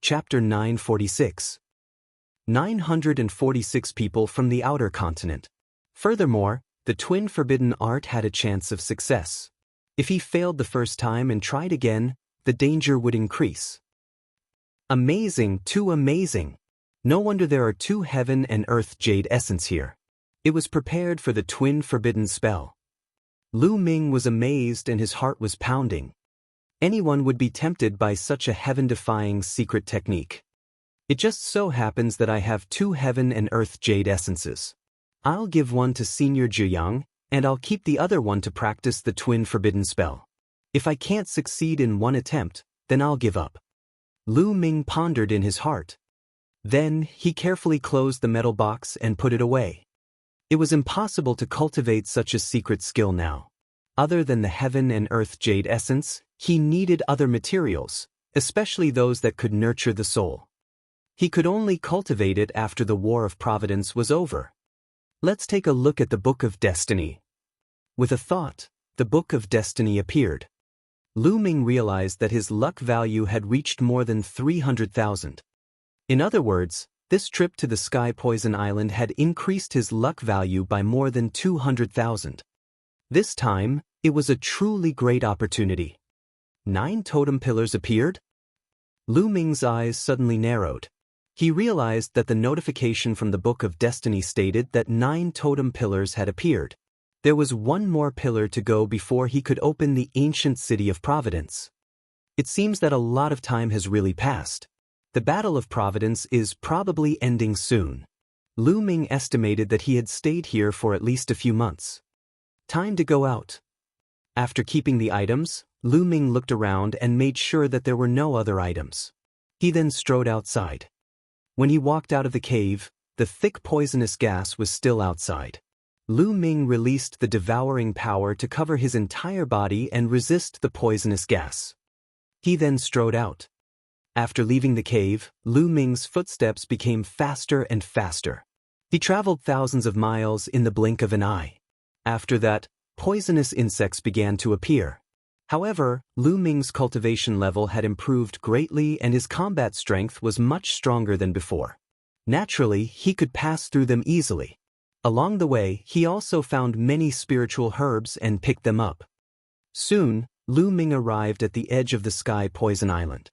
Chapter 946. 946 people from the outer continent. Furthermore, the twin forbidden art had a chance of success. If he failed the first time and tried again, the danger would increase. Amazing, too amazing. No wonder there are 2 heaven and earth jade essence here. It was prepared for the twin forbidden spell. Lu Ming was amazed and his heart was pounding. Anyone would be tempted by such a heaven-defying secret technique. It just so happens that I have 2 heaven and earth jade essences. I'll give one to Senior Zhiyang, and I'll keep the other one to practice the twin forbidden spell. If I can't succeed in one attempt, then I'll give up. Lu Ming pondered in his heart. Then, he carefully closed the metal box and put it away. It was impossible to cultivate such a secret skill now. Other than the heaven and earth jade essence, he needed other materials, especially those that could nurture the soul. He could only cultivate it after the War of Providence was over. Let's take a look at the Book of Destiny. With a thought, the Book of Destiny appeared. Lu Ming realized that his luck value had reached more than 300,000. In other words, this trip to the Sky Poison Island had increased his luck value by more than 200,000. This time, it was a truly great opportunity. 9 totem pillars appeared? Lu Ming's eyes suddenly narrowed. He realized that the notification from the Book of Destiny stated that 9 totem pillars had appeared. There was 1 more pillar to go before he could open the ancient city of Providence. It seems that a lot of time has really passed. The Battle of Providence is probably ending soon. Lu Ming estimated that he had stayed here for at least a few months. Time to go out. After keeping the items, Lu Ming looked around and made sure that there were no other items. He then strode outside. When he walked out of the cave, the thick poisonous gas was still outside. Lu Ming released the devouring power to cover his entire body and resist the poisonous gas. He then strode out. After leaving the cave, Lu Ming's footsteps became faster and faster. He traveled thousands of miles in the blink of an eye. After that, poisonous insects began to appear. However, Lu Ming's cultivation level had improved greatly and his combat strength was much stronger than before. Naturally, he could pass through them easily. Along the way, he also found many spiritual herbs and picked them up. Soon, Lu Ming arrived at the edge of the Sky Poison Island.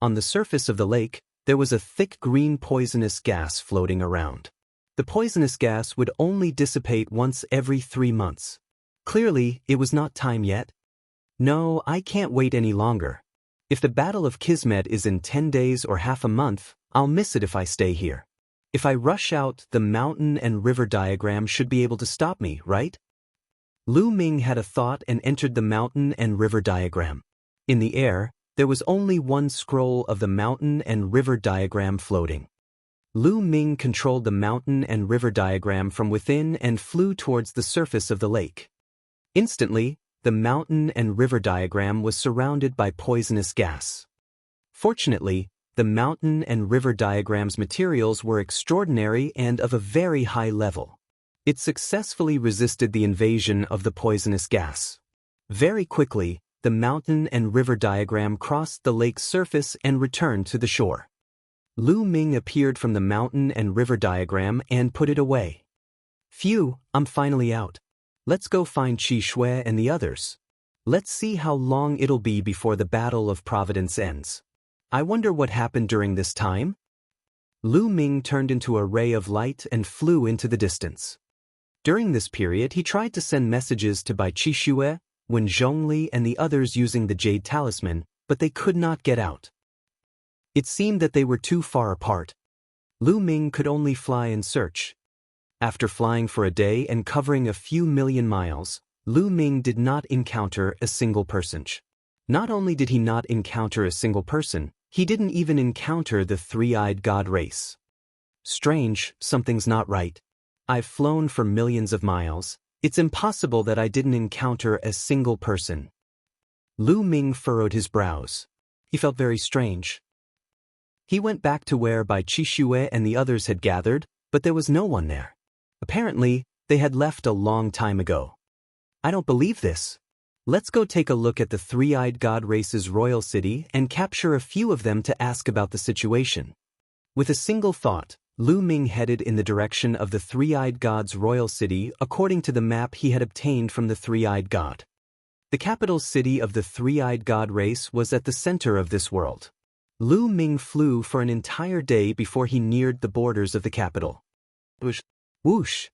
On the surface of the lake, there was a thick green poisonous gas floating around. The poisonous gas would only dissipate once every 3 months. Clearly, it was not time yet. No, I can't wait any longer. If the Battle of Kismet is in 10 days or half a month, I'll miss it if I stay here. If I rush out, the mountain and river diagram should be able to stop me, right? Lu Ming had a thought and entered the mountain and river diagram. In the air, there was only 1 scroll of the mountain and river diagram floating. Lu Ming controlled the mountain and river diagram from within and flew towards the surface of the lake. Instantly, the mountain and river diagram was surrounded by poisonous gas. Fortunately, the mountain and river diagram's materials were extraordinary and of a very high level. It successfully resisted the invasion of the poisonous gas. Very quickly, the mountain and river diagram crossed the lake's surface and returned to the shore. Lu Ming appeared from the mountain and river diagram and put it away. Phew, I'm finally out. Let's go find Qi Shui and the others. Let's see how long it'll be before the Battle of Providence ends. I wonder what happened during this time? Lu Ming turned into a ray of light and flew into the distance. During this period, he tried to send messages to Bai Qi Shui, Wen Zhongli and the others using the Jade Talisman, but they could not get out. It seemed that they were too far apart. Lu Ming could only fly in search. After flying for a day and covering a few million miles, Lu Ming did not encounter a single person. Not only did he not encounter a single person, he didn't even encounter the 3-eyed god race. Strange, something's not right. I've flown for millions of miles. It's impossible that I didn't encounter a single person. Lu Ming furrowed his brows. He felt very strange. He went back to where Bai Qi Shui and the others had gathered, but there was no one there. Apparently, they had left a long time ago. I don't believe this. Let's go take a look at the three-eyed god race's royal city and capture a few of them to ask about the situation. With a single thought, Lu Ming headed in the direction of the three-eyed god's royal city according to the map he had obtained from the three-eyed god. The capital city of the three-eyed god race was at the center of this world. Lu Ming flew for an entire day before he neared the borders of the capital. Whoosh! Whoosh!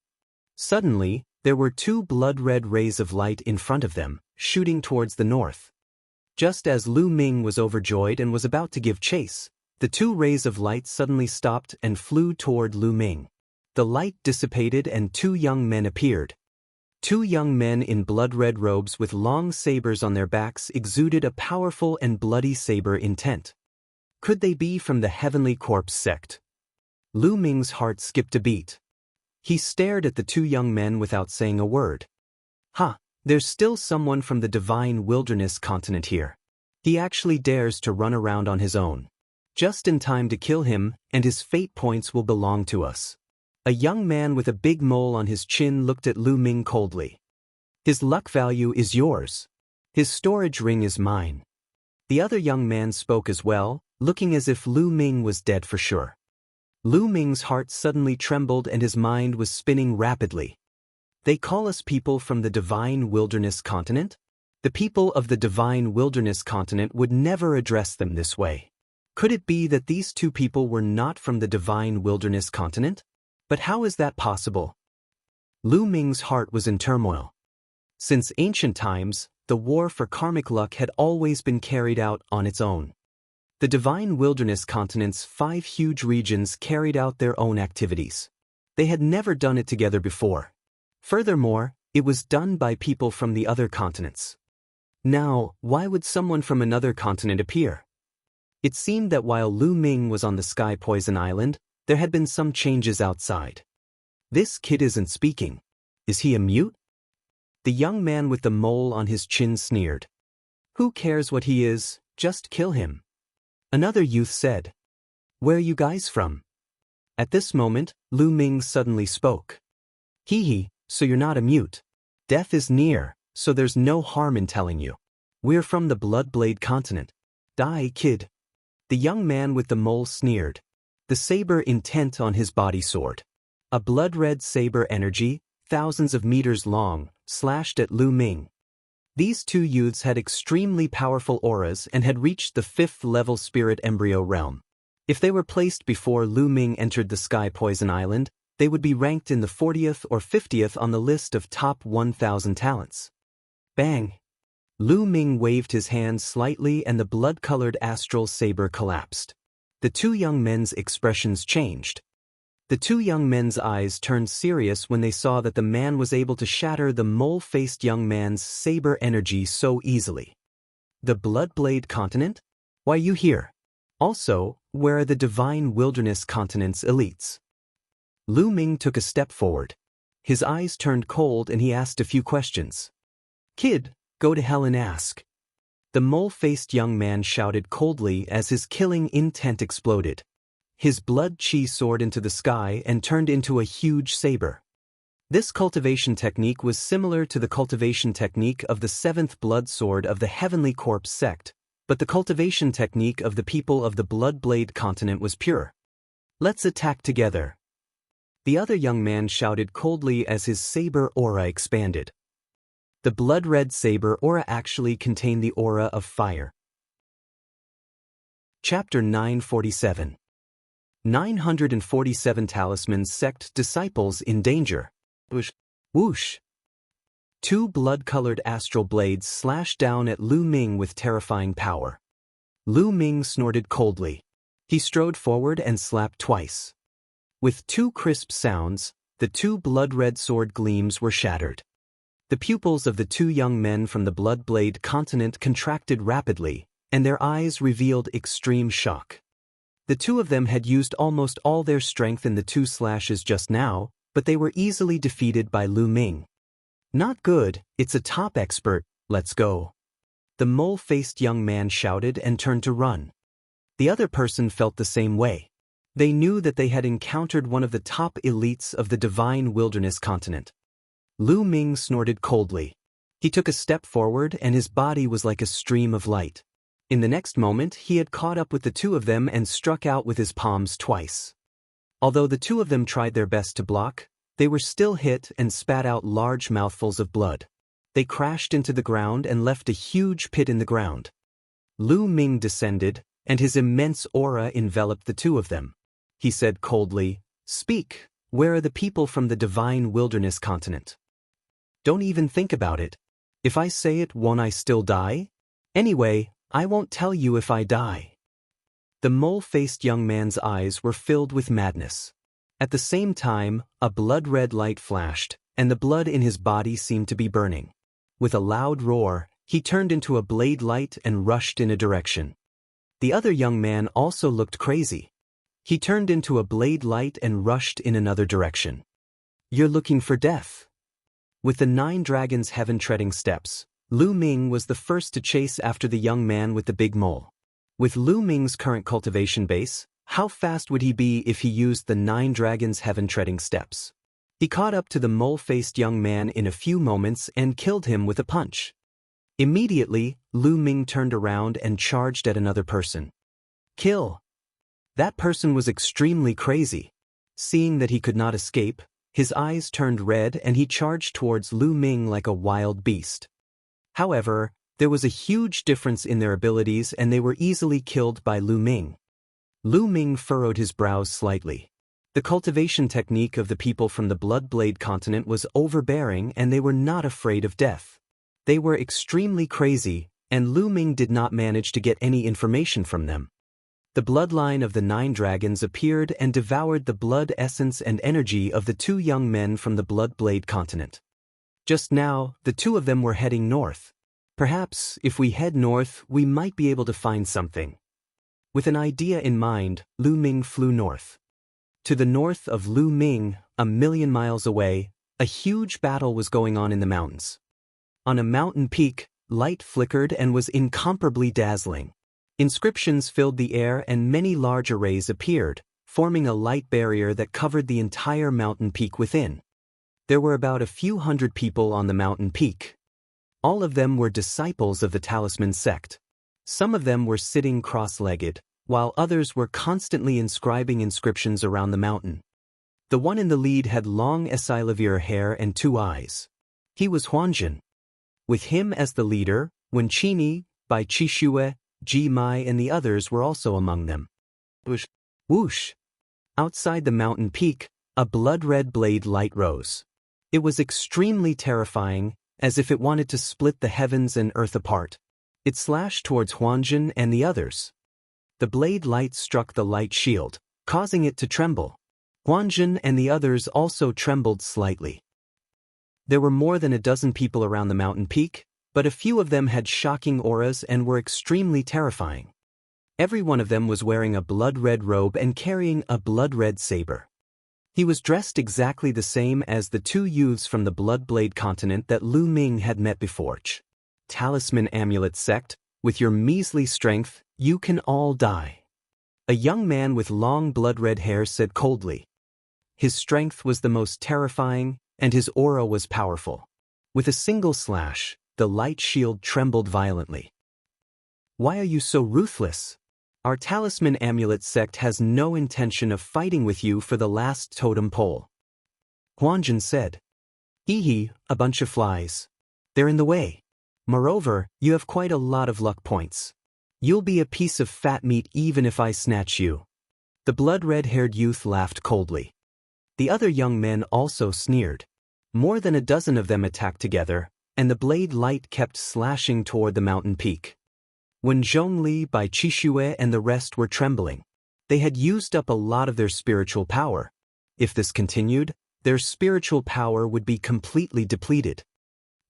Suddenly, there were two blood-red rays of light in front of them, shooting towards the north. Just as Lu Ming was overjoyed and was about to give chase, the two rays of light suddenly stopped and flew toward Lu Ming. The light dissipated and two young men appeared. Two young men in blood-red robes with long sabers on their backs exuded a powerful and bloody saber intent. Could they be from the Heavenly Corpse sect? Lu Ming's heart skipped a beat. He stared at the two young men without saying a word. There's still someone from the Divine Wilderness continent here. He actually dares to run around on his own. Just in time to kill him, and his fate points will belong to us. A young man with a big mole on his chin looked at Lu Ming coldly. His luck value is yours. His storage ring is mine. The other young man spoke as well, looking as if Lu Ming was dead for sure. Lu Ming's heart suddenly trembled and his mind was spinning rapidly. They call us people from the Divine Wilderness continent? The people of the Divine Wilderness continent would never address them this way. Could it be that these two people were not from the Divine Wilderness continent? But how is that possible? Lu Ming's heart was in turmoil. Since ancient times, the war for karmic luck had always been carried out on its own. The Divine Wilderness continent's 5 huge regions carried out their own activities. They had never done it together before. Furthermore, it was done by people from the other continents. Now, why would someone from another continent appear? It seemed that while Lu Ming was on the Sky Poison Island, there had been some changes outside. This kid isn't speaking. Is he a mute? The young man with the mole on his chin sneered. Who cares what he is, just kill him. Another youth said. Where are you guys from? At this moment, Lu Ming suddenly spoke. Hee, so you're not a mute. Death is near, so there's no harm in telling you. We're from the Bloodblade continent. Die, kid. The young man with the mole sneered, the saber intent on his body sword. A blood-red saber energy, thousands of meters long, slashed at Lu Ming. These two youths had extremely powerful auras and had reached the 5th-level spirit embryo realm. If they were placed before Lu Ming entered the Sky Poison Island, they would be ranked in the 40th or 50th on the list of top 1,000 talents. Bang! Lu Ming waved his hand slightly and the blood-colored astral saber collapsed. The two young men's expressions changed. The two young men's eyes turned serious when they saw that the man was able to shatter the mole-faced young man's saber energy so easily. The Bloodblade continent? Why are you here? Also, where are the Divine Wilderness continent's elites? Lu Ming took a step forward. His eyes turned cold and he asked a few questions. Kid, go to hell and ask. The mole-faced young man shouted coldly as his killing intent exploded. His blood-chi soared into the sky and turned into a huge saber. This cultivation technique was similar to the cultivation technique of the 7th blood sword of the Heavenly Corpse sect, but the cultivation technique of the people of the Bloodblade continent was pure. Let's attack together. The other young man shouted coldly as his saber aura expanded. The blood-red saber aura actually contained the aura of fire. Chapter 947. 947 Talisman Sect Disciples in Danger. Whoosh! Whoosh! Two blood-colored astral blades slashed down at Lu Ming with terrifying power. Lu Ming snorted coldly. He strode forward and slapped twice. With two crisp sounds, the two blood-red sword gleams were shattered. The pupils of the two young men from the Bloodblade continent contracted rapidly, and their eyes revealed extreme shock. The two of them had used almost all their strength in the two slashes just now, but they were easily defeated by Lu Ming. Not good, it's a top expert, let's go. The mole-faced young man shouted and turned to run. The other person felt the same way. They knew that they had encountered one of the top elites of the Divine Wilderness continent. Lu Ming snorted coldly. He took a step forward and his body was like a stream of light. In the next moment, he had caught up with the two of them and struck out with his palms twice. Although the two of them tried their best to block, they were still hit and spat out large mouthfuls of blood. They crashed into the ground and left a huge pit in the ground. Lu Ming descended, and his immense aura enveloped the two of them. He said coldly, "Speak, where are the people from the divine wilderness continent? Don't even think about it. If I say it, won't I still die? Anyway, I won't tell you if I die." The mole-faced young man's eyes were filled with madness. At the same time, a blood-red light flashed, and the blood in his body seemed to be burning. With a loud roar, he turned into a blade light and rushed in a direction. The other young man also looked crazy. He turned into a blade light and rushed in another direction. "You're looking for death." With the 9 dragons' heaven-treading steps, Lu Ming was the first to chase after the young man with the big mole. With Lu Ming's current cultivation base, how fast would he be if he used the 9 dragons' heaven-treading steps? He caught up to the mole-faced young man in a few moments and killed him with a punch. Immediately, Lu Ming turned around and charged at another person. Kill! That person was extremely crazy. Seeing that he could not escape, his eyes turned red and he charged towards Lu Ming like a wild beast. However, there was a huge difference in their abilities and they were easily killed by Lu Ming. Lu Ming furrowed his brows slightly. The cultivation technique of the people from the Bloodblade continent was overbearing and they were not afraid of death. They were extremely crazy, and Lu Ming did not manage to get any information from them. The bloodline of the 9 dragons appeared and devoured the blood essence and energy of the 2 young men from the Bloodblade continent. Just now, the 2 of them were heading north. Perhaps, if we head north, we might be able to find something. With an idea in mind, Lu Ming flew north. To the north of Lu Ming, 1,000,000 miles away, a huge battle was going on in the mountains. On a mountain peak, light flickered and was incomparably dazzling. Inscriptions filled the air and many large arrays appeared, forming a light barrier that covered the entire mountain peak within. There were about a few hundred people on the mountain peak. All of them were disciples of the Talisman sect. Some of them were sitting cross-legged, while others were constantly inscribing inscriptions around the mountain. The one in the lead had long Esilavir hair and 2 eyes. He was Huanjun. With him as the leader, Wenqini, Bai Qishue, Ji Mai and the others were also among them. Whoosh! Whoosh! Outside the mountain peak, a blood-red blade light rose. It was extremely terrifying, as if it wanted to split the heavens and earth apart. It slashed towards Huanjun and the others. The blade light struck the light shield, causing it to tremble. Huanjun and the others also trembled slightly. There were more than a dozen people around the mountain peak, but a few of them had shocking auras and were extremely terrifying. Every one of them was wearing a blood-red robe and carrying a blood-red saber. He was dressed exactly the same as the 2 youths from the Bloodblade continent that Lu Ming had met before. Talisman Amulet Sect, with your measly strength, you can all die. A young man with long blood-red hair said coldly. His strength was the most terrifying, and his aura was powerful. With a single slash, the light shield trembled violently. Why are you so ruthless? Our Talisman Amulet Sect has no intention of fighting with you for the last totem pole. Huanjun said. Hee, a bunch of flies. They're in the way. Moreover, you have quite a lot of luck points. You'll be a piece of fat meat even if I snatch you. The blood-red-haired youth laughed coldly. The other young men also sneered. More than a dozen of them attacked together, and the blade light kept slashing toward the mountain peak. When Zhongli, Bai Qishue and the rest were trembling, they had used up a lot of their spiritual power. If this continued, their spiritual power would be completely depleted.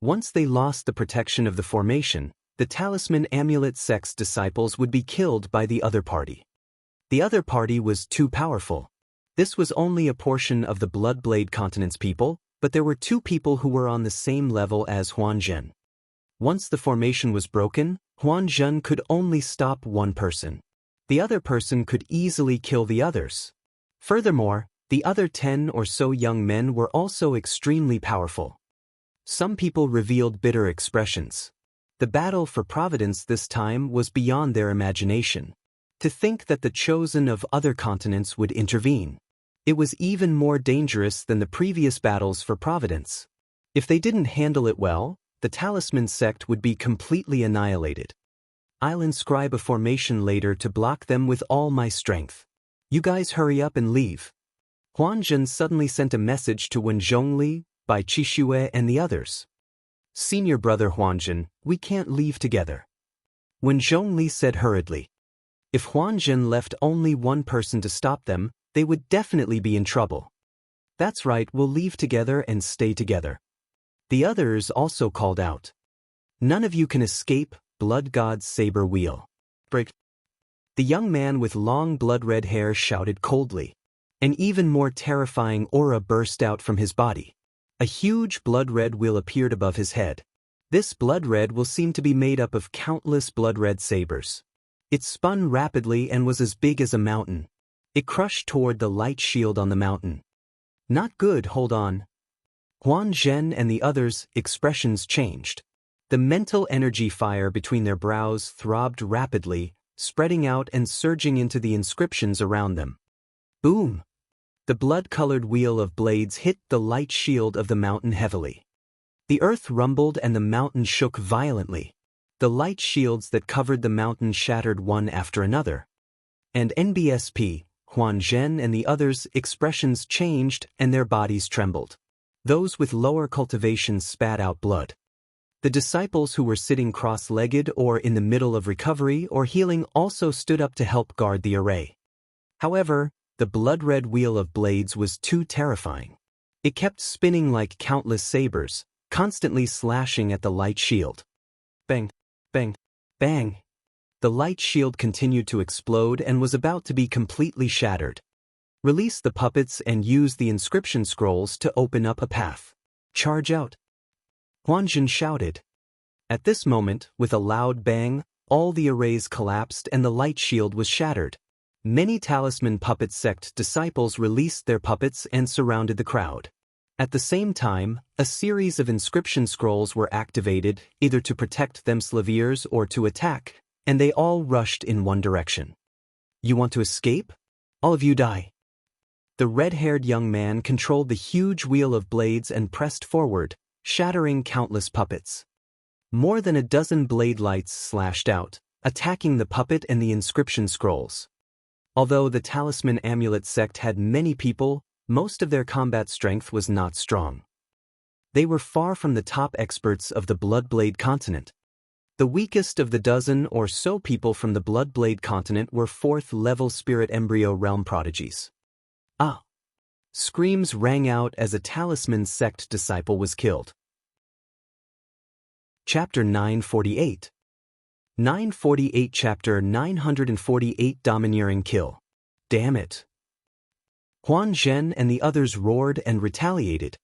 Once they lost the protection of the formation, the Talisman Amulet Sect's disciples would be killed by the other party. The other party was too powerful. This was only a portion of the Bloodblade continent's people, but there were 2 people who were on the same level as Huanjun. Once the formation was broken, Huanjun could only stop one person. The other person could easily kill the others. Furthermore, the other 10 or so young men were also extremely powerful. Some people revealed bitter expressions. The battle for providence this time was beyond their imagination. To think that the chosen of other continents would intervene. It was even more dangerous than the previous battles for providence. If they didn't handle it well, the talisman sect would be completely annihilated. I'll inscribe a formation later to block them with all my strength. You guys hurry up and leave. Huan Zhen suddenly sent a message to Wen Zhongli, Bai Qixue and the others. Senior brother Huan Zhen, we can't leave together. Wen Zhongli said hurriedly. If Huan Zhen left only one person to stop them, they would definitely be in trouble. That's right, we'll leave together and stay together. The others also called out. None of you can escape, Blood God's saber wheel. Break. The young man with long blood-red hair shouted coldly. An even more terrifying aura burst out from his body. A huge blood-red wheel appeared above his head. This blood-red will seem to be made up of countless blood-red sabers. It spun rapidly and was as big as a mountain. It crushed toward the light shield on the mountain. Not good, hold on. Huan Zhen and the others' expressions changed. The mental energy fire between their brows throbbed rapidly, spreading out and surging into the inscriptions around them. Boom! The blood-colored wheel of blades hit the light shield of the mountain heavily. The earth rumbled and the mountain shook violently. The light shields that covered the mountain shattered one after another. And NBSP, Huan Zhen and the others' expressions changed and their bodies trembled. Those with lower cultivations spat out blood. The disciples who were sitting cross-legged or in the middle of recovery or healing also stood up to help guard the array. However, the blood-red wheel of blades was too terrifying. It kept spinning like countless sabers, constantly slashing at the light shield. Bang, bang, bang. The light shield continued to explode and was about to be completely shattered. Release the puppets and use the inscription scrolls to open up a path. Charge out. Huan Zhen shouted. At this moment, with a loud bang, all the arrays collapsed and the light shield was shattered. Many talisman puppet sect disciples released their puppets and surrounded the crowd. At the same time, a series of inscription scrolls were activated, either to protect themselves or to attack, and they all rushed in one direction. You want to escape? All of you die. The red-haired young man controlled the huge wheel of blades and pressed forward, shattering countless puppets. More than a dozen blade lights slashed out, attacking the puppet and the inscription scrolls. Although the talisman amulet sect had many people, most of their combat strength was not strong. They were far from the top experts of the Bloodblade continent. The weakest of the dozen or so people from the Bloodblade continent were 4th-level spirit embryo realm prodigies. Ah! Screams rang out as a talisman sect disciple was killed. Chapter 948. 948 Chapter 948 Domineering Kill. Damn it. Huan Zhen and the others roared and retaliated.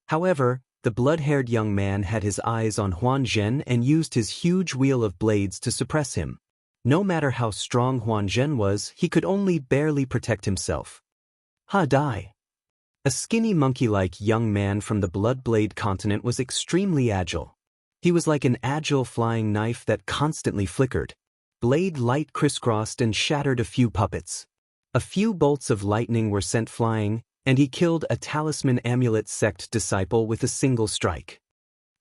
However, the blood-haired young man had his eyes on Huan Zhen and used his huge wheel of blades to suppress him. No matter how strong Huan Zhen was, he could only barely protect himself. Ha die. A skinny monkey-like young man from the Bloodblade continent was extremely agile. He was like an agile flying knife that constantly flickered. Blade light crisscrossed and shattered a few puppets. A few bolts of lightning were sent flying, and he killed a talisman amulet sect disciple with a single strike.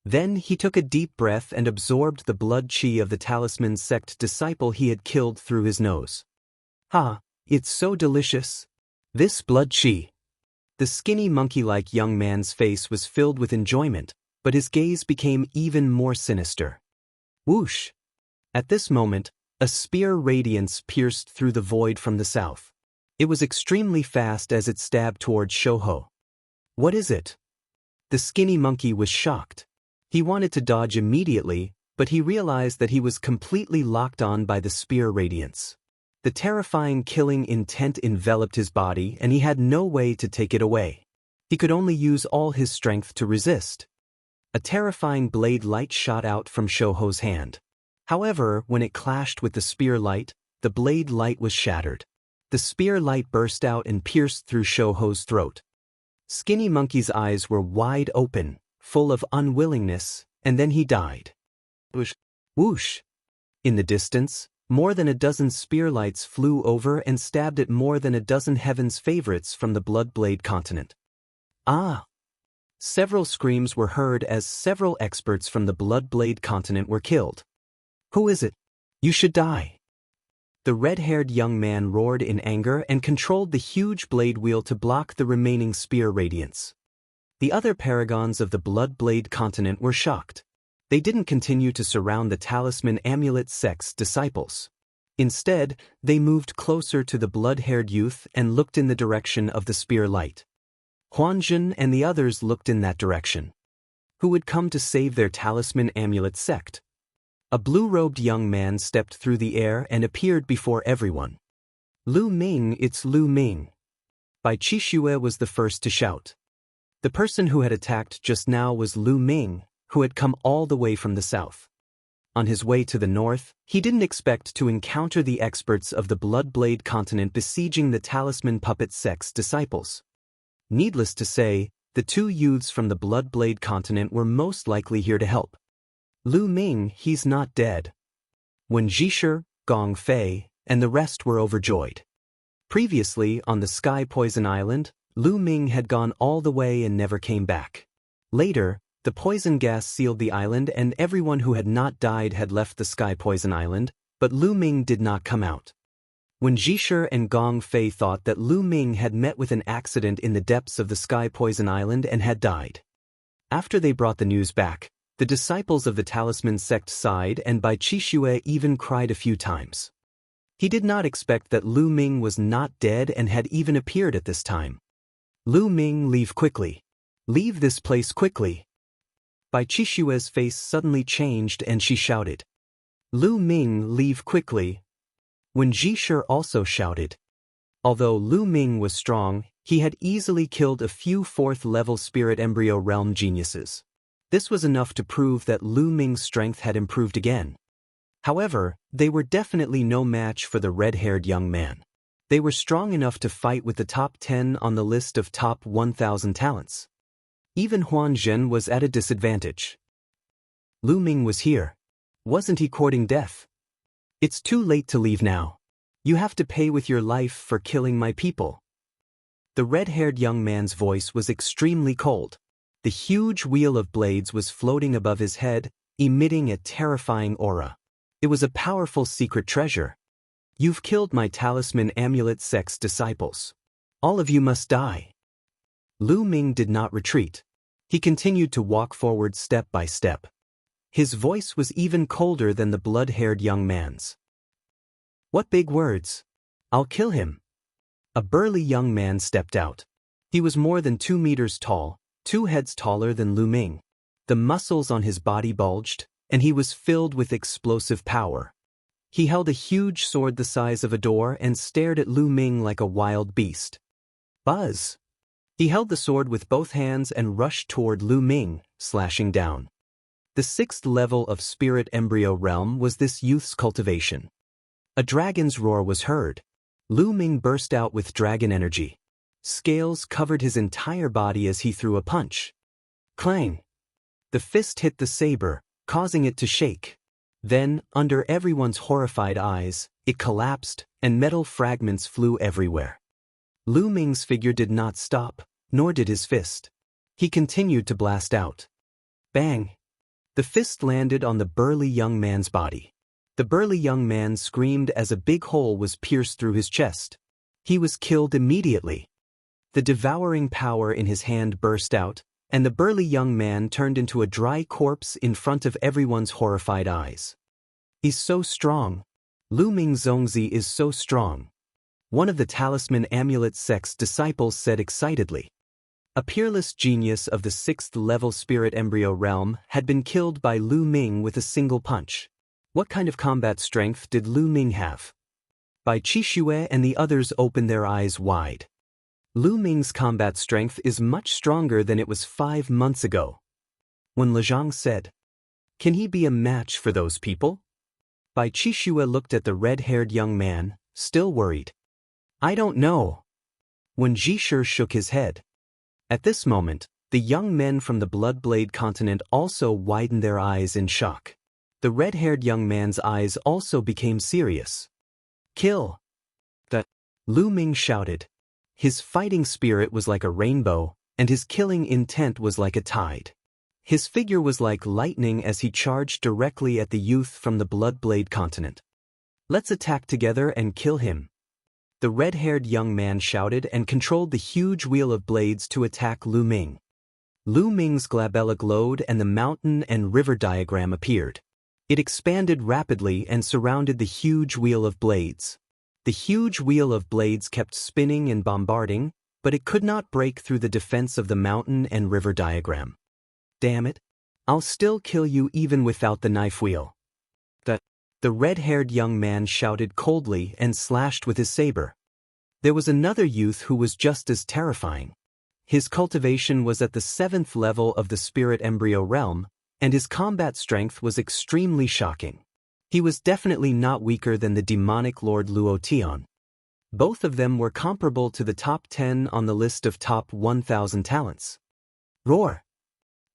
Then he took a deep breath and absorbed the blood chi of the talisman sect disciple he had killed through his nose. Ha, it's so delicious. This blood chi. The skinny monkey-like young man's face was filled with enjoyment, but his gaze became even more sinister. Whoosh! At this moment, a spear radiance pierced through the void from the south. It was extremely fast as it stabbed toward Shouho. What is it? The skinny monkey was shocked. He wanted to dodge immediately, but he realized that he was completely locked on by the spear radiance. The terrifying killing intent enveloped his body and he had no way to take it away. He could only use all his strength to resist. A terrifying blade light shot out from Shouho's hand. However, when it clashed with the spear light, the blade light was shattered. The spear light burst out and pierced through Shouho's throat. Skinny Monkey's eyes were wide open, full of unwillingness, and then he died. Whoosh! Whoosh! In the distance, more than a dozen spearlights flew over and stabbed at more than a dozen heaven's favorites from the Bloodblade continent. Ah! Several screams were heard as several experts from the Bloodblade continent were killed. Who is it? You should die. The red-haired young man roared in anger and controlled the huge blade wheel to block the remaining spear radiance. The other paragons of the Bloodblade continent were shocked. They didn't continue to surround the talisman amulet sect's disciples. Instead, they moved closer to the blood-haired youth and looked in the direction of the spear light. Huanjun and the others looked in that direction. Who would come to save their talisman amulet sect? A blue-robed young man stepped through the air and appeared before everyone. Lu Ming, it's Lu Ming. Bai Qixue was the first to shout. The person who had attacked just now was Lu Ming, who had come all the way from the south. On his way to the north, he didn't expect to encounter the experts of the Bloodblade continent besieging the talisman puppet sect's disciples. Needless to say, the two youths from the Bloodblade continent were most likely here to help. Lu Ming, he's not dead. When Zhisher, Gong Fei, and the rest were overjoyed. Previously, on the Sky Poison Island, Lu Ming had gone all the way and never came back. Later, the poison gas sealed the island and everyone who had not died had left the Sky Poison Island, but Lu Ming did not come out. When Zhisher and Gong Fei thought that Lu Ming had met with an accident in the depths of the Sky Poison Island and had died. After they brought the news back, the disciples of the talisman sect sighed and Bai Qixue even cried a few times. He did not expect that Lu Ming was not dead and had even appeared at this time. Lu Ming, leave quickly. Leave this place quickly. Bai Qixue's face suddenly changed and she shouted. Lu Ming, leave quickly. When Zhisher also shouted. Although Lu Ming was strong, he had easily killed a few fourth-level spirit embryo realm geniuses. This was enough to prove that Lu Ming's strength had improved again. However, they were definitely no match for the red-haired young man. They were strong enough to fight with the top 10 on the list of top 1,000 talents. Even Huan Zhen was at a disadvantage. Lu Ming was here. Wasn't he courting death? It's too late to leave now. You have to pay with your life for killing my people. The red-haired young man's voice was extremely cold. The huge wheel of blades was floating above his head, emitting a terrifying aura. It was a powerful secret treasure. You've killed my talisman amulet sect's disciples. All of you must die. Lu Ming did not retreat. He continued to walk forward step by step. His voice was even colder than the blood-haired young man's. What big words! I'll kill him. A burly young man stepped out. He was more than 2 meters tall, 2 heads taller than Lu Ming. The muscles on his body bulged, and he was filled with explosive power. He held a huge sword the size of a door and stared at Lu Ming like a wild beast. Buzz! He held the sword with both hands and rushed toward Lu Ming, slashing down. The 6th level of spirit embryo realm was this youth's cultivation. A dragon's roar was heard. Lu Ming burst out with dragon energy. Scales covered his entire body as he threw a punch. Clang! The fist hit the saber, causing it to shake. Then, under everyone's horrified eyes, it collapsed, and metal fragments flew everywhere. Lu Ming's figure did not stop, nor did his fist. He continued to blast out. Bang! The fist landed on the burly young man's body. The burly young man screamed as a big hole was pierced through his chest. He was killed immediately. The devouring power in his hand burst out, and the burly young man turned into a dry corpse in front of everyone's horrified eyes. He's so strong. Lu Ming Zongzi is so strong. One of the talisman amulet sect's disciples said excitedly. A peerless genius of the 6th level spirit embryo realm had been killed by Lu Ming with a single punch. What kind of combat strength did Lu Ming have? Bai Qixue and the others opened their eyes wide. Lu Ming's combat strength is much stronger than it was 5 months ago. When Lezhang said, "Can he be a match for those people?" Bai Qixue looked at the red-haired young man, still worried. I don't know. When Zhisher shook his head. At this moment, The young men from the Bloodblade continent also widened their eyes in shock. The red-haired young man's eyes also became serious. Kill! Lu Ming shouted. His fighting spirit was like a rainbow, and his killing intent was like a tide. His figure was like lightning as he charged directly at the youth from the Bloodblade continent. Let's attack together and kill him. The red-haired young man shouted and controlled the huge wheel of blades to attack Lu Ming. Lu Ming's glabella glowed and the mountain and river diagram appeared. It expanded rapidly and surrounded the huge wheel of blades. The huge wheel of blades kept spinning and bombarding, but it could not break through the defense of the mountain and river diagram. Damn it! I'll still kill you even without the knife wheel. The red-haired young man shouted coldly and slashed with his saber. There was another youth who was just as terrifying. His cultivation was at the 7th level of the spirit embryo realm, and his combat strength was extremely shocking. He was definitely not weaker than the demonic Lord Luo Tian. Both of them were comparable to the top 10 on the list of top 1,000 talents. Roar!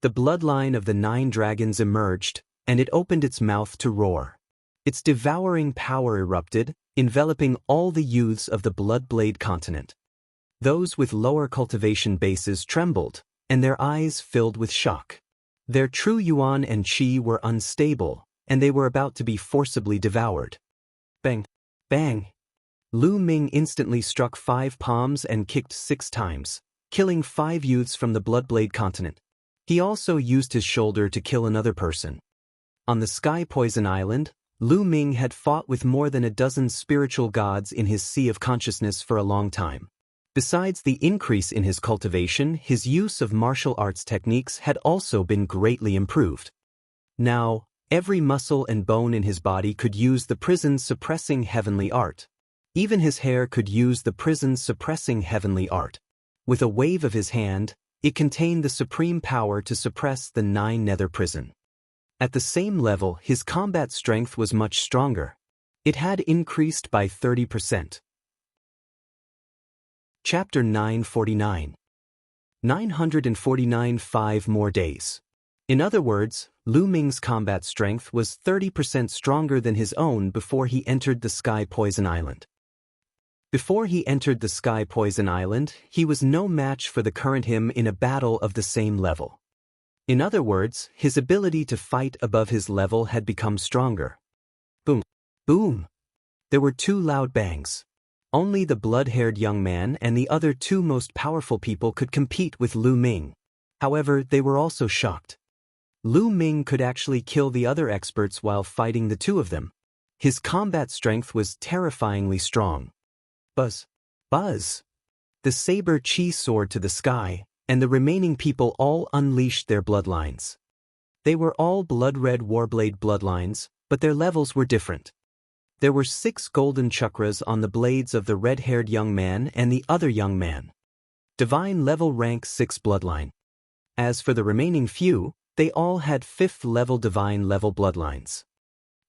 The bloodline of the 9 dragons emerged, and it opened its mouth to roar. Its devouring power erupted, enveloping all the youths of the Bloodblade continent. Those with lower cultivation bases trembled, and their eyes filled with shock. Their true yuan and qi were unstable, and they were about to be forcibly devoured. Bang! Bang! Lu Ming instantly struck 5 palms and kicked 6 times, killing 5 youths from the Bloodblade continent. He also used his shoulder to kill another person. On the Sky Poison Island, Lu Ming had fought with more than a dozen spiritual gods in his sea of consciousness for a long time. Besides the increase in his cultivation, his use of martial arts techniques had also been greatly improved. Now, every muscle and bone in his body could use the prison's suppressing heavenly art. Even his hair could use the prison's suppressing heavenly art. With a wave of his hand, it contained the supreme power to suppress the 9 nether prison. At the same level, his combat strength was much stronger. It had increased by 30%. Chapter 949. 949 5 more days. In other words, Lu Ming's combat strength was 30% stronger than his own before he entered the Sky Poison Island. Before he entered the Sky Poison Island, he was no match for the current him in a battle of the same level. In other words, his ability to fight above his level had become stronger. Boom! Boom! There were 2 loud bangs. Only the blood-haired young man and the other 2 most powerful people could compete with Lu Ming. However, they were also shocked. Lu Ming could actually kill the other experts while fighting the 2 of them. His combat strength was terrifyingly strong. Buzz! Buzz! The saber chi soared to the sky, and the remaining people all unleashed their bloodlines. They were all blood-red warblade bloodlines, but their levels were different. There were 6 golden chakras on the blades of the red-haired young man and the other young man. Divine level rank 6 bloodline. As for the remaining few, they all had 5th level divine level bloodlines.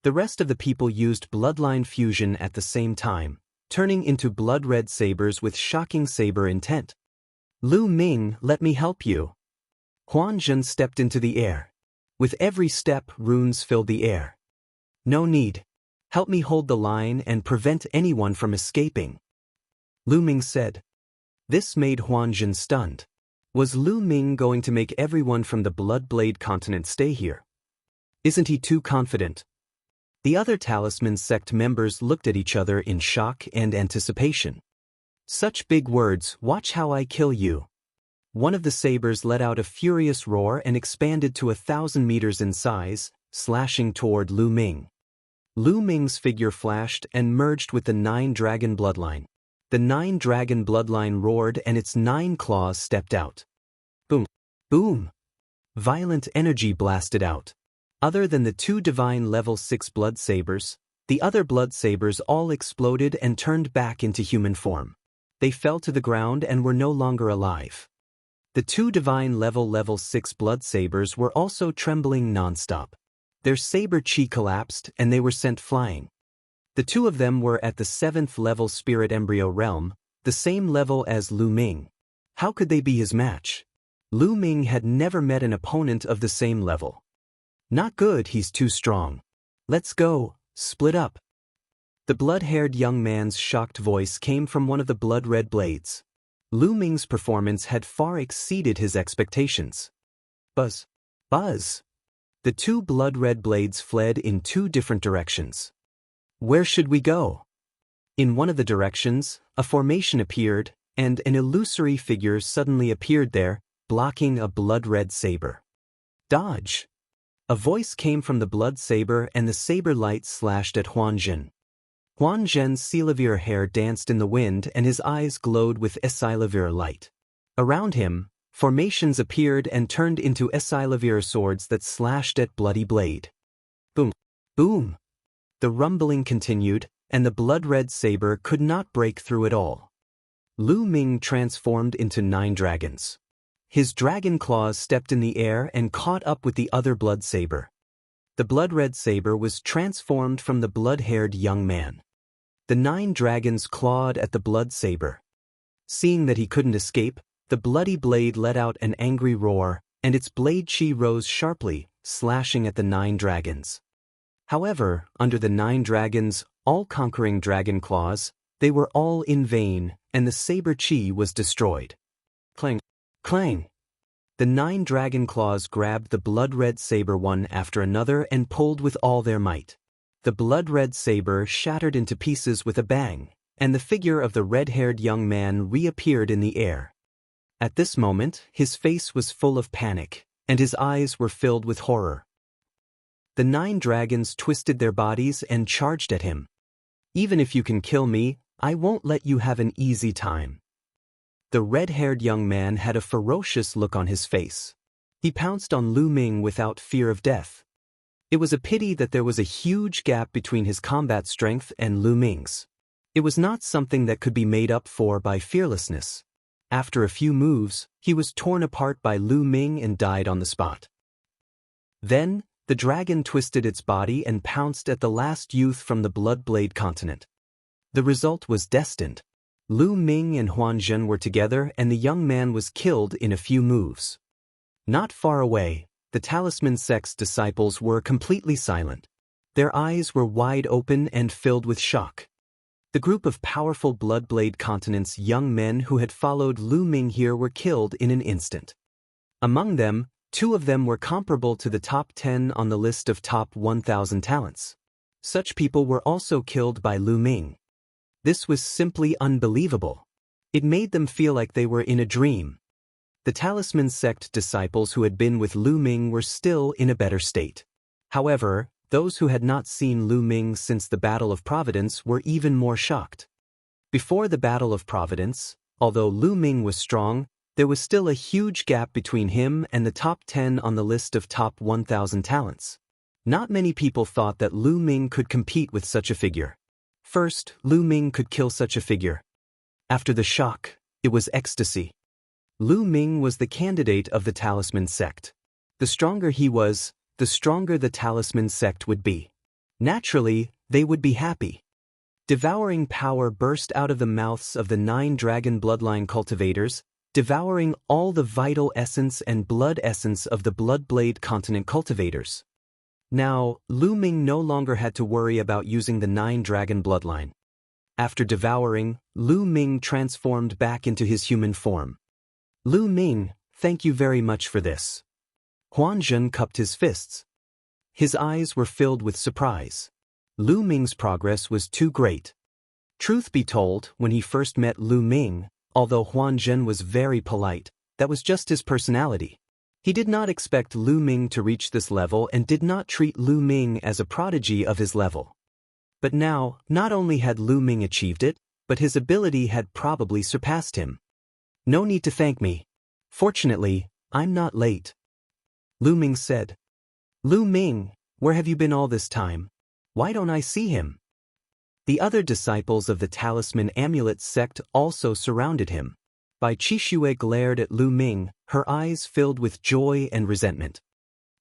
The rest of the people used bloodline fusion at the same time, turning into blood-red sabers with shocking saber intent. Lu Ming, let me help you. Huan Zhen stepped into the air. With every step, runes filled the air. No need. Help me hold the line and prevent anyone from escaping. Lu Ming said. This made Huan Zhen stunned. Was Lu Ming going to make everyone from the Bloodblade continent stay here? Isn't he too confident? The other Talisman sect members looked at each other in shock and anticipation. Such big words, watch how I kill you. One of the sabers let out a furious roar and expanded to 1,000 meters in size, slashing toward Lu Ming. Lu Ming's figure flashed and merged with the 9 dragon bloodline. The 9 dragon bloodline roared and its 9 claws stepped out. Boom! Boom! Violent energy blasted out. Other than the 2 divine level 6 blood sabers, the other blood sabers all exploded and turned back into human form. They fell to the ground and were no longer alive. The 2 divine level 6 blood sabers were also trembling non-stop. Their saber chi collapsed and they were sent flying. The 2 of them were at the 7th level spirit embryo realm, the same level as Lu Ming. How could they be his match? Lu Ming had never met an opponent of the same level. Not good, he's too strong. Let's go, split up. The blood-haired young man's shocked voice came from one of the blood-red blades. Lu Ming's performance had far exceeded his expectations. Buzz. Buzz. The two blood-red blades fled in two different directions. Where should we go? In one of the directions, a formation appeared, and an illusory figure suddenly appeared there, blocking a blood-red saber. Dodge! A voice came from the blood saber and the saber light slashed at Huan Zhen. Huan Zhen's Silavir hair danced in the wind and his eyes glowed with Silavir light. Around him, formations appeared and turned into Silavir swords that slashed at Bloody Blade. Boom! Boom! The rumbling continued, and the blood-red saber could not break through it all. Lu Ming transformed into 9 dragons. His dragon claws stepped in the air and caught up with the other blood saber. The blood-red saber was transformed from the blood-haired young man. The 9 dragons clawed at the blood saber. Seeing that he couldn't escape, the bloody blade let out an angry roar, and its blade chi rose sharply, slashing at the 9 dragons. However, under the 9 dragons' all-conquering dragon claws, they were all in vain, and the saber chi was destroyed. Clang! Clang! The 9 dragon claws grabbed the blood-red saber one after another and pulled with all their might. The blood-red saber shattered into pieces with a bang, and the figure of the red-haired young man reappeared in the air. At this moment, his face was full of panic, and his eyes were filled with horror. The 9 dragons twisted their bodies and charged at him. Even if you can kill me, I won't let you have an easy time. The red-haired young man had a ferocious look on his face. He pounced on Lu Ming without fear of death. It was a pity that there was a huge gap between his combat strength and Lu Ming's. It was not something that could be made up for by fearlessness. After a few moves, he was torn apart by Lu Ming and died on the spot. Then, the dragon twisted its body and pounced at the last youth from the Bloodblade continent. The result was destined. Lu Ming and Huan Zhen were together and the young man was killed in a few moves. Not far away, the Talisman sect's disciples were completely silent. Their eyes were wide open and filled with shock. The group of powerful Bloodblade continent's young men who had followed Lu Ming here were killed in an instant. Among them, 2 of them were comparable to the top 10 on the list of top 1,000 talents. Such people were also killed by Lu Ming. This was simply unbelievable. It made them feel like they were in a dream. The Talisman sect disciples who had been with Lu Ming were still in a better state. However, those who had not seen Lu Ming since the Battle of Providence were even more shocked. Before the Battle of Providence, although Lu Ming was strong, there was still a huge gap between him and the top 10 on the list of top 1,000 talents. Not many people thought that Lu Ming could compete with such a figure. First, Lu Ming could kill such a figure. After the shock, it was ecstasy. Lu Ming was the candidate of the Talisman sect. The stronger he was, the stronger the Talisman sect would be. Naturally, they would be happy. Devouring power burst out of the mouths of the 9 dragon bloodline cultivators, devouring all the vital essence and blood essence of the Bloodblade continent cultivators. Now, Lu Ming no longer had to worry about using the 9 dragon bloodline. After devouring, Lu Ming transformed back into his human form. Lu Ming, thank you very much for this. Huan Zhen cupped his fists. His eyes were filled with surprise. Lu Ming's progress was too great. Truth be told, when he first met Lu Ming, although Huan Zhen was very polite, that was just his personality. He did not expect Lu Ming to reach this level and did not treat Lu Ming as a prodigy of his level. But now, not only had Lu Ming achieved it, but his ability had probably surpassed him. No need to thank me. Fortunately, I'm not late. Lu Ming said. Lu Ming, where have you been all this time? Why don't I see him? The other disciples of the Talisman Amulet sect also surrounded him. Bai Qixue glared at Lu Ming, her eyes filled with joy and resentment.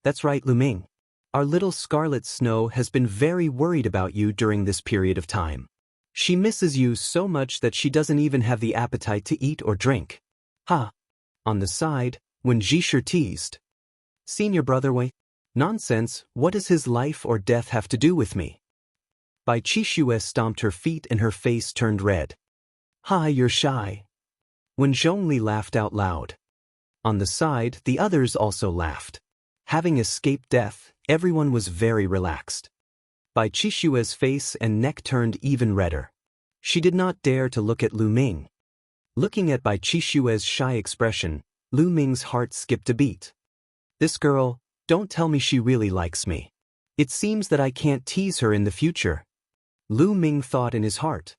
That's right, Lu Ming. Our little Scarlet Snow has been very worried about you during this period of time. She misses you so much that she doesn't even have the appetite to eat or drink. Ha! On the side, When Jisher teased, "Senior brother way? Nonsense, what does his life or death have to do with me?" Bai Qixue stomped her feet and her face turned red. "Hi, you're shy." When Zhongli laughed out loud. On the side, the others also laughed. Having escaped death, everyone was very relaxed. Bai Qixue's face and neck turned even redder. She did not dare to look at Lu Ming. Looking at Bai Qixue's shy expression, Lu Ming's heart skipped a beat. This girl, don't tell me she really likes me. It seems that I can't tease her in the future. Lu Ming thought in his heart.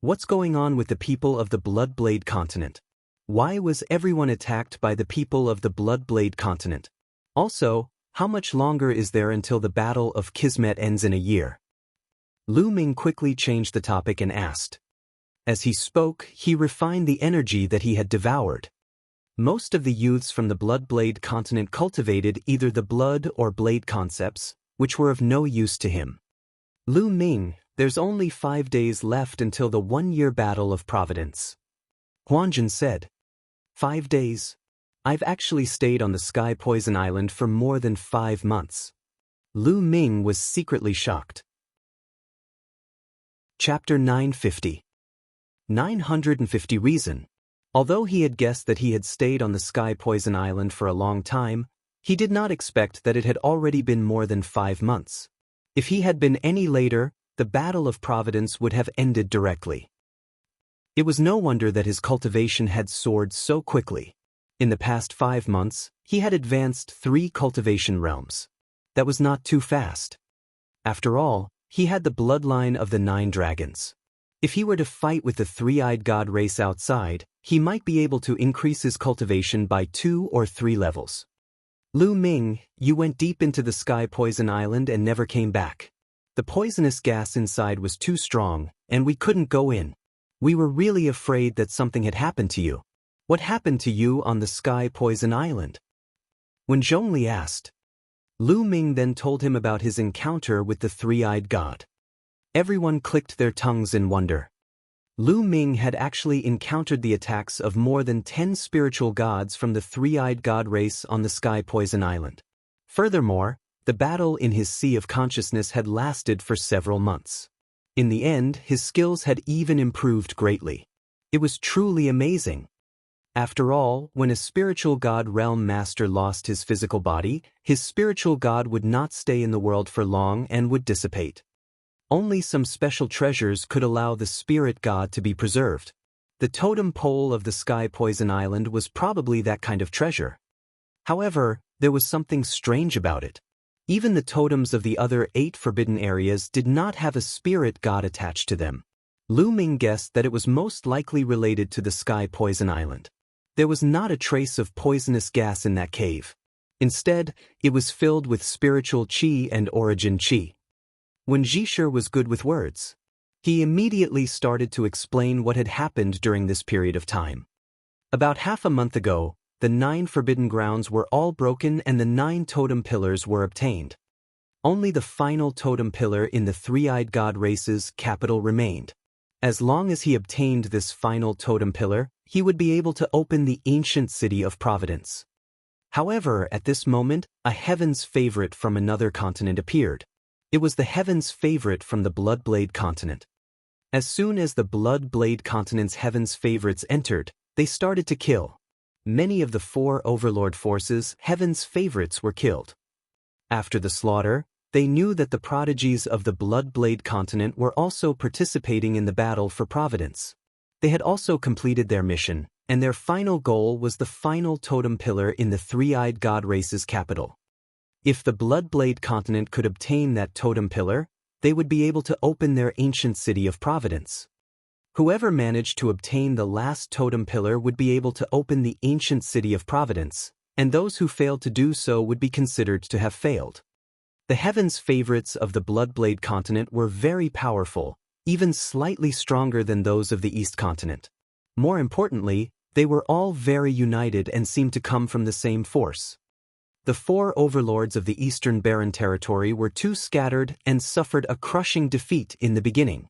What's going on with the people of the Bloodblade continent? Why was everyone attacked by the people of the Bloodblade continent? Also, how much longer is there until the Battle of Kismet ends in a year? Lu Ming quickly changed the topic and asked. As he spoke, he refined the energy that he had devoured. Most of the youths from the Bloodblade continent cultivated either the blood or blade concepts, which were of no use to him. Lu Ming, there's only 5 days left until the 1-year Battle of Providence. Huanjun said. 5 days? I've actually stayed on the Sky Poison Island for more than 5 months. Lu Ming was secretly shocked. Chapter 950. 950 Reason. Although he had guessed that he had stayed on the Sky Poison Island for a long time, he did not expect that it had already been more than 5 months. If he had been any later, the Battle of Providence would have ended directly. It was no wonder that his cultivation had soared so quickly. In the past 5 months, he had advanced 3 cultivation realms. That was not too fast. After all, he had the bloodline of the 9 dragons. If he were to fight with the 3-eyed god race outside, he might be able to increase his cultivation by 2 or 3 levels. Lu Ming, you went deep into the Sky Poison Island and never came back. The poisonous gas inside was too strong, and we couldn't go in. We were really afraid that something had happened to you. What happened to you on the Sky Poison Island? When Zhongli asked, Lu Ming then told him about his encounter with the 3-eyed god. Everyone clicked their tongues in wonder. Lu Ming had actually encountered the attacks of more than 10 spiritual gods from the 3-eyed god race on the Sky Poison Island. Furthermore, the battle in his sea of consciousness had lasted for several months. In the end, his skills had even improved greatly. It was truly amazing. After all, when a spiritual god realm master lost his physical body, his spiritual god would not stay in the world for long and would dissipate. Only some special treasures could allow the spirit god to be preserved. The totem pole of the Sky Poison Island was probably that kind of treasure. However, there was something strange about it. Even the totems of the other 8 forbidden areas did not have a spirit god attached to them. Lu Ming guessed that it was most likely related to the Sky Poison Island. There was not a trace of poisonous gas in that cave. Instead, it was filled with spiritual qi and origin qi. When Jisher was good with words, he immediately started to explain what had happened during this period of time. About half a month ago, the 9 forbidden grounds were all broken and the 9 totem pillars were obtained. Only the final totem pillar in the 3-eyed god race's capital remained. As long as he obtained this final totem pillar, he would be able to open the ancient city of Providence. However, at this moment, a heaven's favorite from another continent appeared. It was the heaven's favorite from the Bloodblade continent. As soon as the Bloodblade continent's heaven's favorites entered, they started to kill. Many of the 4 overlord forces' heaven's favorites were killed. After the slaughter, they knew that the prodigies of the Bloodblade continent were also participating in the battle for Providence. They had also completed their mission, and their final goal was the final totem pillar in the 3-eyed god race's capital. If the Bloodblade continent could obtain that totem pillar, they would be able to open their ancient city of Providence. Whoever managed to obtain the last totem pillar would be able to open the ancient city of Providence, and those who failed to do so would be considered to have failed. The heaven's favorites of the Bloodblade continent were very powerful, even slightly stronger than those of the East continent. More importantly, they were all very united and seemed to come from the same force. The 4 overlords of the Eastern Barren Territory were too scattered and suffered a crushing defeat in the beginning.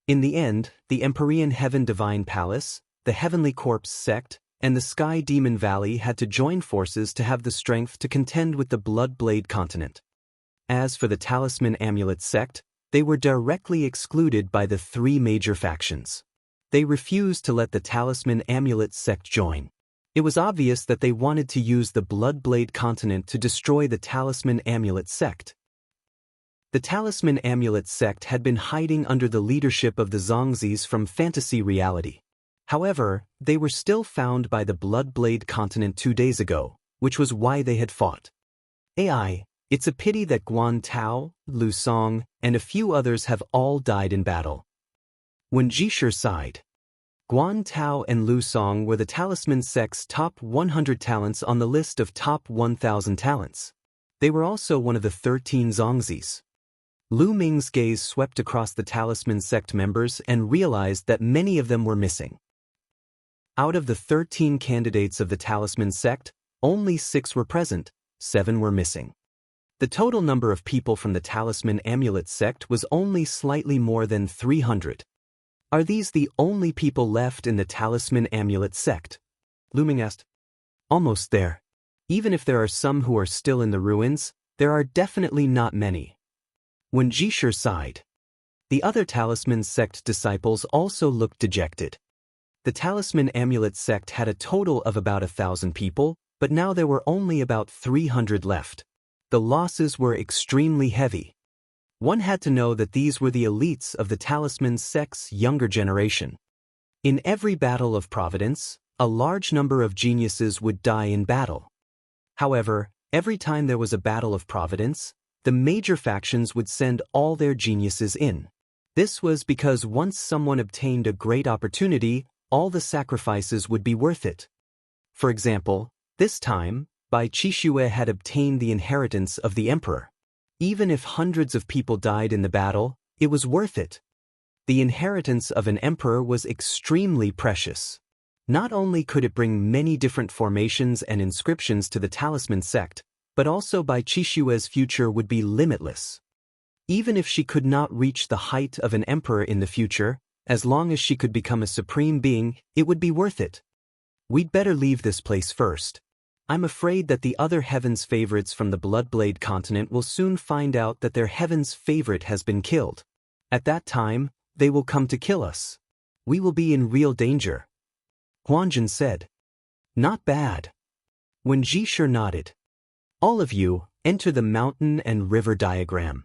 In the end, the Empyrean Heaven Divine Palace, the Heavenly Corpse sect, and the Sky Demon Valley had to join forces to have the strength to contend with the Bloodblade continent. As for the Talisman Amulet sect, they were directly excluded by the three major factions. They refused to let the Talisman Amulet sect join. It was obvious that they wanted to use the Bloodblade continent to destroy the Talisman Amulet sect. The Talisman Amulet sect had been hiding under the leadership of the Zongzis from fantasy reality. However, they were still found by the Bloodblade continent 2 days ago, which was why they had fought. It's a pity that Guan Tao, Lu Song, and a few others have all died in battle. Wen Jishir sighed. Guan Tao and Lu Song were the Talisman sect's top 100 talents on the list of top 1,000 talents. They were also one of the 13 Zongzis. Lu Ming's gaze swept across the Talisman sect members and realized that many of them were missing. Out of the 13 candidates of the Talisman sect, only 6 were present, 7 were missing. The total number of people from the Talisman Amulet sect was only slightly more than 300. Are these the only people left in the Talisman Amulet sect? Lu Ming asked. Almost there. Even if there are some who are still in the ruins, there are definitely not many. Wen Jishir sighed. The other Talisman sect disciples also looked dejected. The Talisman Amulet sect had a total of about 1,000 people, but now there were only about 300 left. The losses were extremely heavy. One had to know that these were the elites of the Talisman sect's younger generation. In every battle of Providence, a large number of geniuses would die in battle. However, every time there was a battle of Providence, the major factions would send all their geniuses in. This was because once someone obtained a great opportunity, all the sacrifices would be worth it. For example, this time, Bai Qixue had obtained the inheritance of the emperor. Even if hundreds of people died in the battle, it was worth it. The inheritance of an emperor was extremely precious. Not only could it bring many different formations and inscriptions to the Talisman sect, but also Bai Qixue's future would be limitless. Even if she could not reach the height of an emperor in the future, as long as she could become a supreme being, it would be worth it. We'd better leave this place first. I'm afraid that the other Heaven's favorites from the Bloodblade continent will soon find out that their Heaven's favorite has been killed. At that time, they will come to kill us. We will be in real danger. Huanjun said. Not bad. Wen Jishir nodded. All of you, enter the mountain and river diagram.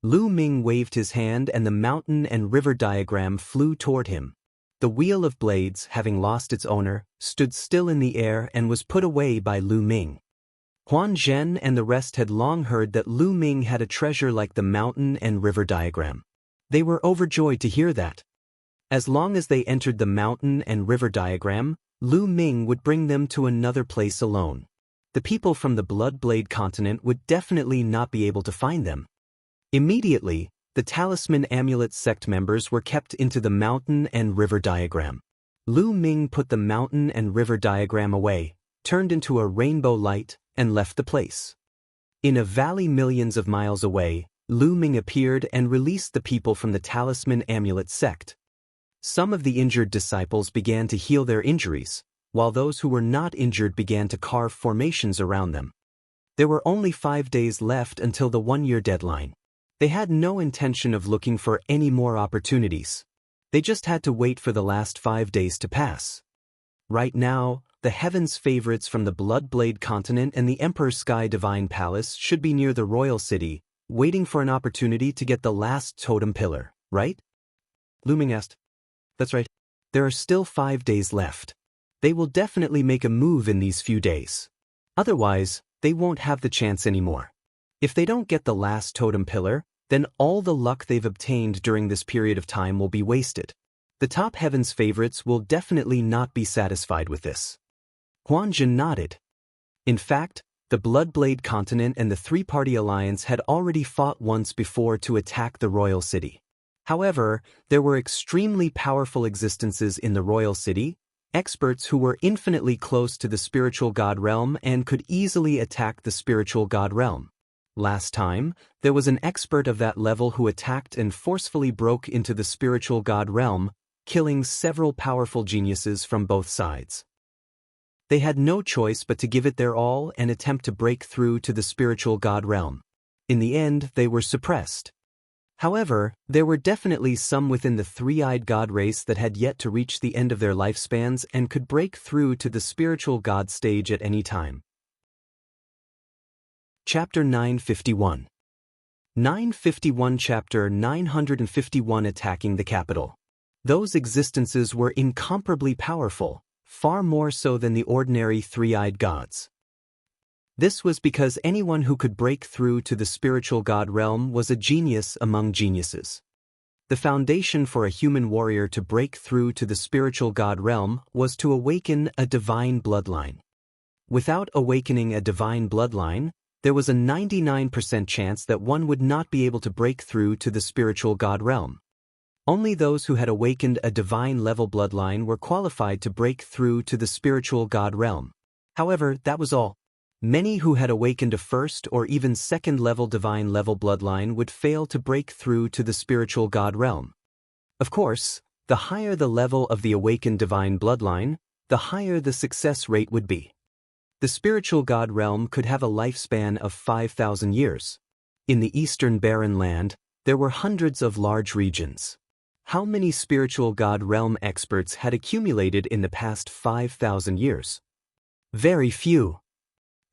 Lu Ming waved his hand and the mountain and river diagram flew toward him. The Wheel of Blades, having lost its owner, stood still in the air and was put away by Lu Ming. Huan Zhen and the rest had long heard that Lu Ming had a treasure like the mountain and river diagram. They were overjoyed to hear that. As long as they entered the mountain and river diagram, Lu Ming would bring them to another place alone. The people from the Bloodblade continent would definitely not be able to find them. Immediately, the Talisman Amulet sect members were kept into the mountain and river diagram. Lu Ming put the mountain and river diagram away, turned into a rainbow light, and left the place. In a valley millions of miles away, Lu Ming appeared and released the people from the Talisman Amulet sect. Some of the injured disciples began to heal their injuries, while those who were not injured began to carve formations around them. There were only 5 days left until the 1-year deadline. They had no intention of looking for any more opportunities. They just had to wait for the last 5 days to pass. Right now, the Heaven's favorites from the Bloodblade continent and the Emperor Sky Divine Palace should be near the royal city, waiting for an opportunity to get the last totem pillar, right? Lu Ming asked. That's right. There are still 5 days left. They will definitely make a move in these few days. Otherwise, they won't have the chance anymore. If they don't get the last totem pillar, then all the luck they've obtained during this period of time will be wasted. The top Heaven's favorites will definitely not be satisfied with this. Huanjun nodded. In fact, the Bloodblade continent and the three-party alliance had already fought once before to attack the royal city. However, there were extremely powerful existences in the royal city, experts who were infinitely close to the spiritual god realm and could easily attack the spiritual god realm. Last time, there was an expert of that level who attacked and forcefully broke into the spiritual god realm, killing several powerful geniuses from both sides. They had no choice but to give it their all and attempt to break through to the spiritual god realm. In the end, they were suppressed. However, there were definitely some within the three-eyed god race that had yet to reach the end of their lifespans and could break through to the spiritual god stage at any time. Chapter 951. 951 Chapter 951 Attacking the Capital. Those existences were incomparably powerful, far more so than the ordinary three-eyed gods. This was because anyone who could break through to the spiritual god realm was a genius among geniuses. The foundation for a human warrior to break through to the spiritual god realm was to awaken a divine bloodline. Without awakening a divine bloodline, there was a 99% chance that one would not be able to break through to the spiritual god realm. Only those who had awakened a divine-level bloodline were qualified to break through to the spiritual god realm. However, that was all. Many who had awakened a first or even second-level divine-level bloodline would fail to break through to the spiritual god realm. Of course, the higher the level of the awakened divine bloodline, the higher the success rate would be. The spiritual god realm could have a lifespan of 5,000 years. In the eastern barren land, there were hundreds of large regions. How many spiritual god realm experts had accumulated in the past 5,000 years? Very few.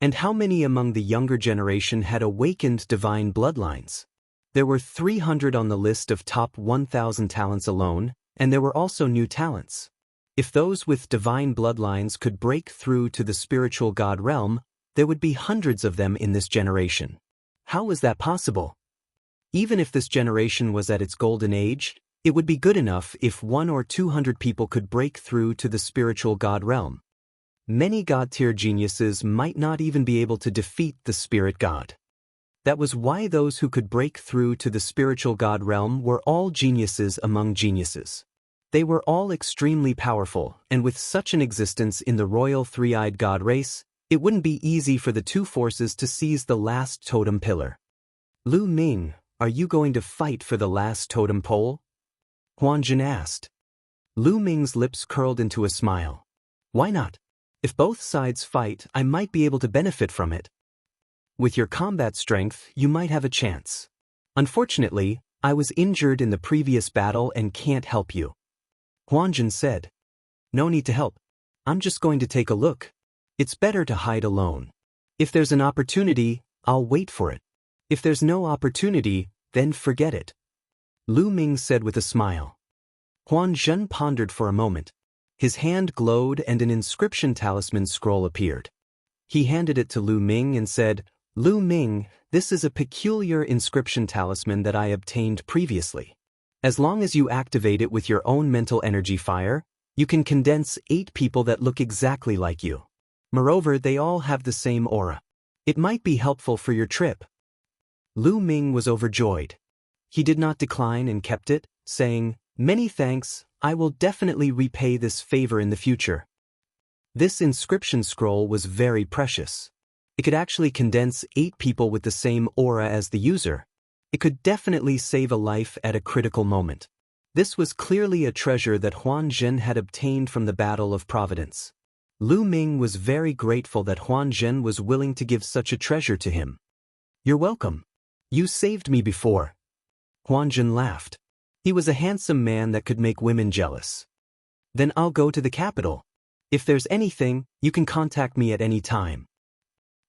And how many among the younger generation had awakened divine bloodlines? There were 300 on the list of top 1,000 talents alone, and there were also new talents. If those with divine bloodlines could break through to the spiritual god realm, there would be hundreds of them in this generation. How was that possible? Even if this generation was at its golden age, it would be good enough if 100 or 200 people could break through to the spiritual god realm. Many god-tier geniuses might not even be able to defeat the spirit god. That was why those who could break through to the spiritual god realm were all geniuses among geniuses. They were all extremely powerful, and with such an existence in the royal three-eyed god race, it wouldn't be easy for the two forces to seize the last totem pillar. Lu Ming, are you going to fight for the last totem pole? Huan Zhen asked. Lu Ming's lips curled into a smile. Why not? If both sides fight, I might be able to benefit from it. With your combat strength, you might have a chance. Unfortunately, I was injured in the previous battle and can't help you. Huan Zhen said. No need to help. I'm just going to take a look. It's better to hide alone. If there's an opportunity, I'll wait for it. If there's no opportunity, then forget it. Lu Ming said with a smile. Huan Zhen pondered for a moment. His hand glowed and an inscription talisman scroll appeared. He handed it to Lu Ming and said, Lu Ming, this is a peculiar inscription talisman that I obtained previously. As long as you activate it with your own mental energy fire, you can condense 8 people that look exactly like you. Moreover, they all have the same aura. It might be helpful for your trip. Lu Ming was overjoyed. He did not decline and kept it, saying, Many thanks, I will definitely repay this favor in the future. This inscription scroll was very precious. It could actually condense 8 people with the same aura as the user. It could definitely save a life at a critical moment. This was clearly a treasure that Huan Zhen had obtained from the Battle of Providence. Lu Ming was very grateful that Huan Zhen was willing to give such a treasure to him. You're welcome. You saved me before. Huan Zhen laughed. He was a handsome man that could make women jealous. Then I'll go to the capital. If there's anything, you can contact me at any time.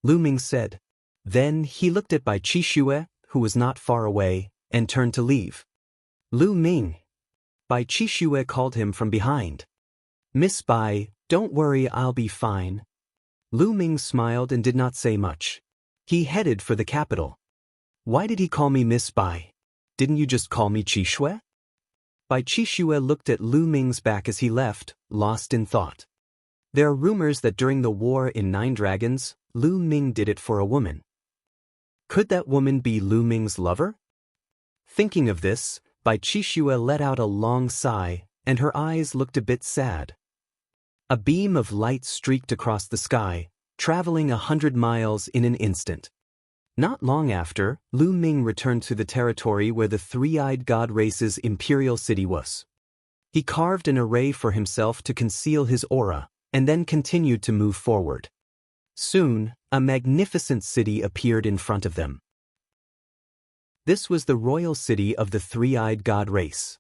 Lu Ming said. Then he looked at Bai Qixue, who was not far away, and turned to leave. Lu Ming. Bai Qixue called him from behind. Miss Bai, don't worry, I'll be fine. Lu Ming smiled and did not say much. He headed for the capital. Why did he call me Miss Bai? Didn't you just call me Qixue? Bai Qixue looked at Lu Ming's back as he left, lost in thought. There are rumors that during the war in 9 Dragons, Lu Ming did it for a woman. Could that woman be Lu Ming's lover? Thinking of this, Bai Qixue let out a long sigh, and her eyes looked a bit sad. A beam of light streaked across the sky, traveling 100 miles in an instant. Not long after, Lu Ming returned to the territory where the three-eyed god race's imperial city was. He carved an array for himself to conceal his aura, and then continued to move forward. Soon, a magnificent city appeared in front of them. This was the royal city of the three-eyed god race.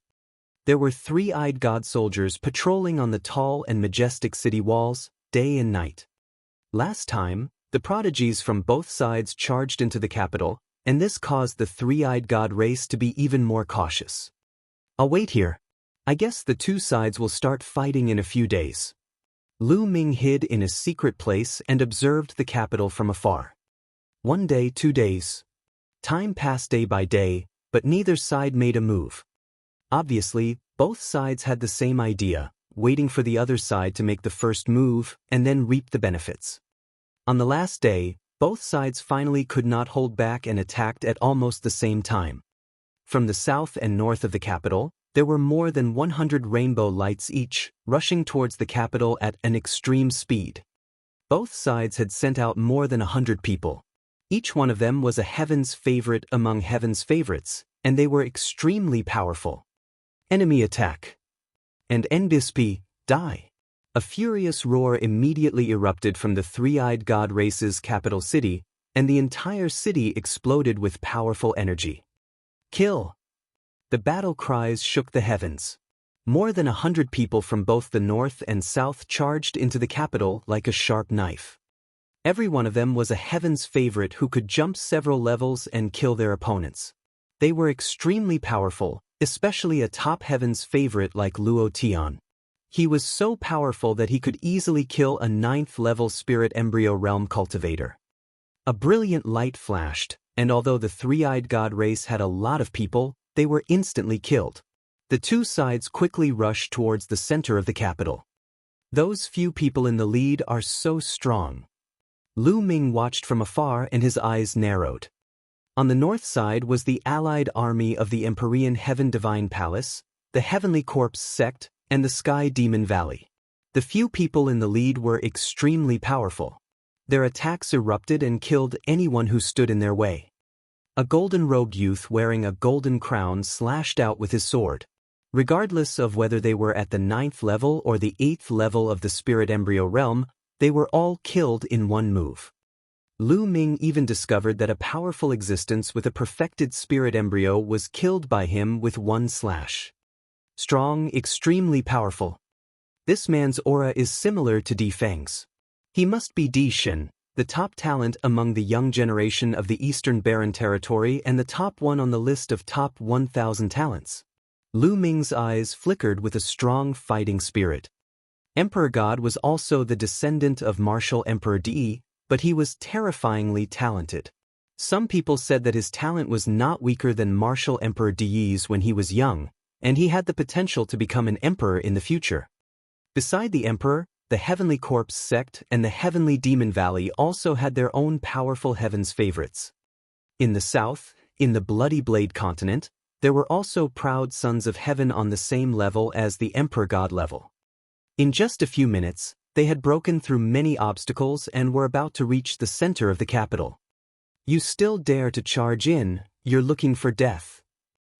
There were three-eyed god soldiers patrolling on the tall and majestic city walls, day and night. Last time, the prodigies from both sides charged into the capital, and this caused the three-eyed god race to be even more cautious. "I'll wait here. I guess the two sides will start fighting in a few days." Lu Ming hid in a secret place and observed the capital from afar. 1 day, 2 days. Time passed day by day, but neither side made a move. Obviously, both sides had the same idea, waiting for the other side to make the first move and then reap the benefits. On the last day, both sides finally could not hold back and attacked at almost the same time. From the south and north of the capital, there were more than 100 rainbow lights each, rushing towards the capital at an extreme speed. Both sides had sent out more than 100 people. Each one of them was a heaven's favorite among heaven's favorites, and they were extremely powerful. Enemy attack. And NBSP, die. A furious roar immediately erupted from the three-eyed god race's capital city, and the entire city exploded with powerful energy. Kill! The battle cries shook the heavens. More than 100 people from both the north and south charged into the capital like a sharp knife. Every one of them was a heaven's favorite who could jump several levels and kill their opponents. They were extremely powerful, especially a top heaven's favorite like Luo Tian. He was so powerful that he could easily kill a 9th-level spirit embryo realm cultivator. A brilliant light flashed, and although the three-eyed god race had a lot of people, they were instantly killed. The two sides quickly rushed towards the center of the capital. Those few people in the lead are so strong. Lu Ming watched from afar and his eyes narrowed. On the north side was the allied army of the Empyrean Heaven Divine Palace, the Heavenly Corpse Sect, and the Sky Demon Valley. The few people in the lead were extremely powerful. Their attacks erupted and killed anyone who stood in their way. A golden-robed youth wearing a golden crown slashed out with his sword. Regardless of whether they were at the 9th level or the 8th level of the spirit embryo realm, they were all killed in one move. Lu Ming even discovered that a powerful existence with a perfected spirit embryo was killed by him with one slash. Strong, extremely powerful. This man's aura is similar to Di Feng's. He must be Di Shen, the top talent among the young generation of the Eastern Barren Territory and the top one on the list of top 1,000 talents. Lu Ming's eyes flickered with a strong fighting spirit. Emperor God was also the descendant of Martial Emperor Di, but he was terrifyingly talented. Some people said that his talent was not weaker than Martial Emperor Di's when he was young, and he had the potential to become an emperor in the future. Beside the emperor, the Heavenly Corpse Sect and the Heavenly Demon Valley also had their own powerful heaven's favorites. In the south, in the Bloody Blade continent, there were also proud sons of heaven on the same level as the Emperor God level. In just a few minutes, they had broken through many obstacles and were about to reach the center of the capital. "You still dare to charge in, you're looking for death."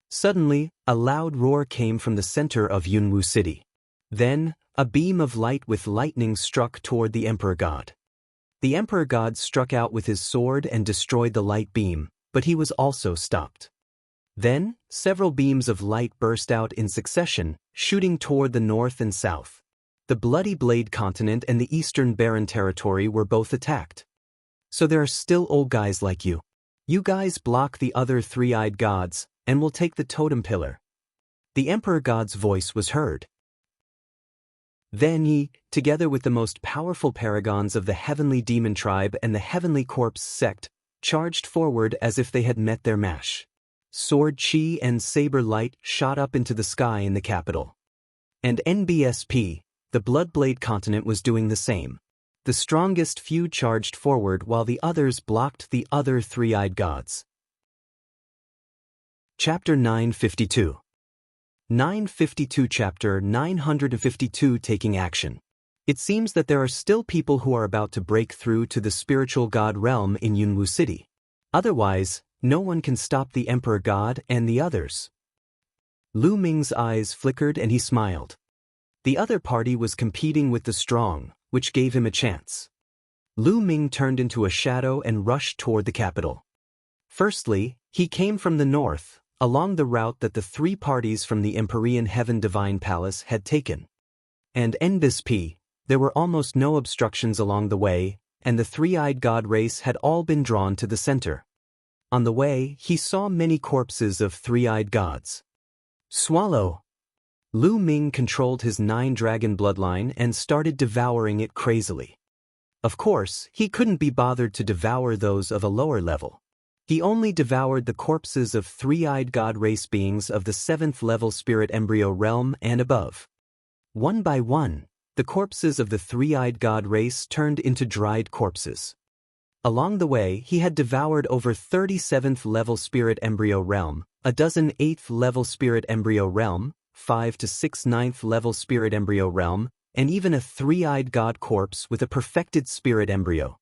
Suddenly, a loud roar came from the center of Yunwu City. Then, a beam of light with lightning struck toward the Emperor God. The Emperor God struck out with his sword and destroyed the light beam, but he was also stopped. Then, several beams of light burst out in succession, shooting toward the north and south. The Bloody Blade continent and the Eastern Barren Territory were both attacked. "So there are still old guys like you. You guys block the other three-eyed gods, and we'll take the totem pillar." The Emperor God's voice was heard. Then he, together with the most powerful paragons of the Heavenly Demon Tribe and the Heavenly Corpse Sect, charged forward as if they had met their match. Sword chi and saber light shot up into the sky in the capital. And NBSP, the Bloodblade continent, was doing the same. The strongest few charged forward while the others blocked the other three-eyed gods. Chapter 952. 952 Chapter 952 Taking Action. It seems that there are still people who are about to break through to the spiritual god realm in Yunwu City. Otherwise, no one can stop the Emperor God and the others. Lu Ming's eyes flickered and he smiled. The other party was competing with the strong, which gave him a chance. Lu Ming turned into a shadow and rushed toward the capital. Firstly, he came from the north, along the route that the three parties from the Empyrean Heaven Divine Palace had taken. And NBSP, there were almost no obstructions along the way, and the three-eyed god race had all been drawn to the center. On the way, he saw many corpses of three-eyed gods. Swallow! Lu Ming controlled his 9-dragon bloodline and started devouring it crazily. Of course, he couldn't be bothered to devour those of a lower level. He only devoured the corpses of three-eyed god race beings of the 7th level spirit embryo realm and above. One by one, the corpses of the three-eyed god race turned into dried corpses. Along the way, he had devoured over 37th level spirit embryo realm, a dozen 8th level spirit embryo realm, 5 to 6 9th level spirit embryo realm, and even a three-eyed god corpse with a perfected spirit embryo.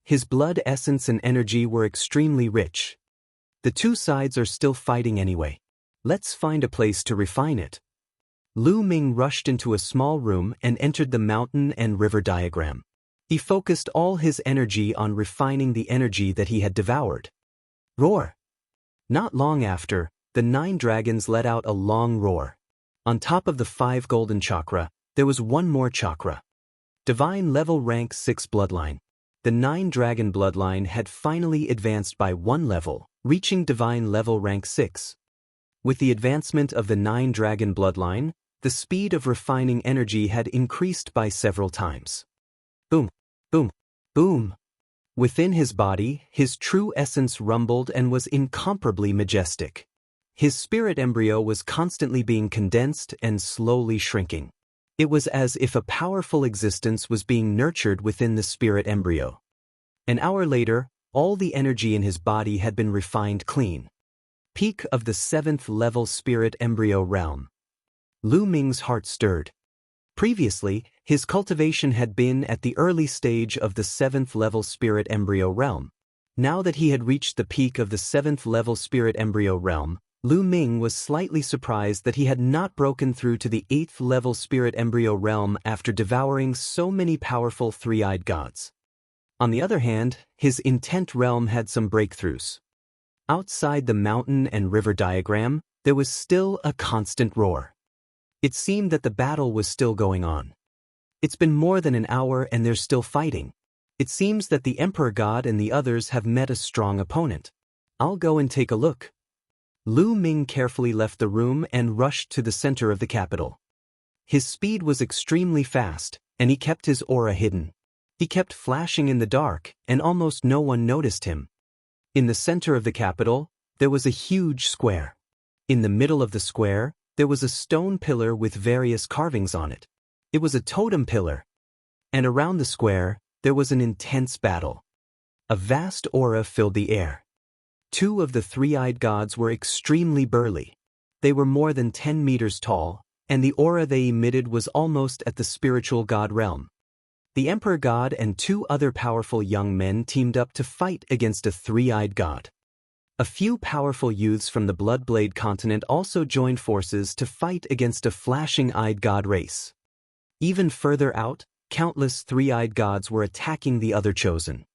His blood essence and energy were extremely rich. The two sides are still fighting anyway. Let's find a place to refine it. Lu Ming rushed into a small room and entered the mountain and river diagram. He focused all his energy on refining the energy that he had devoured. Roar! Not long after, the 9 dragons let out a long roar. On top of the 5 golden chakra, there was one more chakra. Divine level rank 6 bloodline. The 9 dragon bloodline had finally advanced by 1 level, reaching divine level rank 6. With the advancement of the 9 dragon bloodline, the speed of refining energy had increased by several times. Boom, boom, boom. Within his body, his true essence rumbled and was incomparably majestic. His spirit embryo was constantly being condensed and slowly shrinking. It was as if a powerful existence was being nurtured within the spirit embryo. An hour later, all the energy in his body had been refined clean. Peak of the 7th level spirit embryo realm. Lu Ming's heart stirred. Previously, his cultivation had been at the early stage of the 7th level spirit embryo realm. Now that he had reached the peak of the 7th level spirit embryo realm, Lu Ming was slightly surprised that he had not broken through to the 8th level spirit embryo realm after devouring so many powerful three-eyed gods. On the other hand, his intent realm had some breakthroughs. Outside the mountain and river diagram, there was still a constant roar. It seemed that the battle was still going on. It's been more than an hour and they're still fighting. It seems that the Emperor God and the others have met a strong opponent. I'll go and take a look. Lu Ming carefully left the room and rushed to the center of the capital. His speed was extremely fast, and he kept his aura hidden. He kept flashing in the dark, and almost no one noticed him. In the center of the capital, there was a huge square. In the middle of the square, there was a stone pillar with various carvings on it. It was a totem pillar. And around the square, there was an intense battle. A vast aura filled the air. 2 of the three-eyed gods were extremely burly. They were more than 10 meters tall, and the aura they emitted was almost at the spiritual god realm. The Emperor God and 2 other powerful young men teamed up to fight against a three-eyed god. A few powerful youths from the Bloodblade continent also joined forces to fight against a flashing-eyed god race. Even further out, countless three-eyed gods were attacking the other chosen.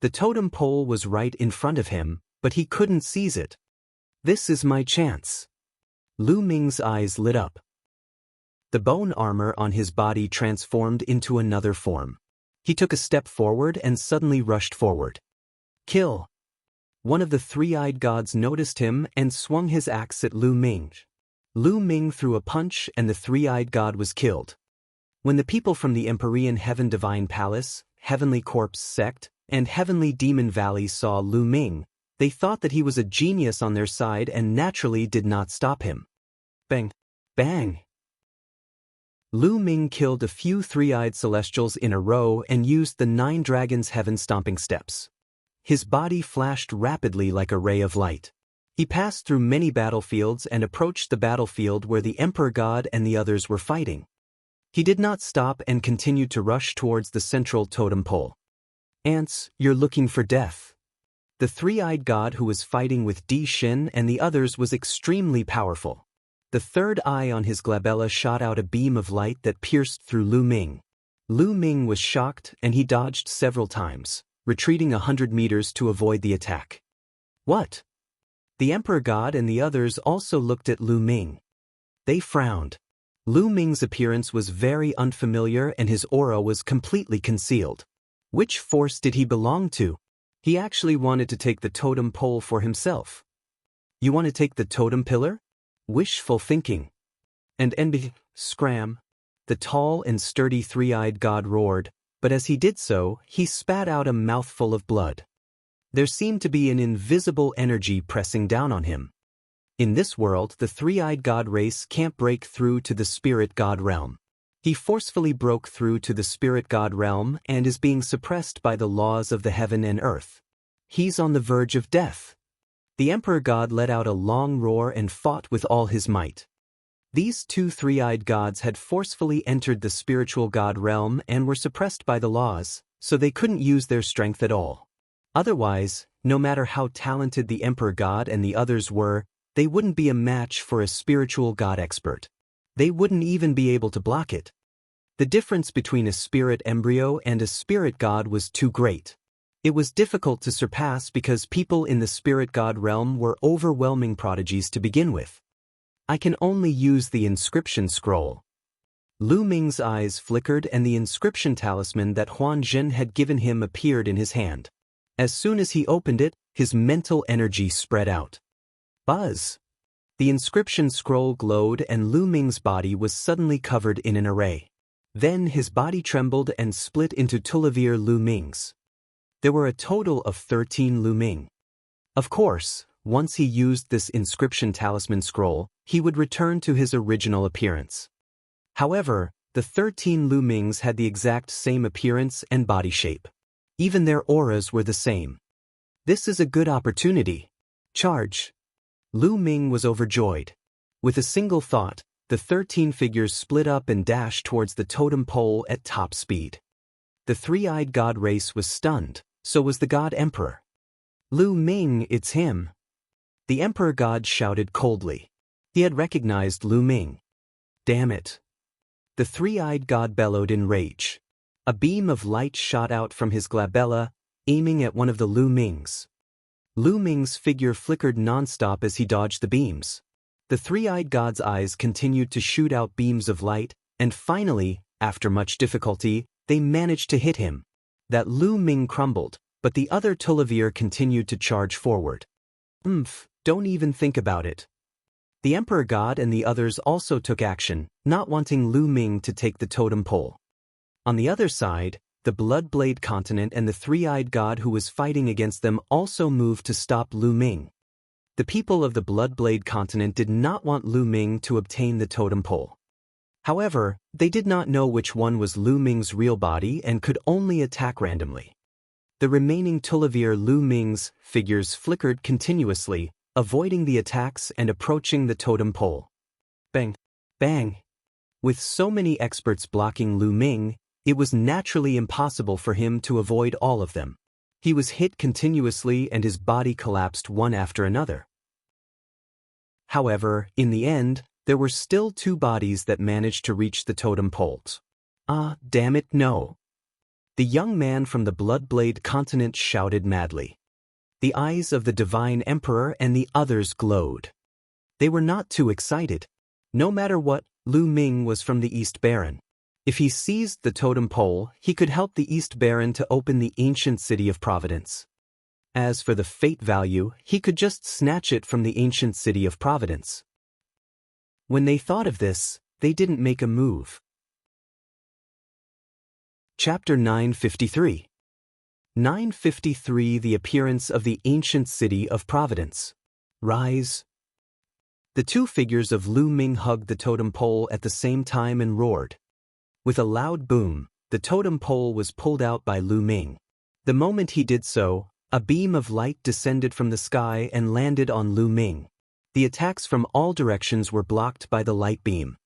The totem pole was right in front of him, but he couldn't seize it. This is my chance. Lu Ming's eyes lit up. The bone armor on his body transformed into another form. He took a step forward and suddenly rushed forward. Kill! One of the three-eyed gods noticed him and swung his axe at Lu Ming. Lu Ming threw a punch and the three-eyed god was killed. When the people from the Empyrean Heaven Divine Palace, Heavenly Corpse Sect, and Heavenly Demon Valley saw Lu Ming, they thought that he was a genius on their side and naturally did not stop him. Bang! Bang! Lu Ming killed a few three-eyed celestials in a row and used the 9 dragons' heaven stomping steps. His body flashed rapidly like a ray of light. He passed through many battlefields and approached the battlefield where the Emperor God and the others were fighting. He did not stop and continued to rush towards the central totem pole. Ants, you're looking for death. The three-eyed god who was fighting with Di Shin and the others was extremely powerful. The third eye on his glabella shot out a beam of light that pierced through Lu Ming. Lu Ming was shocked and he dodged several times, retreating 100 meters to avoid the attack. What? The Emperor God and the others also looked at Lu Ming. They frowned. Lu Ming's appearance was very unfamiliar and his aura was completely concealed. Which force did he belong to? He actually wanted to take the totem pole for himself. You want to take the totem pillar? Wishful thinking. And scram. The tall and sturdy three-eyed god roared, but as he did so, he spat out a mouthful of blood. There seemed to be an invisible energy pressing down on him. In this world, the three-eyed god race can't break through to the spirit god realm. He forcefully broke through to the spirit god realm and is being suppressed by the laws of the heaven and earth. He's on the verge of death. The Emperor God let out a long roar and fought with all his might. These two three-eyed gods had forcefully entered the spiritual god realm and were suppressed by the laws, so they couldn't use their strength at all. Otherwise, no matter how talented the Emperor God and the others were, they wouldn't be a match for a spiritual god expert. They wouldn't even be able to block it. The difference between a spirit embryo and a spirit god was too great. It was difficult to surpass because people in the spirit god realm were overwhelming prodigies to begin with. I can only use the inscription scroll. Lu Ming's eyes flickered and the inscription talisman that Huan Zhen had given him appeared in his hand. As soon as he opened it, his mental energy spread out. Buzz! The inscription scroll glowed and Lu Ming's body was suddenly covered in an array. Then his body trembled and split into Tulavir Lu Mings. There were a total of 13 Lu Ming. Of course, once he used this inscription talisman scroll, he would return to his original appearance. However, the 13 Lu Mings had the exact same appearance and body shape. Even their auras were the same. This is a good opportunity. Charge! Lu Ming was overjoyed. With a single thought, the 13 figures split up and dashed towards the totem pole at top speed. The three-eyed god race was stunned, so was the god emperor. Lu Ming, it's him. The Emperor God shouted coldly. He had recognized Lu Ming. Damn it. The three-eyed god bellowed in rage. A beam of light shot out from his glabella, aiming at one of the Lu Mings. Lu Ming's figure flickered non-stop as he dodged the beams. The three-eyed god's eyes continued to shoot out beams of light, and finally, after much difficulty, they managed to hit him. That Lu Ming crumbled, but the other Tulavir continued to charge forward. Don't even think about it. The Emperor God and the others also took action, not wanting Lu Ming to take the totem pole. On the other side, the Bloodblade continent and the three-eyed god who was fighting against them also moved to stop Lu Ming. The people of the Bloodblade continent did not want Lu Ming to obtain the totem pole. However, they did not know which one was Lu Ming's real body and could only attack randomly. The remaining Tulavir Lu Ming's figures flickered continuously, avoiding the attacks and approaching the totem pole. Bang! Bang! With so many experts blocking Lu Ming, it was naturally impossible for him to avoid all of them. He was hit continuously and his body collapsed one after another. However, in the end, there were still two bodies that managed to reach the totem poles. Ah, damn it, no! The young man from the Bloodblade continent shouted madly. The eyes of the Divine Emperor and the others glowed. They were not too excited. No matter what, Lu Ming was from the East Baron. If he seized the totem pole, he could help the East Baron to open the ancient city of Providence. As for the fate value, he could just snatch it from the ancient city of Providence. When they thought of this, they didn't make a move. Chapter 953. 953 The appearance of the ancient city of Providence. Rise. The two figures of Lu Ming hugged the totem pole at the same time and roared. With a loud boom, the totem pole was pulled out by Lu Ming. The moment he did so, a beam of light descended from the sky and landed on Lu Ming. The attacks from all directions were blocked by the light beam.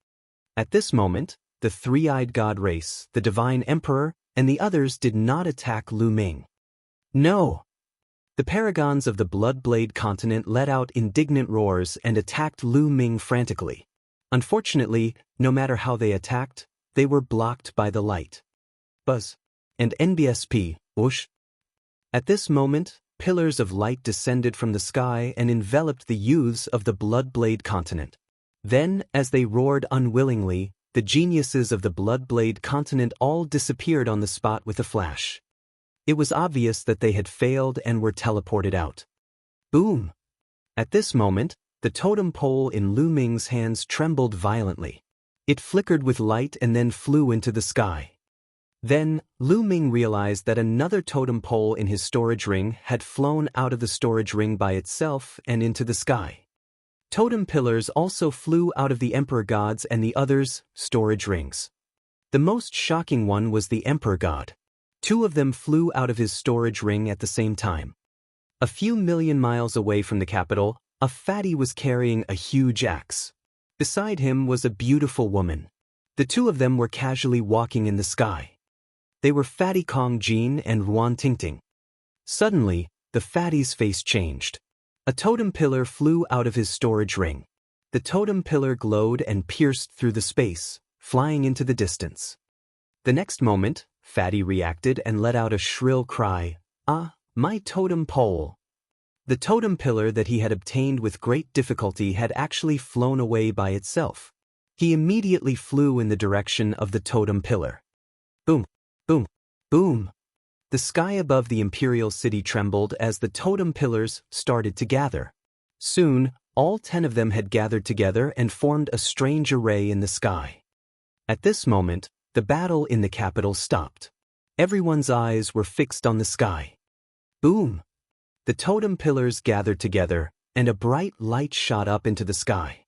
At this moment, the three-eyed god race, the Divine Emperor, and the others did not attack Lu Ming. No! The paragons of the Bloodblade continent let out indignant roars and attacked Lu Ming frantically. Unfortunately, no matter how they attacked, they were blocked by the light. Buzz. And NBSP, whoosh. At this moment, pillars of light descended from the sky and enveloped the youths of the Bloodblade continent. Then, as they roared unwillingly, the geniuses of the Bloodblade continent all disappeared on the spot with a flash. It was obvious that they had failed and were teleported out. Boom! At this moment, the totem pole in Lu Ming's hands trembled violently. It flickered with light and then flew into the sky. Then, Lu Ming realized that another totem pole in his storage ring had flown out of the storage ring by itself and into the sky. Totem pillars also flew out of the Emperor God's and the others' storage rings. The most shocking one was the Emperor God. 2 of them flew out of his storage ring at the same time. A few million miles away from the capital, a fatty was carrying a huge axe. Beside him was a beautiful woman. The 2 of them were casually walking in the sky. They were Fatty Kong Jin and Ruan Tingting. Suddenly, the fatty's face changed. A totem pillar flew out of his storage ring. The totem pillar glowed and pierced through the space, flying into the distance. The next moment, Fatty reacted and let out a shrill cry, "Ah, my totem pole!" The totem pillar that he had obtained with great difficulty had actually flown away by itself. He immediately flew in the direction of the totem pillar. Boom, boom, boom. The sky above the imperial city trembled as the totem pillars started to gather. Soon, all 10 of them had gathered together and formed a strange array in the sky. At this moment, the battle in the capital stopped. Everyone's eyes were fixed on the sky. Boom! The totem pillars gathered together, and a bright light shot up into the sky.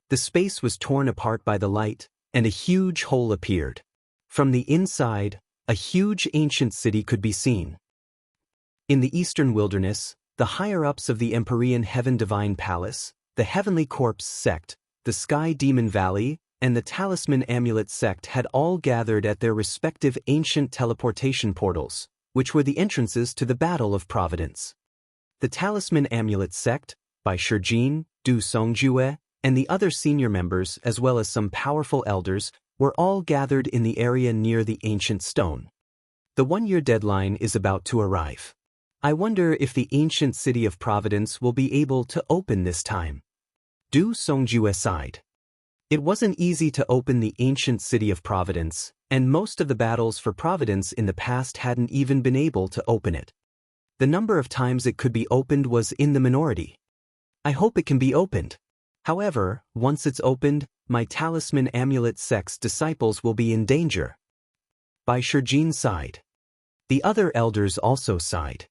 The space was torn apart by the light, and a huge hole appeared. From the inside, a huge ancient city could be seen. In the eastern wilderness, the higher-ups of the Empyrean Heaven Divine Palace, the Heavenly Corpse sect, the Sky Demon Valley, and the Talisman Amulet sect had all gathered at their respective ancient teleportation portals, which were the entrances to the Battle of Providence. The Talisman Amulet sect, by Shijin, Du Songjue, and the other senior members as well as some powerful elders, were all gathered in the area near the ancient stone. The 1-year deadline is about to arrive. I wonder if the ancient city of Providence will be able to open this time. Du Songjue sighed. It wasn't easy to open the ancient city of Providence, and most of the battles for Providence in the past hadn't even been able to open it. The number of times it could be opened was in the minority. I hope it can be opened. However, once it's opened, my Talisman Amulet sect's disciples will be in danger. Bai Shijin sighed. The other elders also sighed.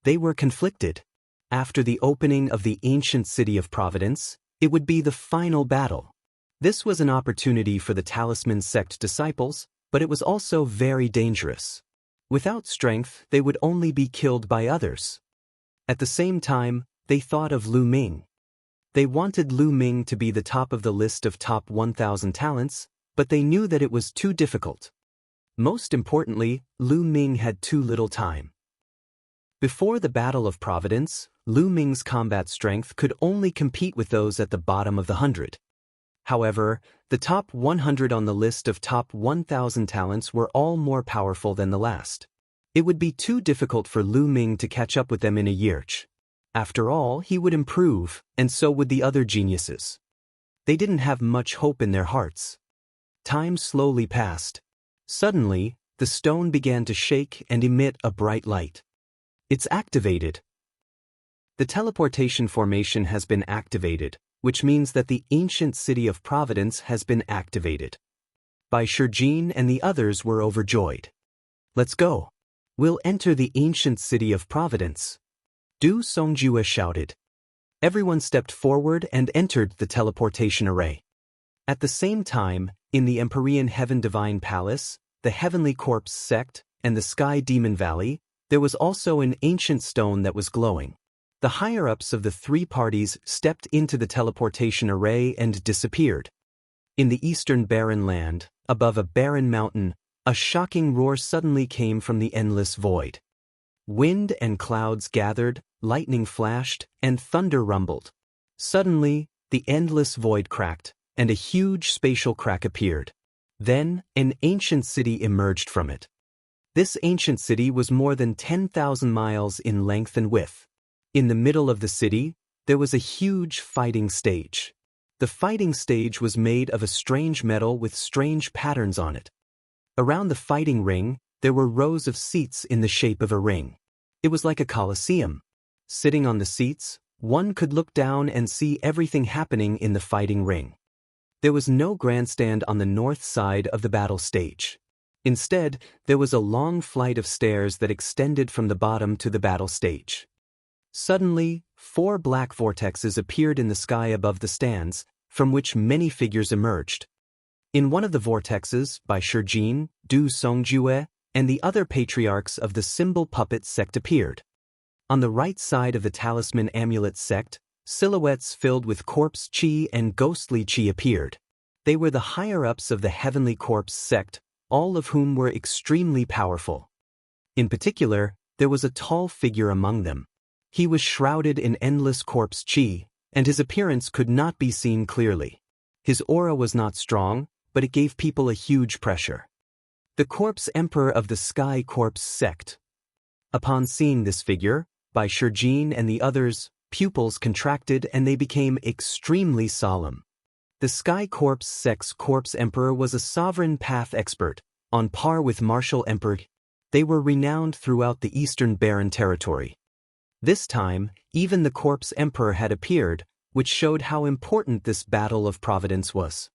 They were conflicted. After the opening of the ancient city of Providence, it would be the final battle. This was an opportunity for the Talisman sect disciples, but it was also very dangerous. Without strength, they would only be killed by others. At the same time, they thought of Lu Ming. They wanted Lu Ming to be the top of the list of top 1,000 talents, but they knew that it was too difficult. Most importantly, Lu Ming had too little time. Before the Battle of Providence, Lu Ming's combat strength could only compete with those at the bottom of the 100. However, the top 100 on the list of top 1,000 talents were all more powerful than the last. It would be too difficult for Lu Ming to catch up with them in a year. After all, he would improve, and so would the other geniuses. They didn't have much hope in their hearts. Time slowly passed. Suddenly, the stone began to shake and emit a bright light. It's activated. The teleportation formation has been activated, which means that the ancient city of Providence has been activated. Bai Shijin and the others were overjoyed. Let's go. We'll enter the ancient city of Providence. Du Songjue shouted. Everyone stepped forward and entered the teleportation array. At the same time, in the Empyrean Heaven Divine Palace, the Heavenly Corpse sect, and the Sky Demon Valley, there was also an ancient stone that was glowing. The higher-ups of the 3 parties stepped into the teleportation array and disappeared. In the eastern barren land, above a barren mountain, a shocking roar suddenly came from the endless void. Wind and clouds gathered, lightning flashed, and thunder rumbled. Suddenly, the endless void cracked, and a huge spatial crack appeared. Then, an ancient city emerged from it. This ancient city was more than 10,000 miles in length and width. In the middle of the city, there was a huge fighting stage. The fighting stage was made of a strange metal with strange patterns on it. Around the fighting ring, there were rows of seats in the shape of a ring. It was like a coliseum. Sitting on the seats, one could look down and see everything happening in the fighting ring. There was no grandstand on the north side of the battle stage. Instead, there was a long flight of stairs that extended from the bottom to the battle stage. Suddenly, 4 black vortexes appeared in the sky above the stands, from which many figures emerged. In one of the vortexes, Bai Shijin, Du Songjue, and the other patriarchs of the symbol puppet sect appeared. On the right side of the talisman amulet sect, silhouettes filled with corpse chi and ghostly chi appeared. They were the higher-ups of the heavenly corpse sect, all of whom were extremely powerful. In particular, there was a tall figure among them. He was shrouded in endless corpse chi, and his appearance could not be seen clearly. His aura was not strong, but it gave people a huge pressure. The corpse emperor of the sky corpse sect. Upon seeing this figure, Bai Shijin and the others' pupils contracted and they became extremely solemn. The Sky Corpse sect's corpse emperor was a sovereign path expert, on par with martial emperor. They were renowned throughout the Eastern Barren territory. This time, even the corpse emperor had appeared, which showed how important this battle of providence was.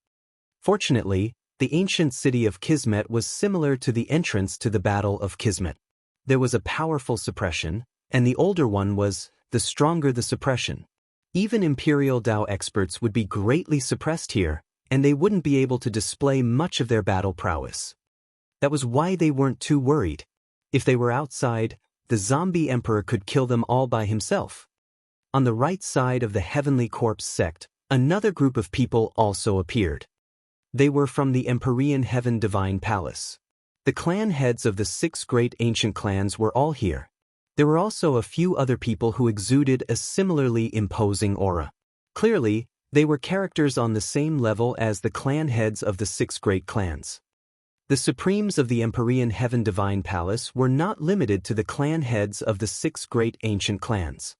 Fortunately, the ancient city of Kismet was similar to the entrance to the Battle of Kismet. There was a powerful suppression, and the older one was, the stronger the suppression. Even Imperial Dao experts would be greatly suppressed here, and they wouldn't be able to display much of their battle prowess. That was why they weren't too worried. If they were outside, the zombie emperor could kill them all by himself. On the right side of the Heavenly Corpse sect, another group of people also appeared. They were from the Empyrean Heaven Divine Palace. The clan heads of the 6 great ancient clans were all here. There were also a few other people who exuded a similarly imposing aura. Clearly, they were characters on the same level as the clan heads of the 6 great clans. The supremes of the Empyrean Heaven Divine Palace were not limited to the clan heads of the 6 great ancient clans.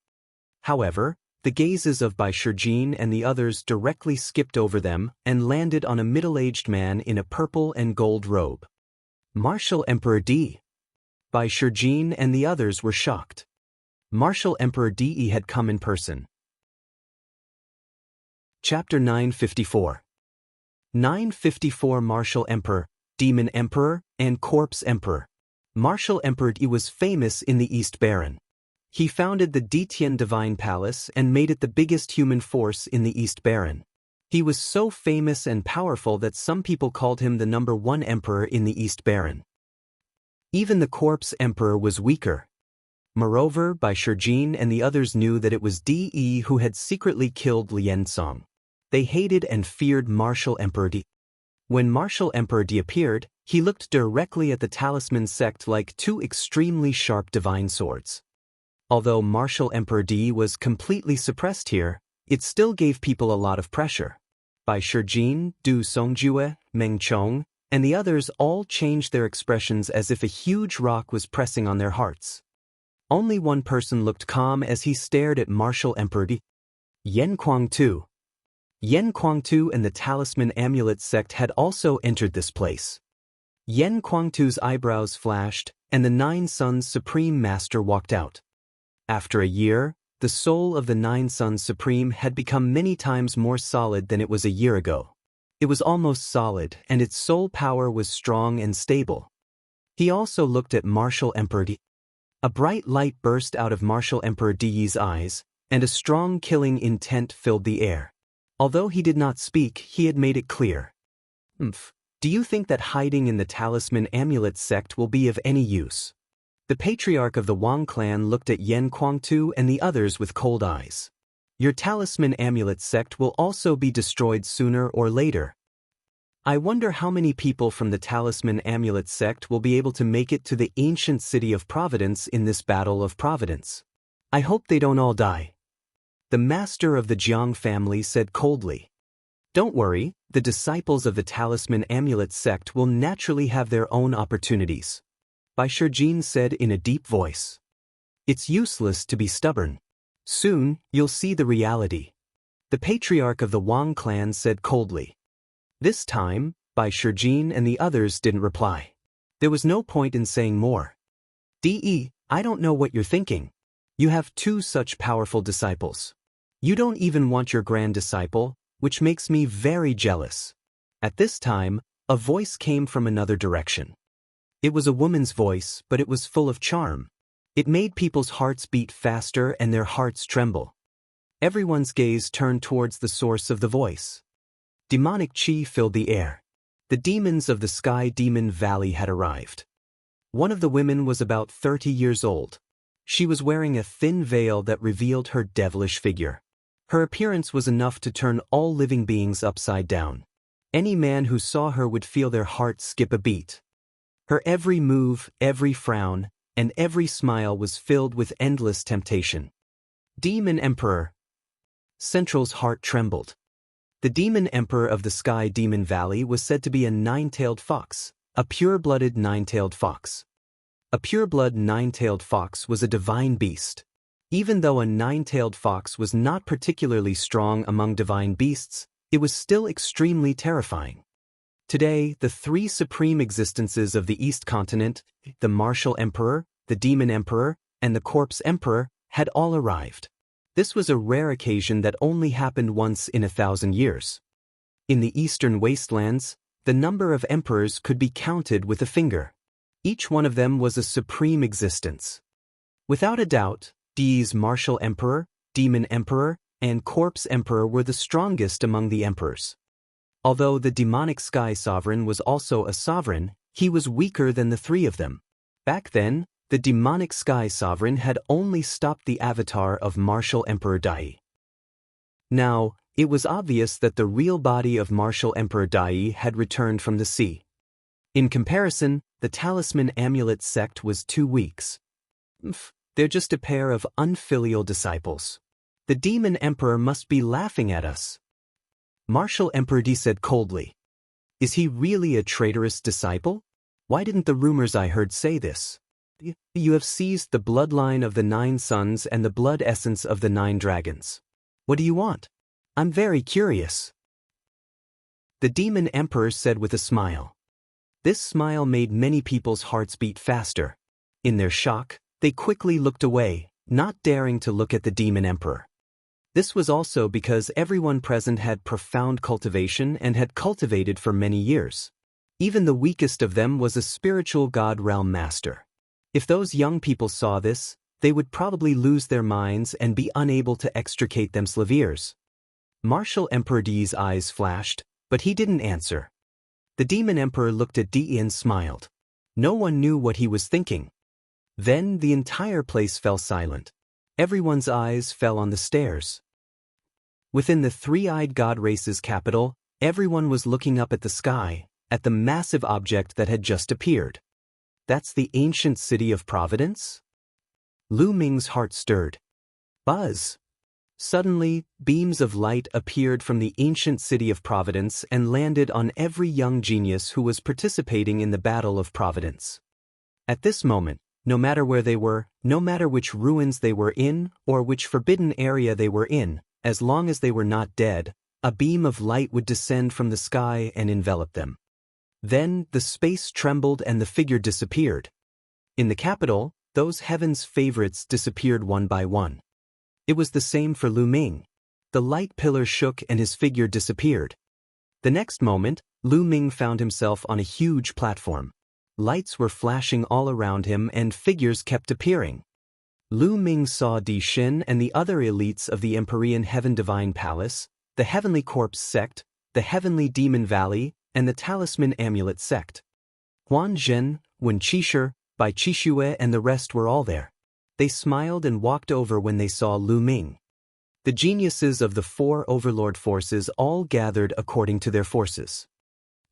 However, the gazes of Bai Shijin and the others directly skipped over them and landed on a middle-aged man in a purple and gold robe. Martial Emperor D. Bai Shijin and the others were shocked. Martial Emperor De had come in person. Chapter 954. 954 Martial Emperor, Demon Emperor, and Corpse Emperor. Martial Emperor De was famous in the East Barren. He founded the Detian Divine Palace and made it the biggest human force in the East Barren. He was so famous and powerful that some people called him the #1 emperor in the East Barren. Even the Corpse Emperor was weaker. Moreover, Bai Shijin and the others knew that it was De who had secretly killed Lian Song. They hated and feared Martial Emperor De. When Martial Emperor De appeared, he looked directly at the Talisman sect like 2 extremely sharp divine swords. Although Martial Emperor De was completely suppressed here, it still gave people a lot of pressure. Bai Shijin, Du Songjue, Meng Chong, and the others all changed their expressions as if a huge rock was pressing on their hearts. Only one person looked calm as he stared at Martial Emperor De. Yen Kuang-tu. Yen Kuang-tu and the Talisman Amulet sect had also entered this place. Yen Kuang-tu's eyebrows flashed, and the 9 Suns Supreme Master walked out. After a year, the soul of the 9 Suns Supreme had become many times more solid than it was a year ago. It was almost solid, and its soul power was strong and stable. He also looked at Martial Emperor De. A bright light burst out of Martial Emperor De's eyes, and a strong killing intent filled the air. Although he did not speak, he had made it clear. Do you think that hiding in the Talisman Amulet sect will be of any use? The patriarch of the Wang clan looked at Yen Kuang-tu and the others with cold eyes. Your Talisman Amulet sect will also be destroyed sooner or later. I wonder how many people from the Talisman Amulet sect will be able to make it to the ancient city of Providence in this battle of Providence. I hope they don't all die. The master of the Jiang family said coldly. Don't worry, the disciples of the Talisman Amulet sect will naturally have their own opportunities. Bai Shijin said in a deep voice. It's useless to be stubborn. Soon, you'll see the reality. The patriarch of the Wang clan said coldly. This time, Bai Shijin and the others didn't reply. There was no point in saying more. I don't know what you're thinking. You have two such powerful disciples. You don't even want your grand disciple, which makes me very jealous. At this time, a voice came from another direction. It was a woman's voice, but it was full of charm. It made people's hearts beat faster and their hearts tremble. Everyone's gaze turned towards the source of the voice. Demonic chi filled the air. The demons of the Sky Demon Valley had arrived. One of the women was about 30 years old. She was wearing a thin veil that revealed her devilish figure. Her appearance was enough to turn all living beings upside down. Any man who saw her would feel their heart skip a beat. Her every move, every frown, and every smile was filled with endless temptation. Demon Emperor. Central's heart trembled. The Demon Emperor of the Sky Demon Valley was said to be a nine-tailed fox, a pure-blooded nine-tailed fox. A pure-blood nine-tailed fox was a divine beast. Even though a nine-tailed fox was not particularly strong among divine beasts, it was still extremely terrifying. Today, the three supreme existences of the East Continent, the Martial Emperor, the Demon Emperor, and the Corpse Emperor, had all arrived. This was a rare occasion that only happened once in 1,000 years. In the Eastern Wastelands, the number of emperors could be counted with a finger. Each one of them was a supreme existence. Without a doubt, D's Martial Emperor, Demon Emperor, and Corpse Emperor were the strongest among the emperors. Although the demonic Sky Sovereign was also a sovereign, he was weaker than the three of them. Back then, the demonic Sky Sovereign had only stopped the avatar of Martial Emperor Dai. Now, it was obvious that the real body of Martial Emperor Dai had returned from the sea. In comparison, the Talisman Amulet sect was too weak. They're just a pair of unfilial disciples. The Demon Emperor must be laughing at us. Martial Emperor Di said coldly. Is he really a traitorous disciple? Why didn't the rumors I heard say this? You have seized the bloodline of the 9 sons and the blood essence of the 9 dragons. What do you want? I'm very curious. The Demon Emperor said with a smile. This smile made many people's hearts beat faster. In their shock, they quickly looked away, not daring to look at the Demon Emperor. This was also because everyone present had profound cultivation and had cultivated for many years. Even the weakest of them was a spiritual God realm master. If those young people saw this, they would probably lose their minds and be unable to extricate themselves. Martial Emperor Di's eyes flashed, but he didn't answer. The Demon Emperor looked at Di and smiled. No one knew what he was thinking. Then the entire place fell silent. Everyone's eyes fell on the stairs. Within the three-eyed god race's capital, everyone was looking up at the sky, at the massive object that had just appeared. That's the ancient city of Providence? Lu Ming's heart stirred. Buzz! Suddenly, beams of light appeared from the ancient city of Providence and landed on every young genius who was participating in the Battle of Providence. At this moment, no matter where they were, no matter which ruins they were in or which forbidden area they were in, as long as they were not dead, a beam of light would descend from the sky and envelop them. Then, the space trembled and the figure disappeared. In the capital, those heaven's favorites disappeared one by one. It was the same for Lu Ming. The light pillar shook and his figure disappeared. The next moment, Lu Ming found himself on a huge platform. Lights were flashing all around him and figures kept appearing. Lu Ming saw Di Xin and the other elites of the Empyrean Heaven Divine Palace, the Heavenly Corpse sect, the Heavenly Demon Valley, and the Talisman Amulet sect. Huan Zhen, Wen Qixue, Bai Qixue and the rest were all there. They smiled and walked over when they saw Lu Ming. The geniuses of the 4 overlord forces all gathered according to their forces.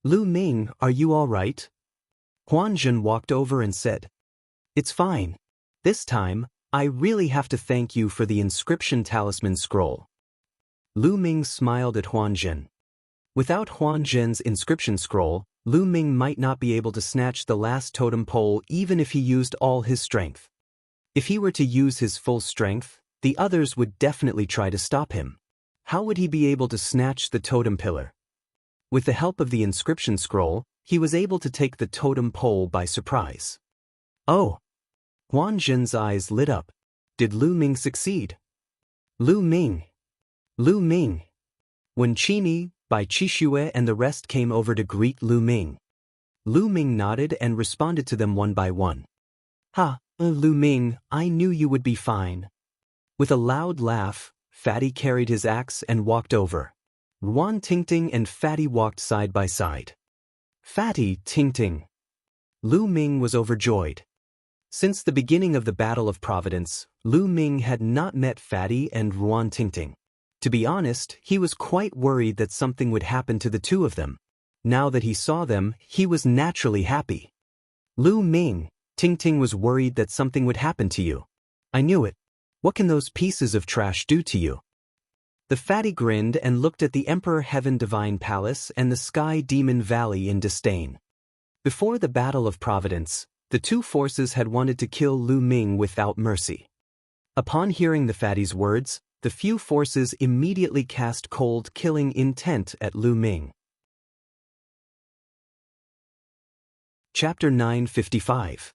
Lu Ming, are you all right? Huan Zhen walked over and said, It's fine. This time, I really have to thank you for the inscription talisman scroll. Lu Ming smiled at Huan Zhen. Without Huan Zhen's inscription scroll, Lu Ming might not be able to snatch the last totem pole even if he used all his strength. If he were to use his full strength, the others would definitely try to stop him. How would he be able to snatch the totem pillar? With the help of the inscription scroll, he was able to take the totem pole by surprise. Oh! Huan Zhen's eyes lit up. Did Lu Ming succeed? Lu Ming! Lu Ming! When Qini, Bai Qixue and the rest came over to greet Lu Ming nodded and responded to them one by one. Ha, Lu Ming, I knew you would be fine. With a loud laugh, Fatty carried his axe and walked over. Ruan Tingting and Fatty walked side by side. Fatty, Tingting. Lu Ming was overjoyed. Since the beginning of the Battle of Providence, Lu Ming had not met Fatty and Ruan Tingting. To be honest, he was quite worried that something would happen to the two of them. Now that he saw them, he was naturally happy. Lu Ming, Tingting was worried that something would happen to you. I knew it. What can those pieces of trash do to you? The Fatty grinned and looked at the Emperor Heaven Divine Palace and the Sky Demon Valley in disdain. Before the Battle of Providence, the two forces had wanted to kill Lu Ming without mercy. Upon hearing the Fatty's words, the few forces immediately cast cold killing intent at Lu Ming. Chapter 955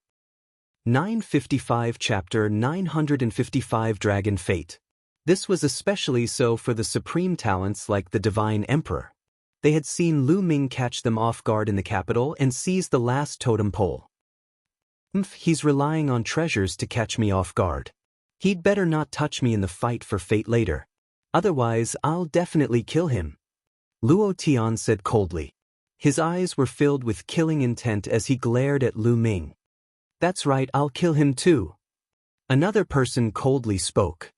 955 Chapter 955 Dragon Fate. This was especially so for the supreme talents like the Divine Emperor. They had seen Lu Ming catch them off guard in the capital and seize the last totem pole. He's relying on treasures to catch me off guard. He'd better not touch me in the fight for fate later. Otherwise, I'll definitely kill him. Luo Tian said coldly. His eyes were filled with killing intent as he glared at Lu Ming. That's right, I'll kill him too. Another person coldly spoke.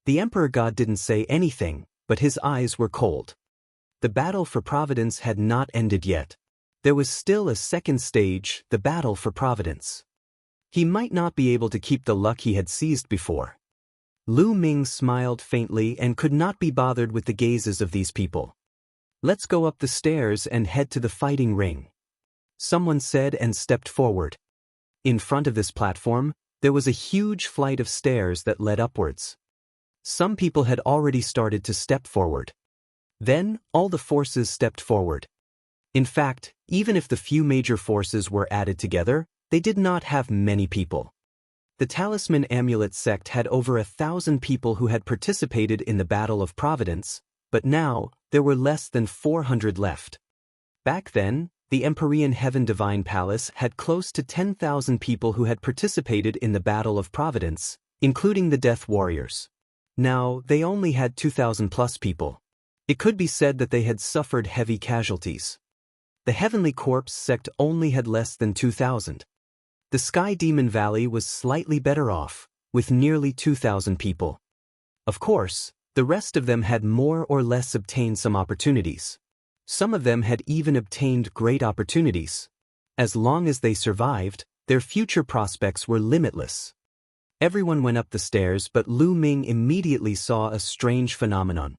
The Emperor God didn't say anything, but his eyes were cold. The battle for Providence had not ended yet. There was still a second stage, the battle for Providence. He might not be able to keep the luck he had seized before. Lu Ming smiled faintly and could not be bothered with the gazes of these people. Let's go up the stairs and head to the fighting ring. Someone said and stepped forward. In front of this platform, there was a huge flight of stairs that led upwards. Some people had already started to step forward. Then, all the forces stepped forward. In fact, even if the few major forces were added together, they did not have many people. The Talisman Amulet sect had over 1,000 people who had participated in the Battle of Providence, but now, there were less than 400 left. Back then, the Empyrean Heaven Divine Palace had close to 10,000 people who had participated in the Battle of Providence, including the Death Warriors. Now, they only had 2,000 plus people. It could be said that they had suffered heavy casualties. The Heavenly Corpse sect only had less than 2,000. The Sky Demon Valley was slightly better off, with nearly 2,000 people. Of course, the rest of them had more or less obtained some opportunities. Some of them had even obtained great opportunities. As long as they survived, their future prospects were limitless. Everyone went up the stairs, but Lu Ming immediately saw a strange phenomenon.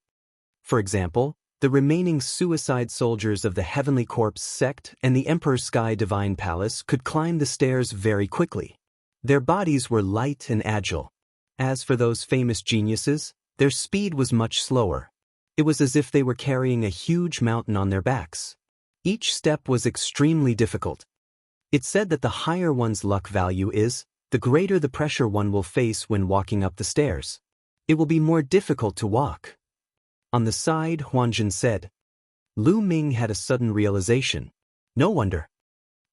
For example, the remaining suicide soldiers of the Heavenly Corpse sect and the Emperor Sky Divine Palace could climb the stairs very quickly. Their bodies were light and agile. As for those famous geniuses, their speed was much slower. It was as if they were carrying a huge mountain on their backs. Each step was extremely difficult. It's said that the higher one's luck value is, the greater the pressure one will face when walking up the stairs. It will be more difficult to walk. On the side, Huanzhen said. Lu Ming had a sudden realization. No wonder.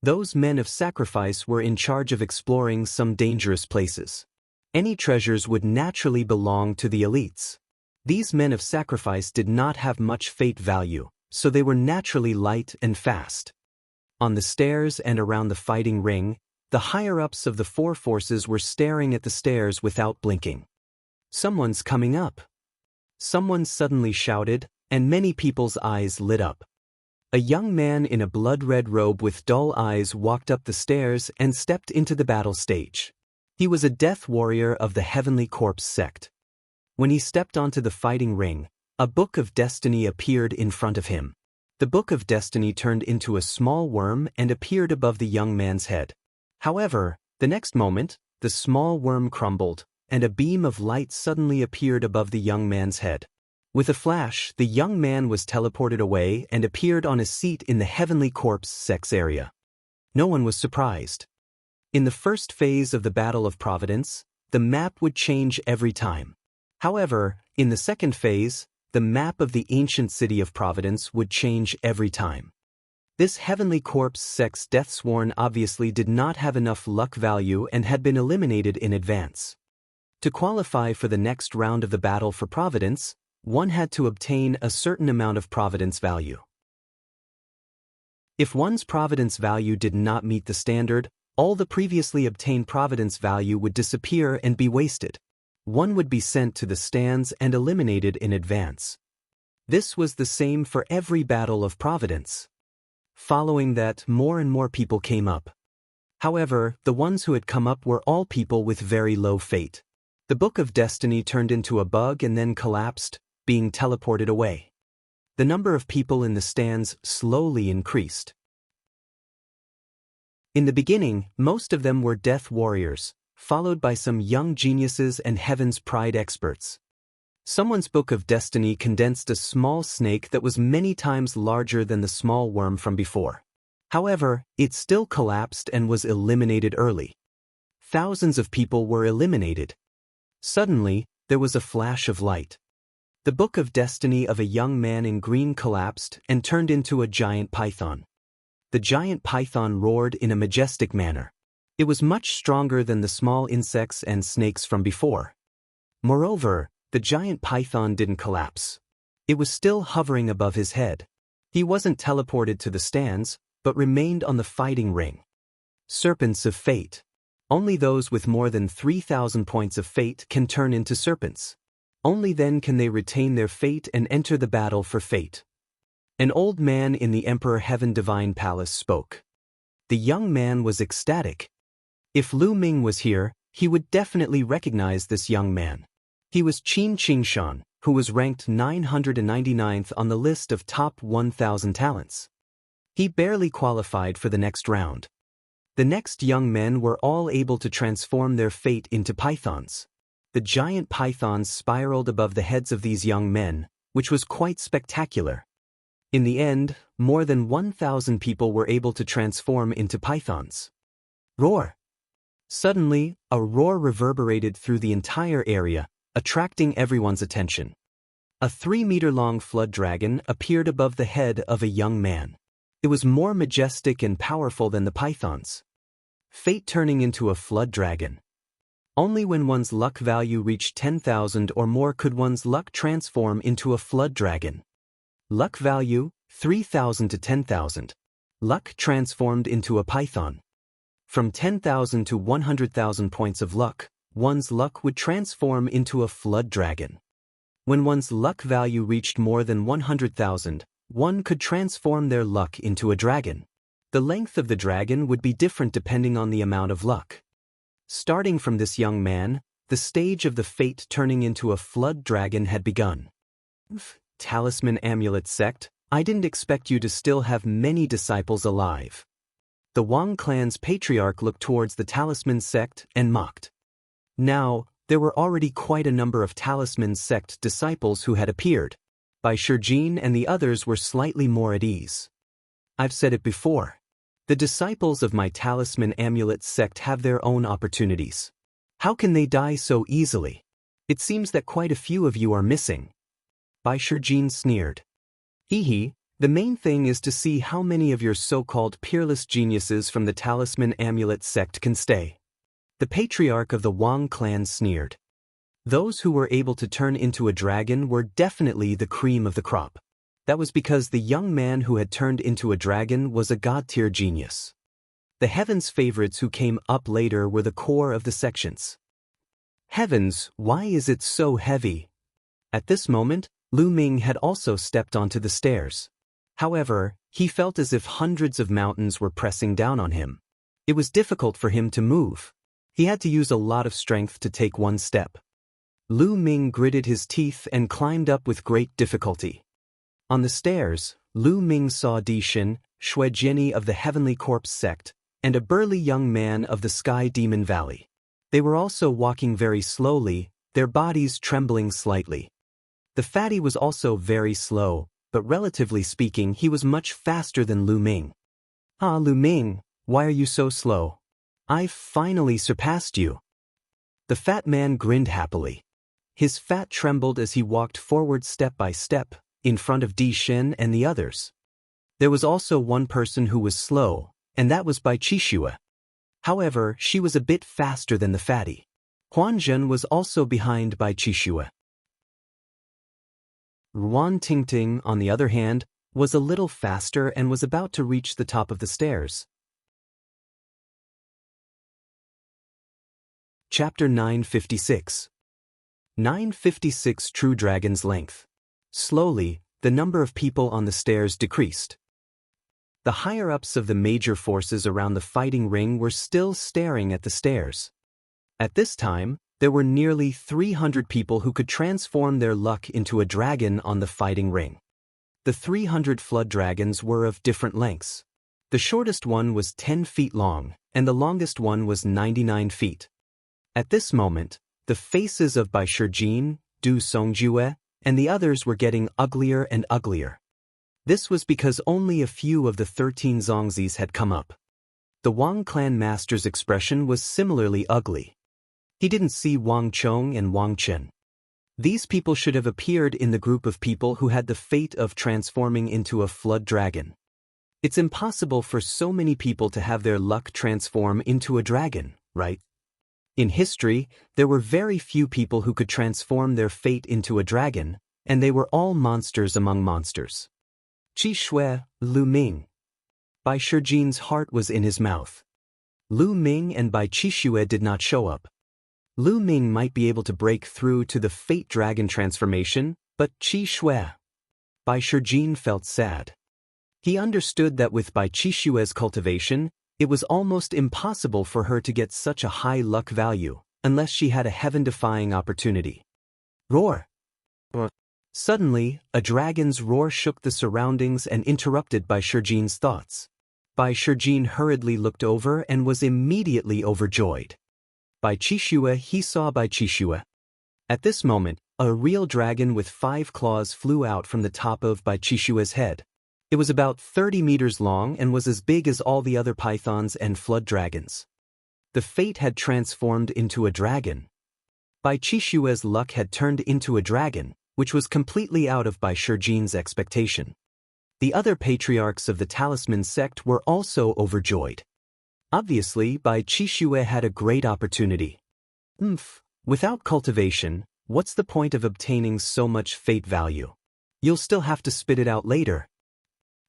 Those men of sacrifice were in charge of exploring some dangerous places. Any treasures would naturally belong to the elites. These men of sacrifice did not have much fate value, so they were naturally light and fast. On the stairs and around the fighting ring, the higher-ups of the four forces were staring at the stairs without blinking. Someone's coming up. Someone suddenly shouted, and many people's eyes lit up. A young man in a blood-red robe with dull eyes walked up the stairs and stepped into the battle stage. He was a death warrior of the Heavenly Corpse sect. When he stepped onto the fighting ring, a book of destiny appeared in front of him. The Book of Destiny turned into a small worm and appeared above the young man's head. However, the next moment, the small worm crumbled, and a beam of light suddenly appeared above the young man's head. With a flash, the young man was teleported away and appeared on a seat in the heavenly corpse sex area. No one was surprised. In the first phase of the Battle of Providence, the map would change every time. However, in the second phase, the map of the ancient city of Providence would change every time. This heavenly corpse sex deathsworn obviously did not have enough luck value and had been eliminated in advance. To qualify for the next round of the Battle for Providence, one had to obtain a certain amount of Providence value. If one's Providence value did not meet the standard, all the previously obtained Providence value would disappear and be wasted. One would be sent to the stands and eliminated in advance. This was the same for every Battle of Providence. Following that, more and more people came up. However, the ones who had come up were all people with very low fate. The Book of Destiny turned into a bug and then collapsed, being teleported away. The number of people in the stands slowly increased. In the beginning, most of them were death warriors, followed by some young geniuses and Heaven's Pride experts. Someone's Book of Destiny condensed a small snake that was many times larger than the small worm from before. However, it still collapsed and was eliminated early. Thousands of people were eliminated. Suddenly, there was a flash of light. The Book of Destiny of a young man in green collapsed and turned into a giant python. The giant python roared in a majestic manner. It was much stronger than the small insects and snakes from before. Moreover, the giant python didn't collapse. It was still hovering above his head. He wasn't teleported to the stands, but remained on the fighting ring. Serpents of Fate. Only those with more than 3,000 points of fate can turn into serpents. Only then can they retain their fate and enter the battle for fate. An old man in the Emperor Heaven Divine Palace spoke. The young man was ecstatic. If Lu Ming was here, he would definitely recognize this young man. He was Qin Qingshan, who was ranked 999th on the list of top 1,000 talents. He barely qualified for the next round. The next young men were all able to transform their fate into pythons. The giant pythons spiraled above the heads of these young men, which was quite spectacular. In the end, more than 1,000 people were able to transform into pythons. Roar! Suddenly, a roar reverberated through the entire area, attracting everyone's attention. A 3-meter-long flood dragon appeared above the head of a young man. It was more majestic and powerful than the pythons. Fate turning into a flood dragon. Only when one's luck value reached 10,000 or more could one's luck transform into a flood dragon. Luck value, 3,000 to 10,000. Luck transformed into a python. From 10,000 to 100,000 points of luck, one's luck would transform into a flood dragon. When one's luck value reached more than 100,000, one could transform their luck into a dragon. The length of the dragon would be different depending on the amount of luck. Starting from this young man, the stage of the fate turning into a flood dragon had begun. Talisman Amulet Sect, I didn't expect you to still have many disciples alive. The Wang clan's patriarch looked towards the Talisman sect and mocked. Now, there were already quite a number of Talisman sect disciples who had appeared. Bai Shijin and the others were slightly more at ease. I've said it before. The disciples of my Talisman Amulet sect have their own opportunities. How can they die so easily? It seems that quite a few of you are missing. Bai Shijin sneered. Hee, the main thing is to see how many of your so-called peerless geniuses from the Talisman Amulet sect can stay. The patriarch of the Wang clan sneered. Those who were able to turn into a dragon were definitely the cream of the crop. That was because the young man who had turned into a dragon was a god-tier genius. The Heavens favorites who came up later were the core of the sections. Heavens, why is it so heavy? At this moment, Lu Ming had also stepped onto the stairs. However, he felt as if hundreds of mountains were pressing down on him. It was difficult for him to move. He had to use a lot of strength to take one step. Lu Ming gritted his teeth and climbed up with great difficulty. On the stairs, Lu Ming saw Di Shin, Shui Jianyi of the Heavenly Corpse sect, and a burly young man of the Sky Demon Valley. They were also walking very slowly, their bodies trembling slightly. The fatty was also very slow, but relatively speaking he was much faster than Lu Ming. "Ah, Lu Ming, why are you so slow? I've finally surpassed you." The fat man grinned happily. His fat trembled as he walked forward step by step, in front of Di Shin and the others. There was also one person who was slow, and that was Bai Qixue. However, she was a bit faster than the fatty. Huan Zhen was also behind Bai Qixue. Ruan Tingting, on the other hand, was a little faster and was about to reach the top of the stairs. Chapter 956. 956 True Dragon's Length. Slowly, the number of people on the stairs decreased. The higher-ups of the major forces around the fighting ring were still staring at the stairs. At this time, there were nearly 300 people who could transform their luck into a dragon on the fighting ring. The 300 flood dragons were of different lengths. The shortest one was 10 feet long, and the longest one was 99 feet. At this moment, the faces of Bai Shijin, Du Songjue, and the others were getting uglier and uglier. This was because only a few of the 13 Zongzis had come up. The Wang clan master's expression was similarly ugly. He didn't see Wang Chong and Wang Chen. These people should have appeared in the group of people who had the fate of transforming into a flood dragon. It's impossible for so many people to have their luck transform into a dragon, right? In history, there were very few people who could transform their fate into a dragon, and they were all monsters among monsters. Qi Shui, Lu Ming. Bai Shijin's heart was in his mouth. Lu Ming and Bai Qixue did not show up. Lu Ming might be able to break through to the Fate Dragon transformation, but Qi Shui. Bai Shijin felt sad. He understood that with Bai Qixue's cultivation, it was almost impossible for her to get such a high luck value, unless she had a heaven-defying opportunity. Roar! Suddenly, a dragon's roar shook the surroundings and interrupted Bai Shijin's thoughts. Bai Shijin hurriedly looked over and was immediately overjoyed. Bai Qixue, he saw Bai Qixue. At this moment, a real dragon with 5 claws flew out from the top of Bai Qixue's head. It was about 30 meters long and was as big as all the other pythons and flood dragons. The fate had transformed into a dragon. Bai Qixue's luck had turned into a dragon, which was completely out of Bai Shijin's expectation. The other patriarchs of the Talisman sect were also overjoyed. Obviously, Bai Qixue had a great opportunity. Without cultivation, what's the point of obtaining so much fate value? You'll still have to spit it out later.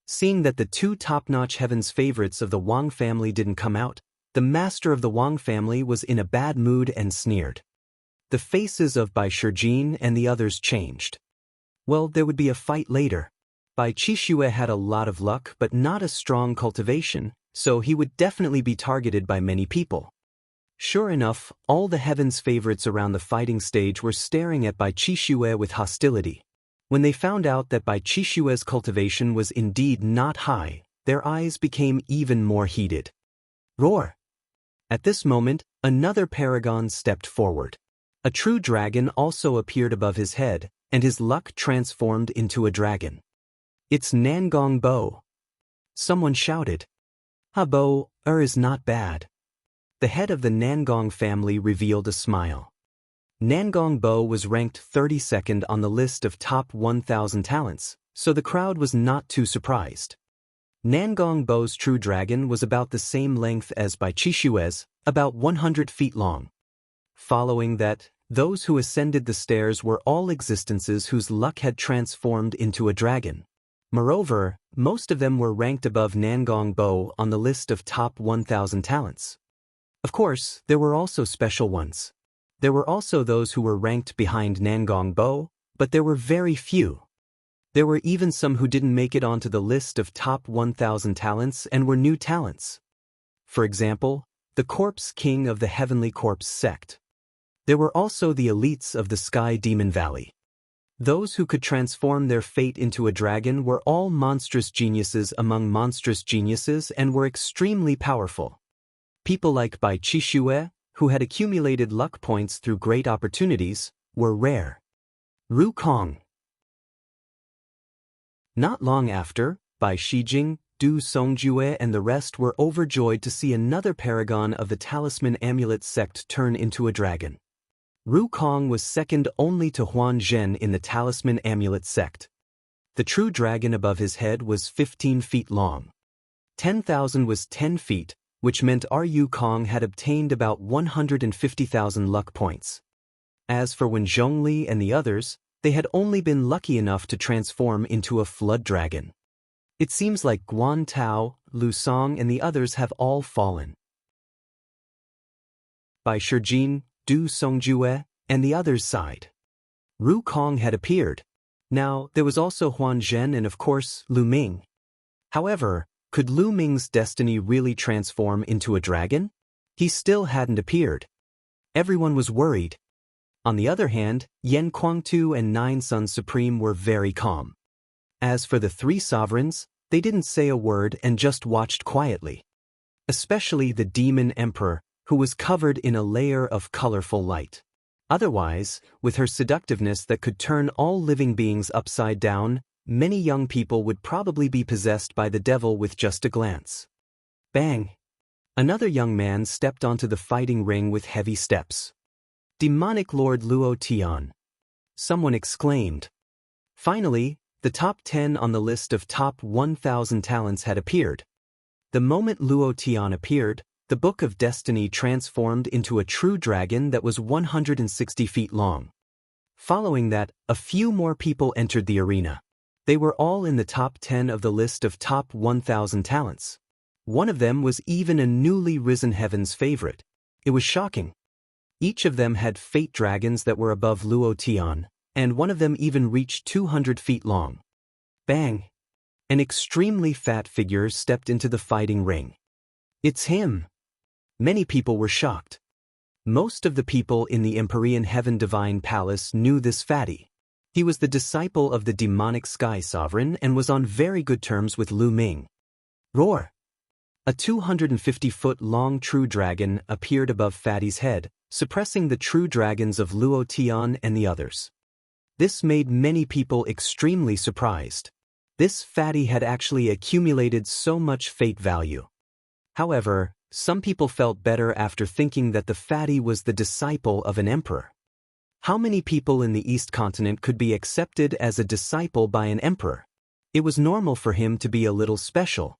Seeing that the 2 top-notch heaven's favorites of the Wang family didn't come out, the master of the Wang family was in a bad mood and sneered. The faces of Bai Shijin and the others changed. Well, there would be a fight later. Bai Qixue had a lot of luck but not a strong cultivation, so he would definitely be targeted by many people. Sure enough, all the heaven's favorites around the fighting stage were staring at Bai Qixue with hostility. When they found out that Bai Qixue's cultivation was indeed not high, their eyes became even more heated. Roar! At this moment, another paragon stepped forward. A true dragon also appeared above his head, and his luck transformed into a dragon. It's Nangong Bo. Someone shouted. Bo, is not bad. The head of the Nangong family revealed a smile. Nangong Bo was ranked 32nd on the list of top 1,000 talents, so the crowd was not too surprised. Nangong Bo's true dragon was about the same length as Bai Qixue's, about 100 feet long. Following that, those who ascended the stairs were all existences whose luck had transformed into a dragon. Moreover, most of them were ranked above Nangong Bo on the list of top 1,000 talents. Of course, there were also special ones. There were also those who were ranked behind Nangong Bo, but there were very few. There were even some who didn't make it onto the list of top 1,000 talents and were new talents. For example, the Corpse King of the Heavenly Corpse sect. There were also the elites of the Sky Demon Valley. Those who could transform their fate into a dragon were all monstrous geniuses among monstrous geniuses and were extremely powerful. People like Bai Qishue, who had accumulated luck points through great opportunities, were rare. Ru Kong. Not long after, Bai Shijing, Du Songjue and the rest were overjoyed to see another paragon of the Talisman Amulet sect turn into a dragon. Ru Kong was second only to Huan Zhen in the Talisman Amulet sect. The true dragon above his head was 15 feet long. 10,000 was 10 feet, which meant Ru Kong had obtained about 150,000 luck points. As for Wen Zhongli and the others, they had only been lucky enough to transform into a flood dragon. It seems like Guan Tao, Lu Song and the others have all fallen. Bai Shijing, Du Songjue, and the others sighed. Ru Kong had appeared. Now, there was also Huan Zhen and of course, Lu Ming. However, could Lu Ming's destiny really transform into a dragon? He still hadn't appeared. Everyone was worried. On the other hand, Yan Kuangtu and Nine Sun Supreme were very calm. As for the three sovereigns, they didn't say a word and just watched quietly. Especially the demon emperor, who was covered in a layer of colorful light. Otherwise, with her seductiveness that could turn all living beings upside down, many young people would probably be possessed by the devil with just a glance. Bang! Another young man stepped onto the fighting ring with heavy steps. Demonic Lord Luo Tian. Someone exclaimed. Finally, the top 10 on the list of top 1,000 talents had appeared. The moment Luo Tian appeared, the Book of Destiny transformed into a true dragon that was 160 feet long. Following that, a few more people entered the arena. They were all in the top 10 of the list of top 1,000 talents. One of them was even a newly risen heaven's favorite. It was shocking. Each of them had fate dragons that were above Luo Tian, and one of them even reached 200 feet long. Bang! An extremely fat figure stepped into the fighting ring. It's him! Many people were shocked. Most of the people in the Empyrean Heaven Divine Palace knew this fatty. He was the disciple of the demonic Sky Sovereign and was on very good terms with Lu Ming. Roar! A 250-foot-long true dragon appeared above Fatty's head, suppressing the true dragons of Luo Tian and the others. This made many people extremely surprised. This fatty had actually accumulated so much fate value. However, some people felt better after thinking that the fatty was the disciple of an emperor. How many people in the East Continent could be accepted as a disciple by an emperor? It was normal for him to be a little special.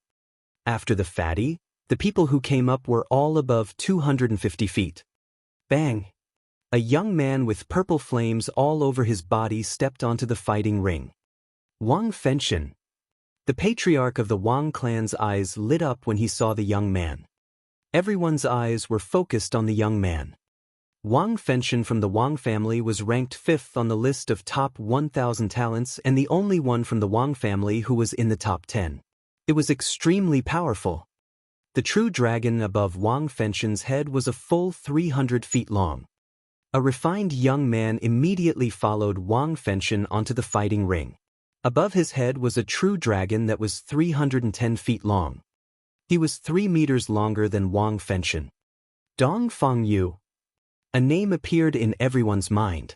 After the fatty, the people who came up were all above 250 feet. Bang! A young man with purple flames all over his body stepped onto the fighting ring. Wang Fenshin. The patriarch of the Wang clan's eyes lit up when he saw the young man. Everyone's eyes were focused on the young man. Wang Fenshin from the Wang family was ranked 5th on the list of top 1,000 talents and the only one from the Wang family who was in the top 10. It was extremely powerful. The true dragon above Wang Fenshin's head was a full 300 feet long. A refined young man immediately followed Wang Fenshin onto the fighting ring. Above his head was a true dragon that was 310 feet long. He was 3 meters longer than Wang Fenshin. Dong Fangyu. A name appeared in everyone's mind.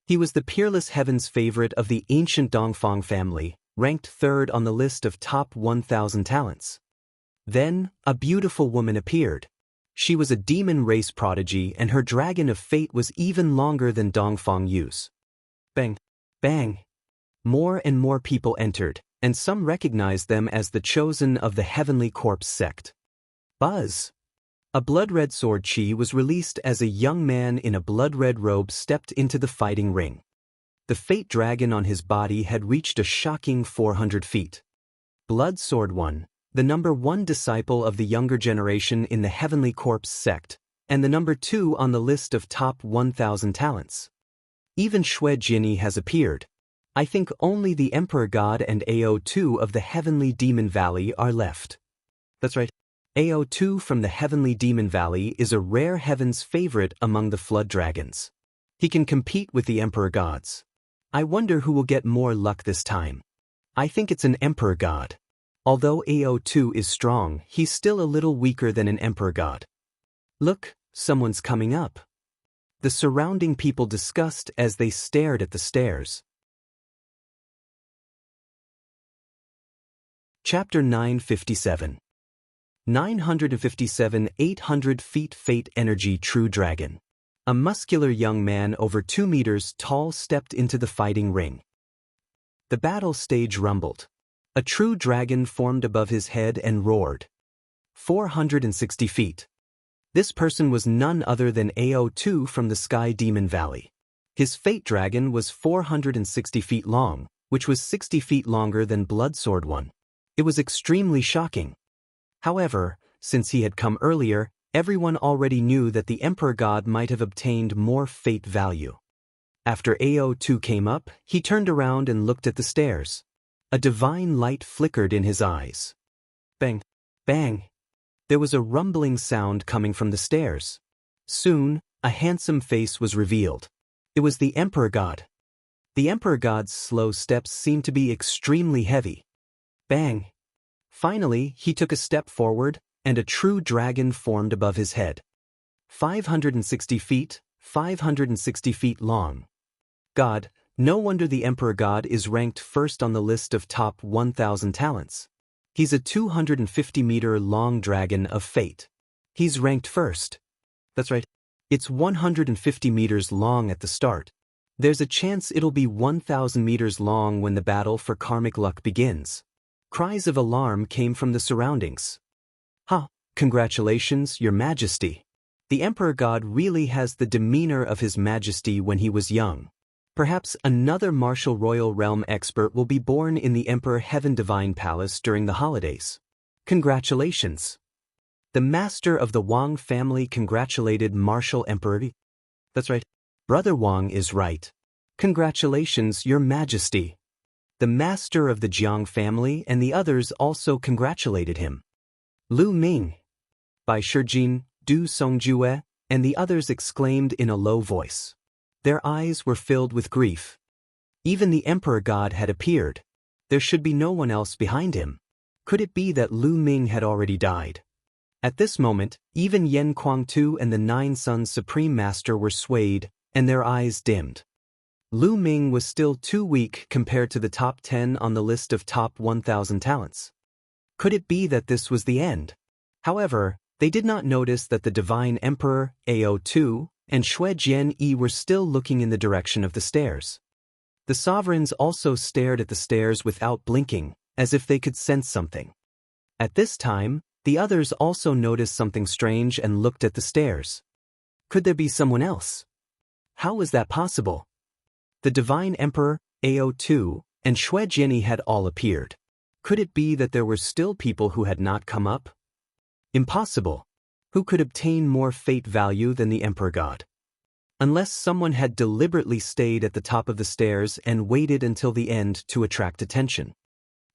He was the peerless heaven's favorite of the ancient Dongfang family, ranked 3rd on the list of top 1,000 talents. Then, a beautiful woman appeared. She was a demon race prodigy and her dragon of fate was even longer than Dongfang Yu's. Bang! Bang! More and more people entered, and some recognized them as the chosen of the Heavenly Corpse sect. Buzz! A blood-red sword chi was released as a young man in a blood-red robe stepped into the fighting ring. The fate dragon on his body had reached a shocking 400 feet. Blood Sword 1, the number 1 disciple of the younger generation in the Heavenly Corpse sect, and the number 2 on the list of top 1,000 talents. Even Xue Jinyi has appeared. I think only the Emperor God and AO2 of the Heavenly Demon Valley are left. That's right. AO2 from the Heavenly Demon Valley is a rare heaven's favorite among the Flood Dragons. He can compete with the Emperor Gods. I wonder who will get more luck this time. I think it's an emperor god. Although AO2 is strong, he's still a little weaker than an emperor god. Look, someone's coming up. The surrounding people discussed as they stared at the stairs. Chapter 957. 957 800 feet Fate Energy True Dragon. A muscular young man over 2 meters tall stepped into the fighting ring. The battle stage rumbled. A true dragon formed above his head and roared. 460 feet. This person was none other than AO2 from the Sky Demon Valley. His Fate Dragon was 460 feet long, which was 60 feet longer than Bloodsword 1. It was extremely shocking. However, since he had come earlier, everyone already knew that the Emperor God might have obtained more fate value. After AO2 came up, he turned around and looked at the stairs. A divine light flickered in his eyes. Bang! Bang! There was a rumbling sound coming from the stairs. Soon, a handsome face was revealed. It was the Emperor God. The Emperor God's slow steps seemed to be extremely heavy. Bang! Finally, he took a step forward, and a true dragon formed above his head. 560 feet, 560 feet long. God, no wonder the Emperor God is ranked first on the list of top 1,000 talents. He's a 250-meter long dragon of fate. He's ranked first. That's right. It's 150 meters long at the start. There's a chance it'll be 1,000 meters long when the battle for karmic luck begins. Cries of alarm came from the surroundings. Ha! Congratulations, Your Majesty. The Emperor God really has the demeanor of His Majesty when he was young. Perhaps another martial royal realm expert will be born in the Emperor Heaven Divine Palace during the holidays. Congratulations. The master of the Wang family congratulated Martial Emperor. That's right. Brother Wang is right. Congratulations, Your Majesty. The master of the Jiang family and the others also congratulated him. Lu Ming, Bai Shijin, Du Songjue, and the others exclaimed in a low voice. Their eyes were filled with grief. Even the Emperor God had appeared. There should be no one else behind him. Could it be that Lu Ming had already died? At this moment, even Yen Kuangtu and the Nine Sons Supreme Master were swayed, and their eyes dimmed. Lu Ming was still too weak compared to the top 10 on the list of top 1,000 talents. Could it be that this was the end? However, they did not notice that the Divine Emperor, AO2, and Xue Jian-yi were still looking in the direction of the stairs. The sovereigns also stared at the stairs without blinking, as if they could sense something. At this time, the others also noticed something strange and looked at the stairs. Could there be someone else? How was that possible? The Divine Emperor, AO2, and Xue Jian-yi had all appeared. Could it be that there were still people who had not come up? Impossible. Who could obtain more fate value than the Emperor God? Unless someone had deliberately stayed at the top of the stairs and waited until the end to attract attention.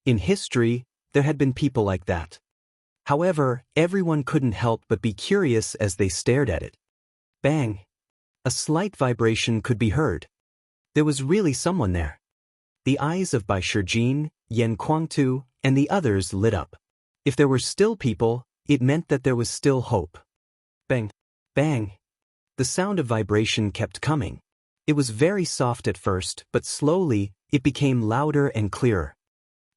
In history, there had been people like that. However, everyone couldn't help but be curious as they stared at it. Bang! A slight vibration could be heard. There was really someone there. The eyes of Bai Shijin, Yen Kuangtu, and the others lit up. If there were still people, it meant that there was still hope. Bang! Bang! The sound of vibration kept coming. It was very soft at first, but slowly, it became louder and clearer.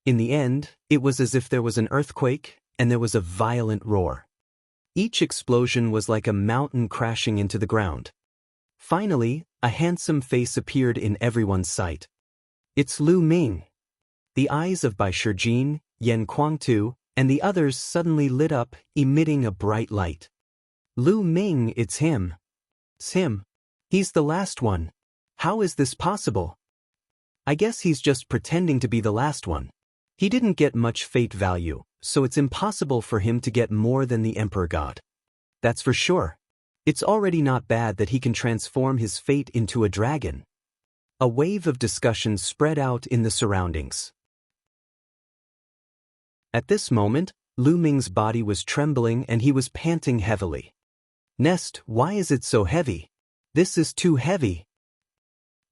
In the end, it was as if there was an earthquake, and there was a violent roar. Each explosion was like a mountain crashing into the ground. Finally, a handsome face appeared in everyone's sight. It's Lu Ming. The eyes of Bai Shijin, Yen Kuangtu, and the others suddenly lit up, emitting a bright light. Lu Ming, it's him. It's him. He's the last one. How is this possible? I guess he's just pretending to be the last one. He didn't get much fate value, so it's impossible for him to get more than the Emperor God. That's for sure. It's already not bad that he can transform his fate into a dragon. A wave of discussion spread out in the surroundings. At this moment, Lu Ming's body was trembling and he was panting heavily. Nest, why is it so heavy? This is too heavy.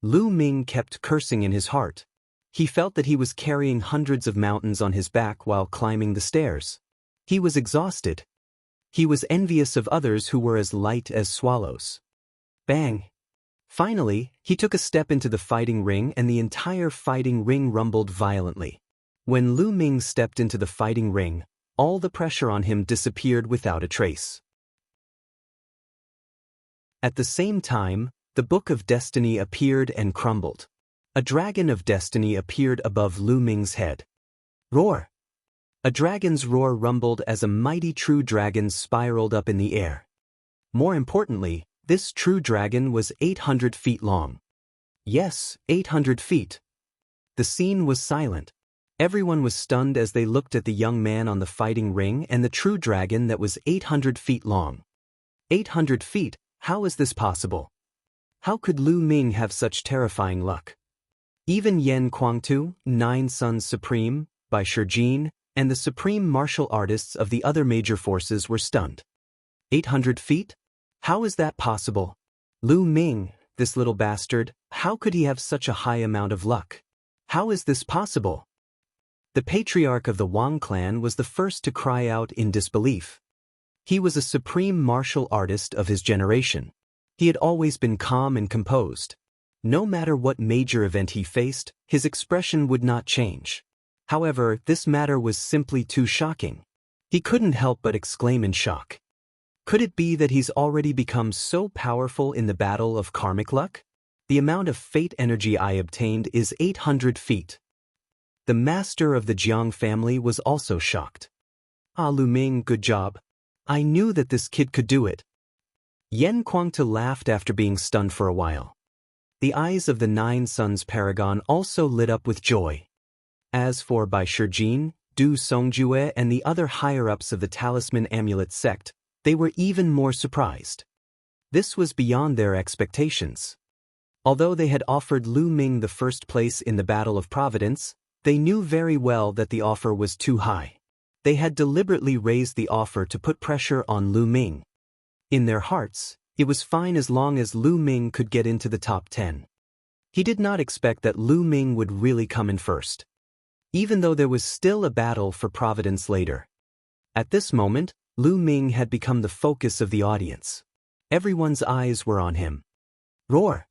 Lu Ming kept cursing in his heart. He felt that he was carrying hundreds of mountains on his back while climbing the stairs. He was exhausted. He was envious of others who were as light as swallows. Bang! Finally, he took a step into the fighting ring and the entire fighting ring rumbled violently. When Lu Ming stepped into the fighting ring, all the pressure on him disappeared without a trace. At the same time, the Book of Destiny appeared and crumbled. A dragon of destiny appeared above Lu Ming's head. Roar! A dragon's roar rumbled as a mighty true dragon spiraled up in the air. More importantly, this true dragon was 800 feet long. Yes, 800 feet. The scene was silent. Everyone was stunned as they looked at the young man on the fighting ring and the true dragon that was 800 feet long. 800 feet, how is this possible? How could Lu Ming have such terrifying luck? Even Yan Kuangtu, 9 Sons Supreme, Bai Shijin, and the supreme martial artists of the other major forces were stunned. 800 feet? How is that possible? Lu Ming, this little bastard, how could he have such a high amount of luck? How is this possible? The patriarch of the Wang clan was the first to cry out in disbelief. He was a supreme martial artist of his generation. He had always been calm and composed. No matter what major event he faced, his expression would not change. However, this matter was simply too shocking. He couldn't help but exclaim in shock. Could it be that he's already become so powerful in the battle of karmic luck? The amount of fate energy I obtained is 800 feet. The master of the Jiang family was also shocked. Ah, Lu Ming, good job. I knew that this kid could do it. Yan Kuangtu laughed after being stunned for a while. The eyes of the 9 Sons Paragon also lit up with joy. As for Bai Shijin, Du Songjue and the other higher-ups of the Talisman Amulet sect, they were even more surprised. This was beyond their expectations. Although they had offered Lu Ming the first place in the Battle of Providence, they knew very well that the offer was too high. They had deliberately raised the offer to put pressure on Lu Ming. In their hearts, it was fine as long as Lu Ming could get into the top 10. He did not expect that Lu Ming would really come in first. Even though there was still a battle for Providence later. At this moment, Lu Ming had become the focus of the audience. Everyone's eyes were on him. Roar!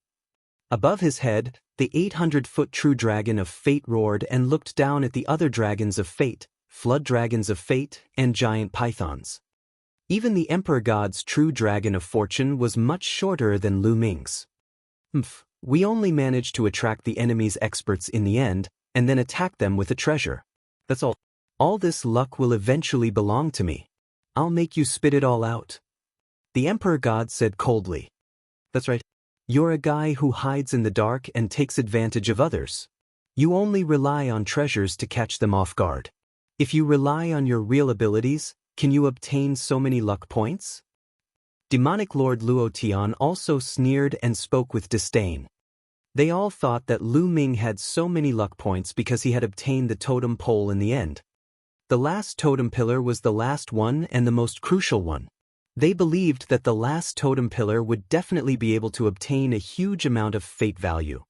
Above his head, the 800-foot true dragon of fate roared and looked down at the other dragons of fate, flood dragons of fate, and giant pythons. Even the Emperor God's true dragon of fortune was much shorter than Lu Ming's. We only managed to attract the enemy's experts in the end, and then attack them with a treasure. That's all. All this luck will eventually belong to me. I'll make you spit it all out. The Emperor God said coldly. That's right. You're a guy who hides in the dark and takes advantage of others. You only rely on treasures to catch them off guard. If you rely on your real abilities, can you obtain so many luck points? Demonic Lord Luo Tian also sneered and spoke with disdain. They all thought that Lu Ming had so many luck points because he had obtained the totem pole in the end. The last totem pillar was the last one and the most crucial one. They believed that the last totem pillar would definitely be able to obtain a huge amount of fate value.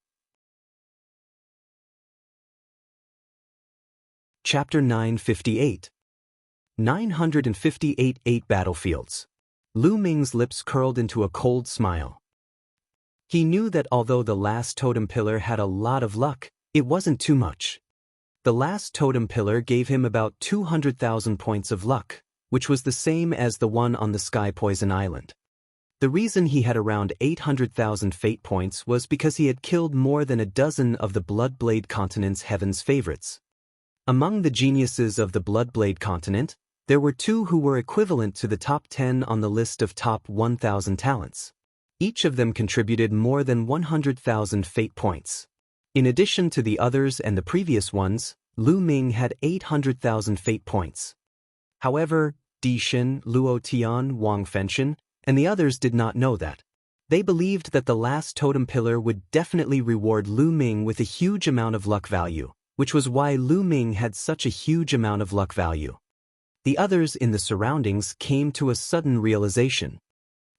Chapter 958. 958 8 Battlefields. Lu Ming's lips curled into a cold smile. He knew that although the last totem pillar had a lot of luck, it wasn't too much. The last totem pillar gave him about 200,000 points of luck, which was the same as the one on the Sky Poison Island. The reason he had around 800,000 fate points was because he had killed more than a dozen of the Bloodblade continent's heaven's favorites. Among the geniuses of the Bloodblade continent, there were 2 who were equivalent to the top 10 on the list of top 1,000 talents. Each of them contributed more than 100,000 fate points. In addition to the others and the previous ones, Lu Ming had 800,000 fate points. However, Di Xin, Luo Tian, Wang Fenshen, and the others did not know that. They believed that the last totem pillar would definitely reward Lu Ming with a huge amount of luck value, which was why Lu Ming had such a huge amount of luck value. The others in the surroundings came to a sudden realization.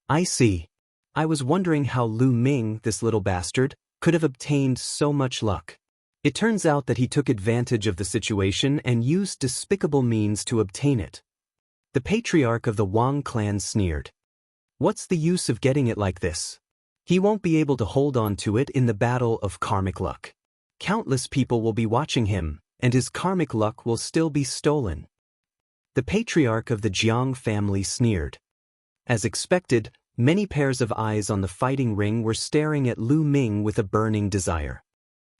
I see. I was wondering how Lu Ming, this little bastard, could have obtained so much luck? It turns out that he took advantage of the situation and used despicable means to obtain it. The patriarch of the Wang clan sneered. What's the use of getting it like this? He won't be able to hold on to it in the battle of karmic luck. Countless people will be watching him, and his karmic luck will still be stolen. The patriarch of the Jiang family sneered. As expected, many pairs of eyes on the fighting ring were staring at Lu Ming with a burning desire.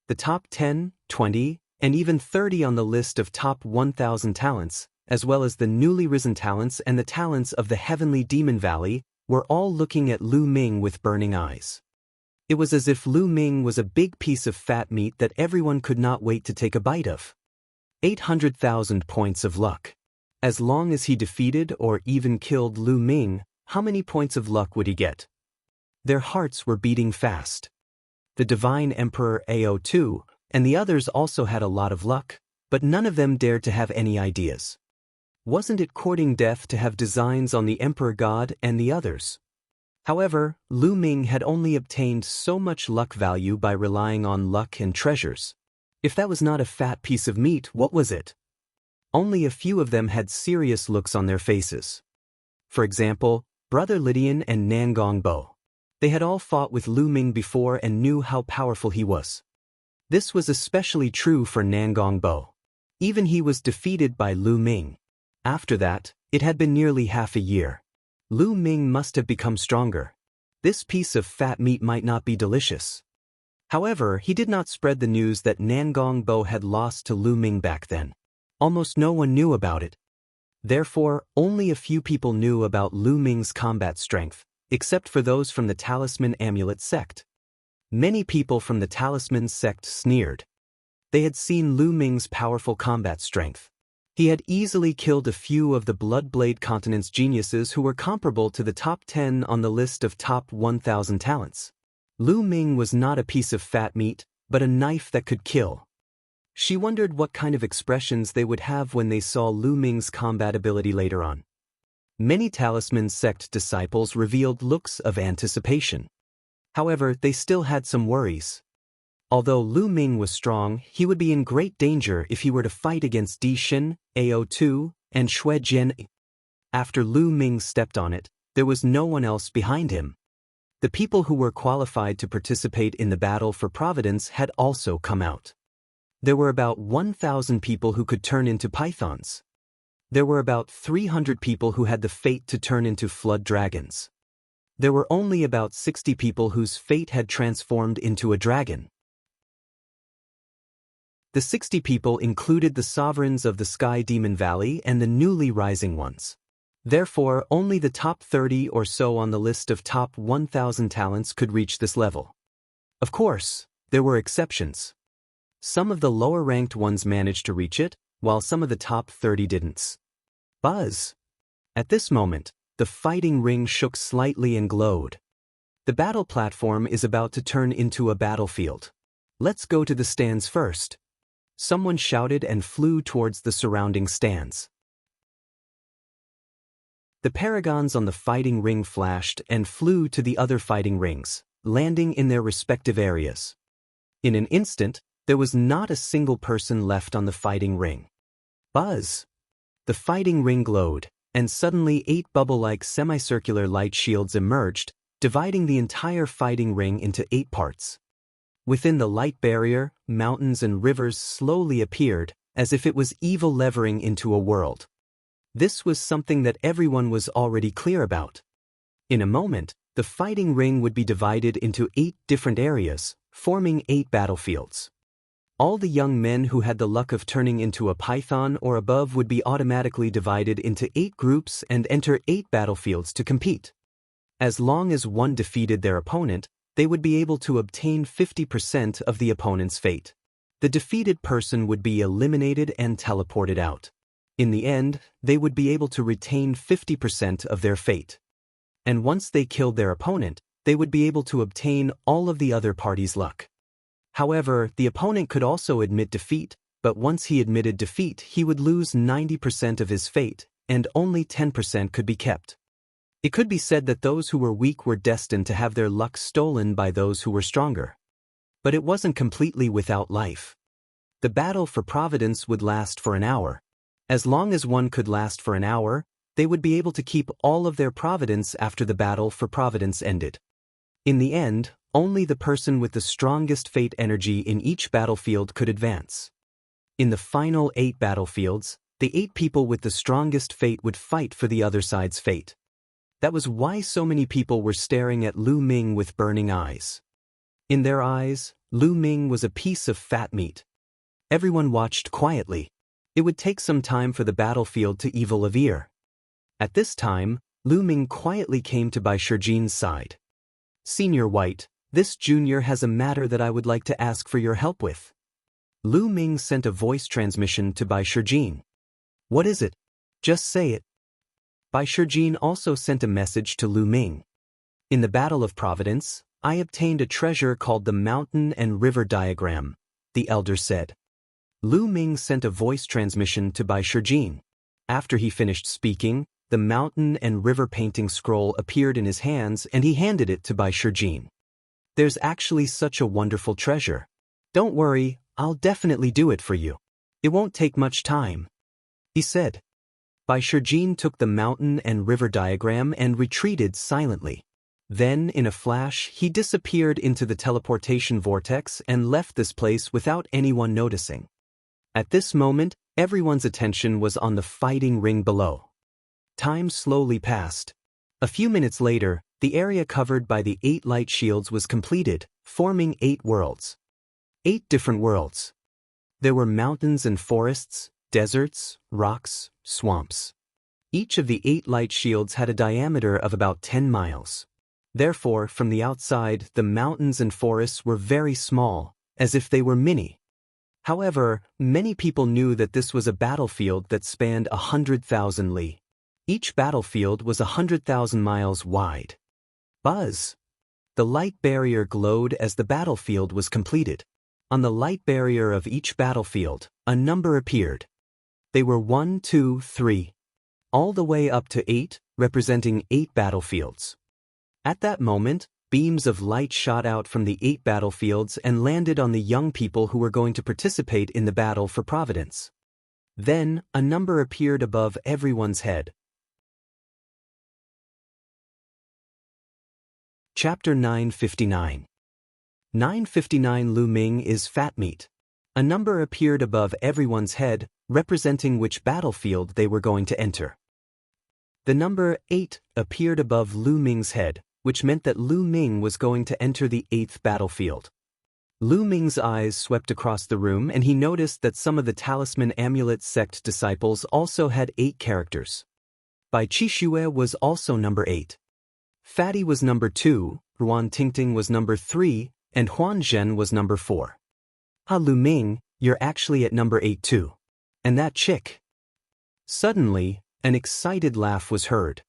The top 10, 20, and even 30 on the list of top 1,000 talents, as well as the newly risen talents and the talents of the heavenly demon valley, were all looking at Lu Ming with burning eyes. It was as if Lu Ming was a big piece of fat meat that everyone could not wait to take a bite of. 800,000 points of luck. As long as he defeated or even killed Lu Ming, how many points of luck would he get? Their hearts were beating fast. The Divine Emperor Ao2 and the others also had a lot of luck, but none of them dared to have any ideas. Wasn't it courting death to have designs on the Emperor God and the others? However, Lu Ming had only obtained so much luck value by relying on luck and treasures. If that was not a fat piece of meat, what was it? Only a few of them had serious looks on their faces. For example, Brother Lydian and Nangong Bo. They had all fought with Lu Ming before and knew how powerful he was. This was especially true for Nangong Bo. Even he was defeated by Lu Ming. After that, it had been nearly half a year. Lu Ming must have become stronger. This piece of fat meat might not be delicious. However, he did not spread the news that Nangong Bo had lost to Lu Ming back then. Almost no one knew about it. Therefore, only a few people knew about Lu Ming's combat strength, except for those from the Talisman Amulet sect. Many people from the Talisman sect sneered. They had seen Lu Ming's powerful combat strength. He had easily killed a few of the Bloodblade Continent's geniuses who were comparable to the top 10 on the list of top 1,000 talents. Lu Ming was not a piece of fat meat, but a knife that could kill. She wondered what kind of expressions they would have when they saw Lu Ming's combat ability later on. Many Talisman sect disciples revealed looks of anticipation. However, they still had some worries. Although Lu Ming was strong, he would be in great danger if he were to fight against Di Xin, Ao2, and Shui Jian. After Lu Ming stepped on it, there was no one else behind him. The people who were qualified to participate in the battle for Providence had also come out. There were about 1,000 people who could turn into pythons. There were about 300 people who had the fate to turn into flood dragons. There were only about 60 people whose fate had transformed into a dragon. The 60 people included the sovereigns of the Sky Demon Valley and the newly rising ones. Therefore, only the top 30 or so on the list of top 1,000 talents could reach this level. Of course, there were exceptions. Some of the lower-ranked ones managed to reach it, while some of the top 30 didn't. Buzz! At this moment, the fighting ring shook slightly and glowed. The battle platform is about to turn into a battlefield. Let's go to the stands first. Someone shouted and flew towards the surrounding stands. The paragons on the fighting ring flashed and flew to the other fighting rings, landing in their respective areas. In an instant, there was not a single person left on the fighting ring. Buzz! The fighting ring glowed, and suddenly 8 bubble-like semicircular light shields emerged, dividing the entire fighting ring into 8 parts. Within the light barrier, mountains and rivers slowly appeared, as if it was evil levering into a world. This was something that everyone was already clear about. In a moment, the fighting ring would be divided into 8 different areas, forming 8 battlefields. All the young men who had the luck of turning into a python or above would be automatically divided into 8 groups and enter 8 battlefields to compete. As long as one defeated their opponent, they would be able to obtain 50% of the opponent's fate. The defeated person would be eliminated and teleported out. In the end, they would be able to retain 50% of their fate. And once they killed their opponent, they would be able to obtain all of the other party's luck. However, the opponent could also admit defeat, but once he admitted defeat, he would lose 90% of his fate, and only 10% could be kept. It could be said that those who were weak were destined to have their luck stolen by those who were stronger. But it wasn't completely without life. The battle for Providence would last for an hour. As long as one could last for an hour, they would be able to keep all of their Providence after the battle for Providence ended. In the end, only the person with the strongest fate energy in each battlefield could advance. In the final 8 battlefields, the 8 people with the strongest fate would fight for the other side's fate. That was why so many people were staring at Lu Ming with burning eyes. In their eyes, Lu Ming was a piece of fat meat. Everyone watched quietly. It would take some time for the battlefield to evil of ear. At this time, Lu Ming quietly came to Bai Shijin's side. "Senior White, this junior has a matter that I would like to ask for your help with." Lu Ming sent a voice transmission to Bai Shijin. "What is it? Just say it." Bai Shijin also sent a message to Lu Ming. "In the Battle of Providence, I obtained a treasure called the Mountain and River Diagram," the elder said. Lu Ming sent a voice transmission to Bai Shijin. After he finished speaking, the mountain and river painting scroll appeared in his hands and he handed it to Bai Shijin. "There's actually such a wonderful treasure. Don't worry, I'll definitely do it for you. It won't take much time," he said. Bai Shijin took the mountain and river diagram and retreated silently. Then, in a flash, he disappeared into the teleportation vortex and left this place without anyone noticing. At this moment, everyone's attention was on the fighting ring below. Time slowly passed. A few minutes later, the area covered by the 8 light shields was completed, forming 8 worlds. 8 different worlds. There were mountains and forests, deserts, rocks, swamps. Each of the 8 light shields had a diameter of about 10 miles. Therefore, from the outside, the mountains and forests were very small, as if they were mini. However, many people knew that this was a battlefield that spanned 100,000 li. Each battlefield was 100,000 miles wide. Buzz! The light barrier glowed as the battlefield was completed. On the light barrier of each battlefield, a number appeared. They were 1, 2, 3, all the way up to 8, representing 8 battlefields. At that moment, beams of light shot out from the 8 battlefields and landed on the young people who were going to participate in the battle for Providence. Then, a number appeared above everyone's head. Chapter 959. 959 Lu Ming is fat meat. A number appeared above everyone's head, representing which battlefield they were going to enter. The number 8 appeared above Lu Ming's head, which meant that Lu Ming was going to enter the 8th battlefield. Lu Ming's eyes swept across the room and he noticed that some of the Talisman Amulet sect disciples also had 8 characters. Bai Qixue was also number 8. Fatty was number 2, Ruan Tingting was number 3, and Huan Zhen was number 4. "Ah, Lu Ming, you're actually at number 8 too. And that chick." Suddenly, an excited laugh was heard.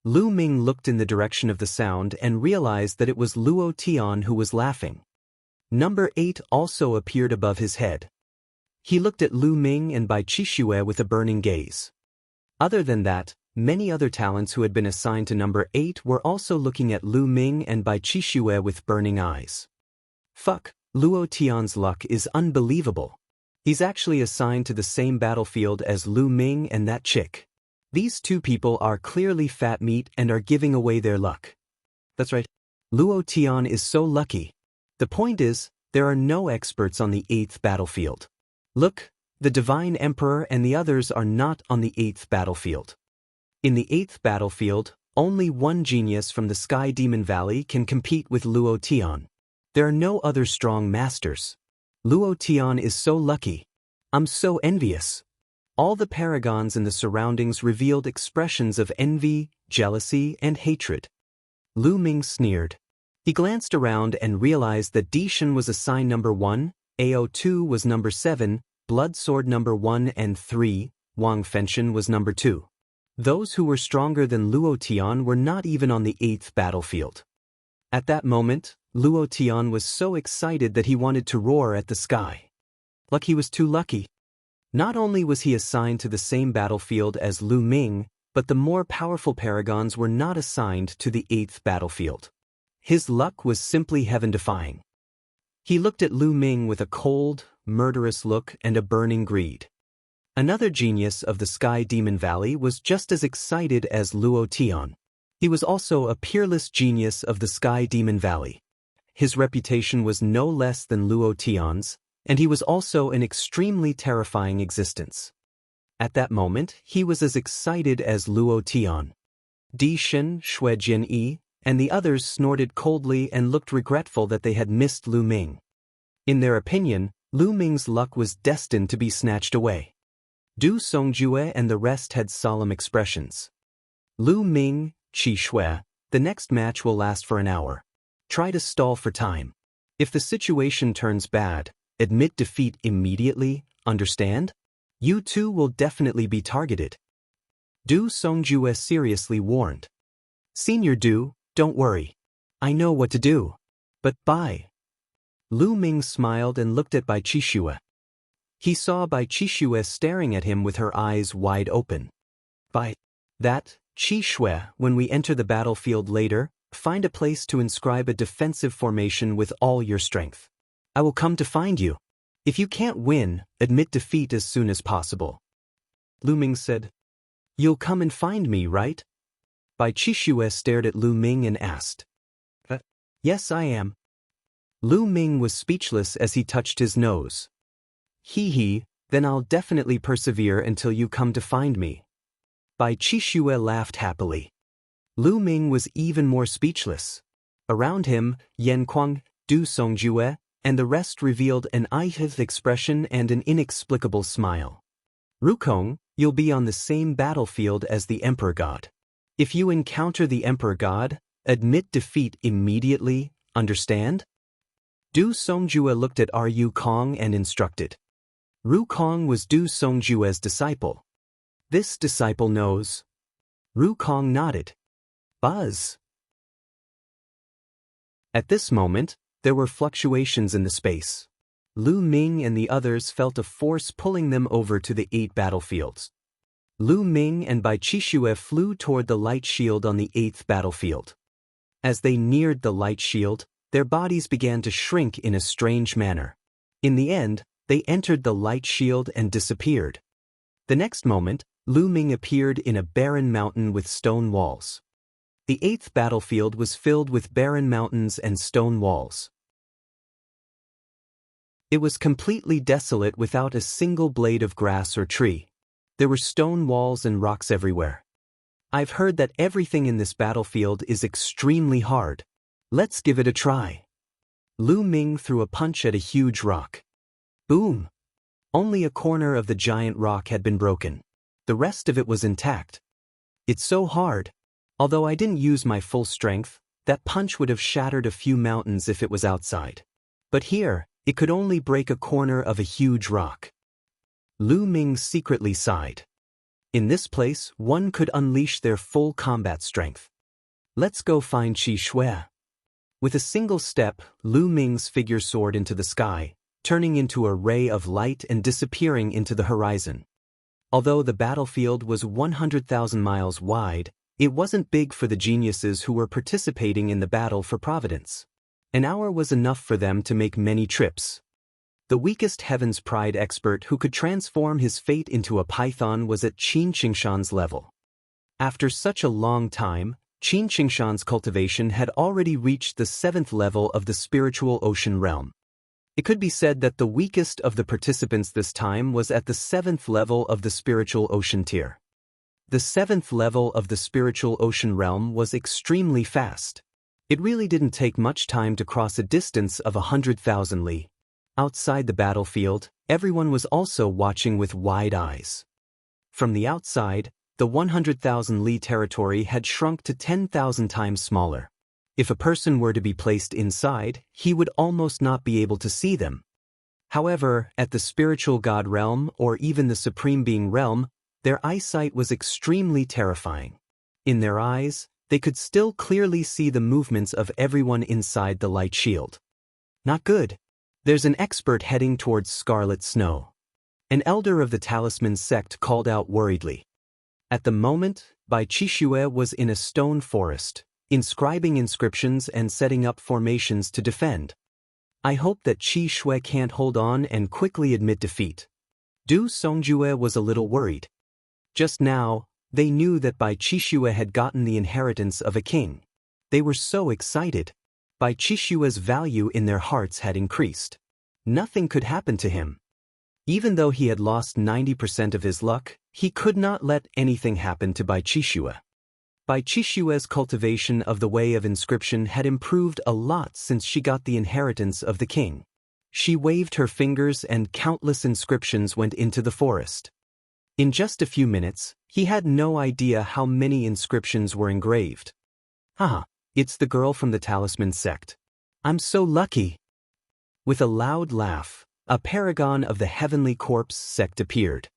Lu Ming looked in the direction of the sound and realized that it was Luo Tian who was laughing. Number 8 also appeared above his head. He looked at Lu Ming and Bai Qixue with a burning gaze. Other than that, many other talents who had been assigned to number 8 were also looking at Lu Ming and Bai Qixue with burning eyes. Fuck, Luo Tian's luck is unbelievable. He's actually assigned to the same battlefield as Lu Ming and that chick. These 2 people are clearly fat meat and are giving away their luck. That's right. Luo Tian is so lucky. The point is, there are no experts on the 8th battlefield. Look, the Divine Emperor and the others are not on the 8th battlefield. In the 8th battlefield, only one genius from the Sky Demon Valley can compete with Luo Tian. There are no other strong masters. Luo Tian is so lucky. I'm so envious. All the paragons in the surroundings revealed expressions of envy, jealousy, and hatred. Lu Ming sneered. He glanced around and realized that Dishan was assigned number 1, AO2 was number 7, Blood Sword number 1 and 3, Wang Fenshin was number 2. Those who were stronger than Luo Tian were not even on the 8th battlefield. At that moment, Luo Tian was so excited that he wanted to roar at the sky. Like he was too lucky. Not only was he assigned to the same battlefield as Lu Ming, but the more powerful paragons were not assigned to the 8th battlefield. His luck was simply heaven-defying. He looked at Lu Ming with a cold, murderous look and a burning greed. Another genius of the Sky Demon Valley was just as excited as Luo Tian. He was also a peerless genius of the Sky Demon Valley. His reputation was no less than Luo Tian's, and he was also an extremely terrifying existence. At that moment, he was as excited as Luo Tian. Di Shen, Xue Jinyi, and the others snorted coldly and looked regretful that they had missed Lu Ming. In their opinion, Lu Ming's luck was destined to be snatched away. Du Songjue and the rest had solemn expressions. Lu Ming, Qi Xue, the next match will last for an hour. Try to stall for time. If the situation turns bad, admit defeat immediately, understand? You too will definitely be targeted. Du Songjue seriously warned. Senior Du, don't worry. I know what to do. But bye. Lu Ming smiled and looked at Bai Qixue. He saw Bai Qixue staring at him with her eyes wide open. By that, Qi Xue, when we enter the battlefield later, find a place to inscribe a defensive formation with all your strength. I will come to find you. If you can't win, admit defeat as soon as possible. Lu Ming said. You'll come and find me, right? Bai Qixue stared at Lu Ming and asked. Yes, I am. Lu Ming was speechless as he touched his nose. He, then I'll definitely persevere until you come to find me. Bai Qixue laughed happily. Lu Ming was even more speechless. Around him, Yan Kuang, Du Songjue, and the rest revealed an eye-hith expression and an inexplicable smile. Rukong, you'll be on the same battlefield as the Emperor God. If you encounter the Emperor God, admit defeat immediately, understand? Du Songjue looked at Ru Kong and instructed. Ru Kong was Du Songjue's disciple. This disciple knows. Ru Kong nodded. Buzz. At this moment, there were fluctuations in the space. Lu Ming and the others felt a force pulling them over to the 8 battlefields. Lu Ming and Bai Qixue flew toward the light shield on the 8th battlefield. As they neared the light shield, their bodies began to shrink in a strange manner. In the end, they entered the light shield and disappeared. The next moment, Lu Ming appeared in a barren mountain with stone walls. The 8th battlefield was filled with barren mountains and stone walls. It was completely desolate without a single blade of grass or tree. There were stone walls and rocks everywhere. I've heard that everything in this battlefield is extremely hard. Let's give it a try. Lu Ming threw a punch at a huge rock. Boom! Only a corner of the giant rock had been broken. The rest of it was intact. It's so hard. Although I didn't use my full strength, that punch would have shattered a few mountains if it was outside. But here, it could only break a corner of a huge rock. Lu Ming secretly sighed. In this place, one could unleash their full combat strength. Let's go find Qi Xue. With a single step, Lu Ming's figure soared into the sky, turning into a ray of light and disappearing into the horizon. Although the battlefield was 100,000 miles wide, it wasn't big for the geniuses who were participating in the battle for Providence. An hour was enough for them to make many trips. The weakest Heaven's Pride expert who could transform his fate into a python was at Qin Qingshan's level. After such a long time, Qin Qingshan's cultivation had already reached the 7th level of the spiritual ocean realm. It could be said that the weakest of the participants this time was at the 7th level of the spiritual ocean tier. The 7th level of the spiritual ocean realm was extremely fast. It really didn't take much time to cross a distance of 100,000 li. Outside the battlefield, everyone was also watching with wide eyes. From the outside, the 100,000 li territory had shrunk to 10,000 times smaller. If a person were to be placed inside, he would almost not be able to see them. However, at the spiritual god realm or even the supreme being realm, their eyesight was extremely terrifying. In their eyes, they could still clearly see the movements of everyone inside the light shield. Not good. There's an expert heading towards Scarlet Snow. An elder of the Talisman sect called out worriedly. At the moment, Bai Qixue was in a stone forest, inscribing inscriptions and setting up formations to defend. I hope that Qi Shui can't hold on and quickly admit defeat. Du Songjue was a little worried. Just now, they knew that Bai Qishui had gotten the inheritance of a king. They were so excited. Bai Qishui's value in their hearts had increased. Nothing could happen to him. Even though he had lost 90% of his luck, he could not let anything happen to Bai Qishui. Bai Qishui's cultivation of the way of inscription had improved a lot since she got the inheritance of the king. She waved her fingers and countless inscriptions went into the forest. In just a few minutes, he had no idea how many inscriptions were engraved. Haha, it's the girl from the Talisman sect. I'm so lucky. With a loud laugh, a paragon of the Heavenly Corpse sect appeared.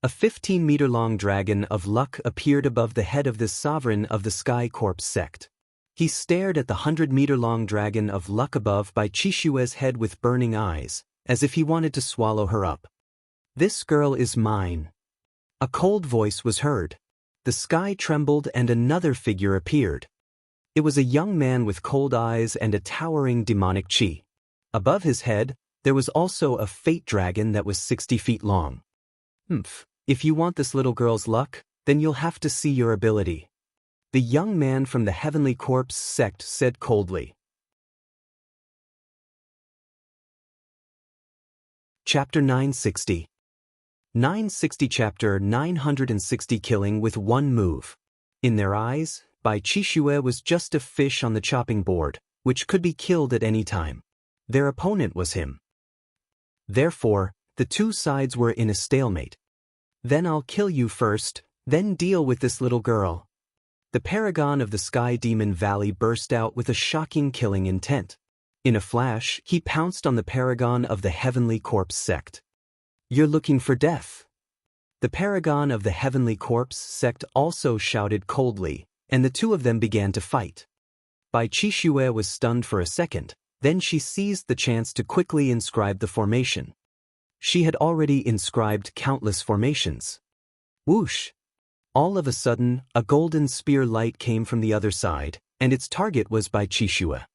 A 15-meter-long dragon of luck appeared above the head of this sovereign of the Sky Corpse sect. He stared at the 100-meter-long dragon of luck above Bai Qishui's head with burning eyes, as if he wanted to swallow her up. This girl is mine. A cold voice was heard. The sky trembled and another figure appeared. It was a young man with cold eyes and a towering demonic chi. Above his head, there was also a fate dragon that was 60 feet long. If you want this little girl's luck, then you'll have to see your ability. The young man from the Heavenly Corpse sect said coldly. Chapter 960. 960 Chapter 960 Killing with one move. In their eyes, Bai Qishui was just a fish on the chopping board, which could be killed at any time. Their opponent was him. Therefore, the two sides were in a stalemate. Then I'll kill you first, then deal with this little girl. The paragon of the Sky Demon Valley burst out with a shocking killing intent. In a flash, he pounced on the paragon of the Heavenly Corpse sect. You're looking for death. The paragon of the Heavenly Corpse sect also shouted coldly, and the two of them began to fight. Bai Qishui was stunned for a second, then she seized the chance to quickly inscribe the formation. She had already inscribed countless formations. Whoosh! All of a sudden, a golden spear light came from the other side, and its target was Bai Qishui.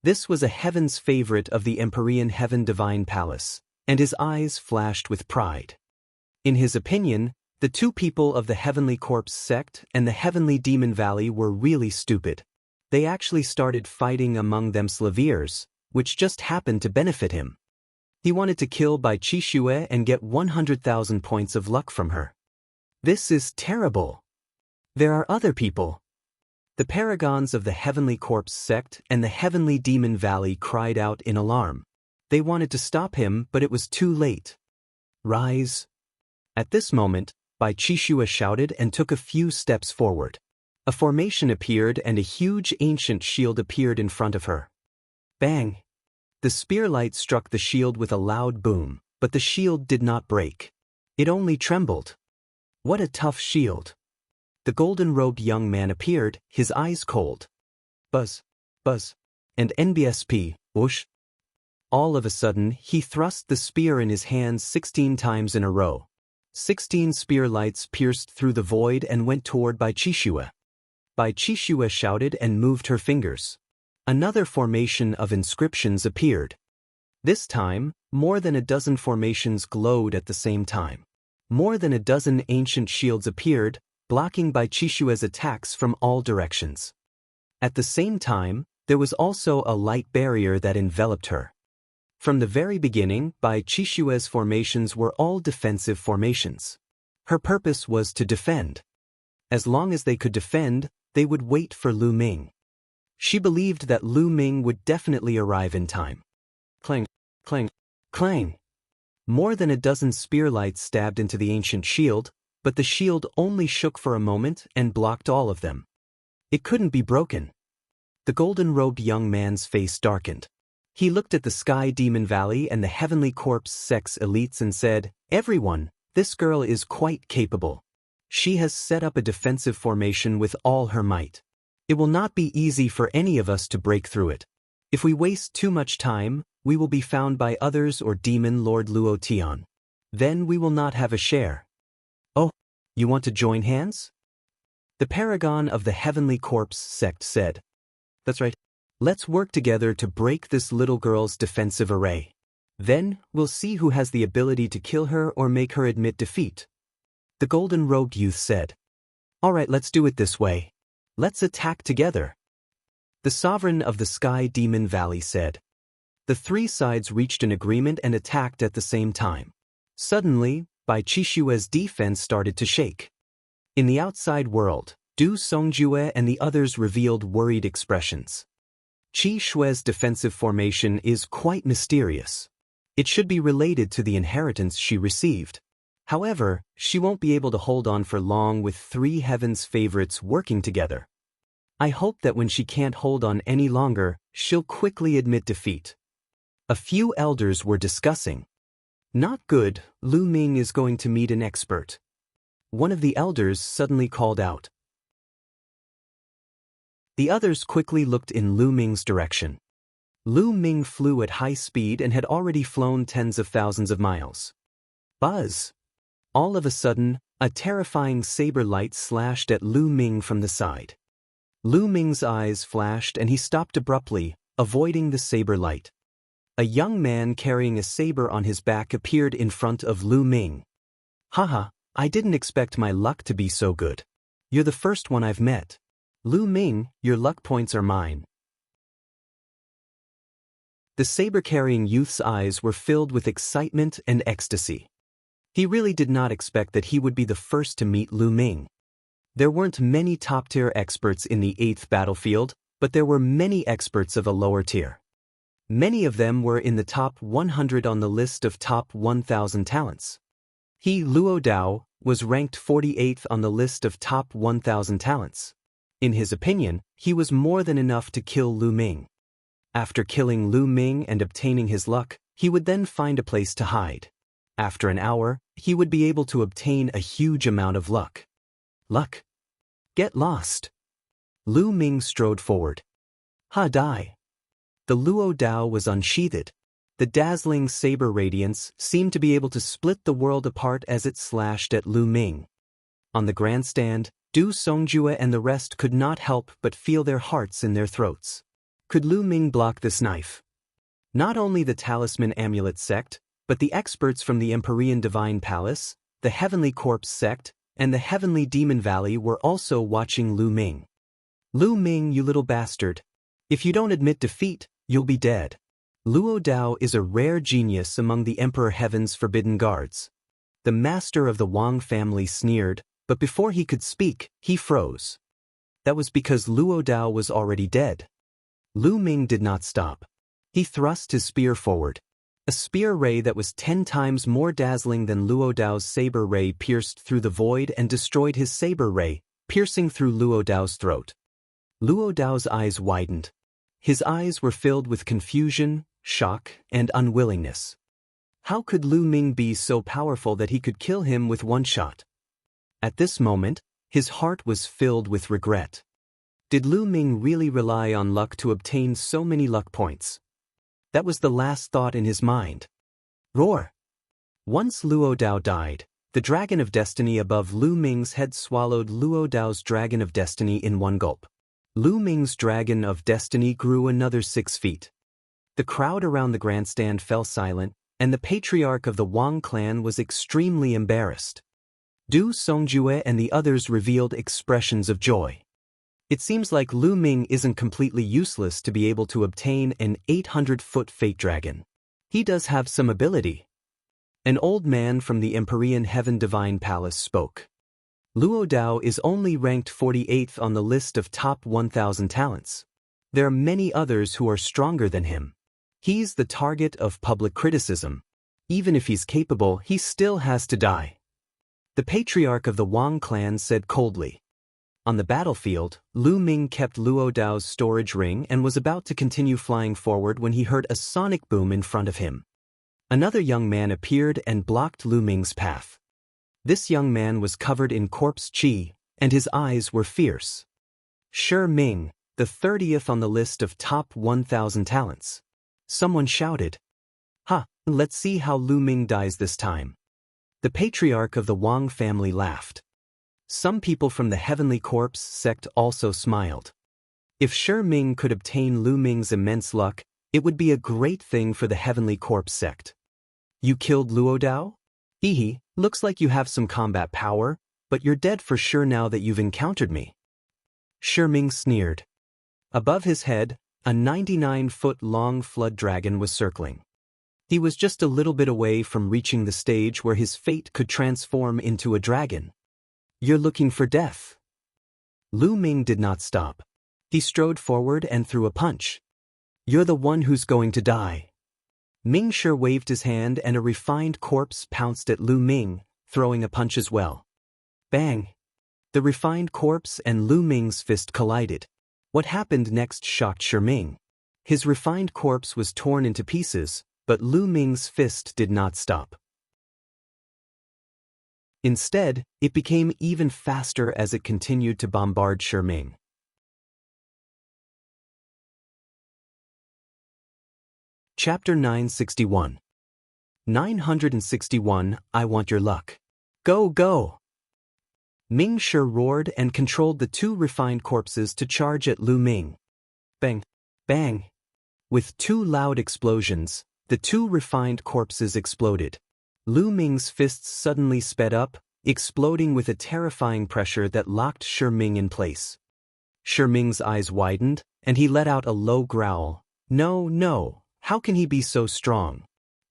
This was a heaven's favorite of the Empyrean Heaven Divine Palace, and his eyes flashed with pride. In his opinion, the two people of the Heavenly Corpse sect and the Heavenly Demon Valley were really stupid. They actually started fighting among themselves, which just happened to benefit him. He wanted to kill Bai Qishui and get 100,000 points of luck from her. This is terrible. There are other people. The paragons of the Heavenly Corpse sect and the Heavenly Demon Valley cried out in alarm. They wanted to stop him, but it was too late. Rise. At this moment, Bai Qishui shouted and took a few steps forward. A formation appeared and a huge ancient shield appeared in front of her. Bang! The spear light struck the shield with a loud boom, but the shield did not break. It only trembled. What a tough shield! The golden-robed young man appeared, his eyes cold. Buzz, buzz, and NBSP, whoosh. All of a sudden, he thrust the spear in his hands 16 times in a row. 16 spear lights pierced through the void and went toward Bai Qishui. Bai Qishui shouted and moved her fingers. Another formation of inscriptions appeared. This time, more than a dozen formations glowed at the same time. More than a dozen ancient shields appeared, blocking Bai Qishui's attacks from all directions. At the same time, there was also a light barrier that enveloped her. From the very beginning, Bai Qishui's formations were all defensive formations. Her purpose was to defend. As long as they could defend, they would wait for Lu Ming. She believed that Lu Ming would definitely arrive in time. Clang, clang, clang. More than a dozen spear lights stabbed into the ancient shield, but the shield only shook for a moment and blocked all of them. It couldn't be broken. The golden-robed young man's face darkened. He looked at the Sky Demon Valley and the Heavenly Corpse sect's elites and said, "Everyone, this girl is quite capable. She has set up a defensive formation with all her might. It will not be easy for any of us to break through it. If we waste too much time, we will be found by others or Demon Lord Luo Tian. Then we will not have a share." "Oh, you want to join hands?" The paragon of the Heavenly Corpse sect said. "That's right. Let's work together to break this little girl's defensive array. Then, we'll see who has the ability to kill her or make her admit defeat. The golden-robed youth said. All right, let's do it this way. Let's attack together. The sovereign of the Sky Demon Valley said. The three sides reached an agreement and attacked at the same time. Suddenly, Bai Qishue's defense started to shake. In the outside world, Du Songjue and the others revealed worried expressions. Qi Shue's defensive formation is quite mysterious. It should be related to the inheritance she received. However, she won't be able to hold on for long with three heaven's favorites working together. I hope that when she can't hold on any longer, she'll quickly admit defeat. A few elders were discussing. Not good, Lu Ming is going to meet an expert. One of the elders suddenly called out. The others quickly looked in Lu Ming's direction. Lu Ming flew at high speed and had already flown tens of thousands of miles. Buzz! All of a sudden, a terrifying saber light slashed at Lu Ming from the side. Lu Ming's eyes flashed and he stopped abruptly, avoiding the saber light. A young man carrying a saber on his back appeared in front of Lu Ming. Haha, I didn't expect my luck to be so good. You're the first one I've met. Lu Ming, your luck points are mine. The saber-carrying youth's eyes were filled with excitement and ecstasy. He really did not expect that he would be the first to meet Lu Ming. There weren't many top-tier experts in the 8th battlefield, but there were many experts of a lower tier. Many of them were in the top 100 on the list of top 1,000 talents. He, Luo Dao, was ranked 48th on the list of top 1,000 talents. In his opinion, he was more than enough to kill Lu Ming. After killing Lu Ming and obtaining his luck, he would then find a place to hide. After an hour, he would be able to obtain a huge amount of luck. Luck. Get lost. Lu Ming strode forward. Ha die. The Luo Dao was unsheathed. The dazzling saber radiance seemed to be able to split the world apart as it slashed at Lu Ming. On the grandstand, Du Songjue and the rest could not help but feel their hearts in their throats. Could Lu Ming block this knife? Not only the Talisman Amulet sect, but the experts from the Empyrean Divine Palace, the Heavenly Corpse sect, and the Heavenly Demon Valley were also watching Lu Ming. Lu Ming, you little bastard. If you don't admit defeat, you'll be dead. Luo Dao is a rare genius among the Emperor Heaven's forbidden guards. The master of the Wang family sneered, but before he could speak, he froze. That was because Luo Dao was already dead. Lu Ming did not stop. He thrust his spear forward. A spear ray that was 10 times more dazzling than Luo Dao's saber ray pierced through the void and destroyed his saber ray, piercing through Luo Dao's throat. Luo Dao's eyes widened. His eyes were filled with confusion, shock, and unwillingness. How could Lu Ming be so powerful that he could kill him with one shot? At this moment, his heart was filled with regret. Did Lu Ming really rely on luck to obtain so many luck points? That was the last thought in his mind. Roar! Once Luo Dao died, the Dragon of Destiny above Lu Ming's head swallowed Luo Dao's Dragon of Destiny in one gulp. Lu Ming's Dragon of Destiny grew another 6 feet. The crowd around the grandstand fell silent, and the patriarch of the Wang clan was extremely embarrassed. Du Songjue and the others revealed expressions of joy. It seems like Lu Ming isn't completely useless to be able to obtain an 800-foot fate dragon. He does have some ability. An old man from the Empyrean Heaven Divine Palace spoke. Luo Dao is only ranked 48th on the list of top 1,000 talents. There are many others who are stronger than him. He's the target of public criticism. Even if he's capable, he still has to die. The patriarch of the Wang clan said coldly. On the battlefield, Lu Ming kept Luo Dao's storage ring and was about to continue flying forward when he heard a sonic boom in front of him. Another young man appeared and blocked Lu Ming's path. This young man was covered in corpse qi, and his eyes were fierce. Shi Ming, the 30th on the list of top 1,000 talents. Someone shouted. Ha, let's see how Lu Ming dies this time. The patriarch of the Wang family laughed. Some people from the Heavenly Corpse sect also smiled. If Shi Ming could obtain Lu Ming's immense luck, it would be a great thing for the Heavenly Corpse sect. You killed Luo Dao? Hehe, looks like you have some combat power, but you're dead for sure now that you've encountered me. Shi Ming sneered. Above his head, a 99-foot-long flood dragon was circling. He was just a little bit away from reaching the stage where his fate could transform into a dragon. You're looking for death. Lu Ming did not stop. He strode forward and threw a punch. You're the one who's going to die. Ming Shi waved his hand and a refined corpse pounced at Lu Ming, throwing a punch as well. Bang! The refined corpse and Lu Ming's fist collided. What happened next shocked Shi Ming. His refined corpse was torn into pieces, but Lu Ming's fist did not stop. Instead, it became even faster as it continued to bombard Shi Ming. Chapter 961. 961, I want your luck. Go, go! Ming Shi roared and controlled the two refined corpses to charge at Lu Ming. Bang! Bang! With two loud explosions, the two refined corpses exploded. Lu Ming's fists suddenly sped up, exploding with a terrifying pressure that locked Shi Ming in place. Shi Ming's eyes widened, and he let out a low growl. No, no, how can he be so strong?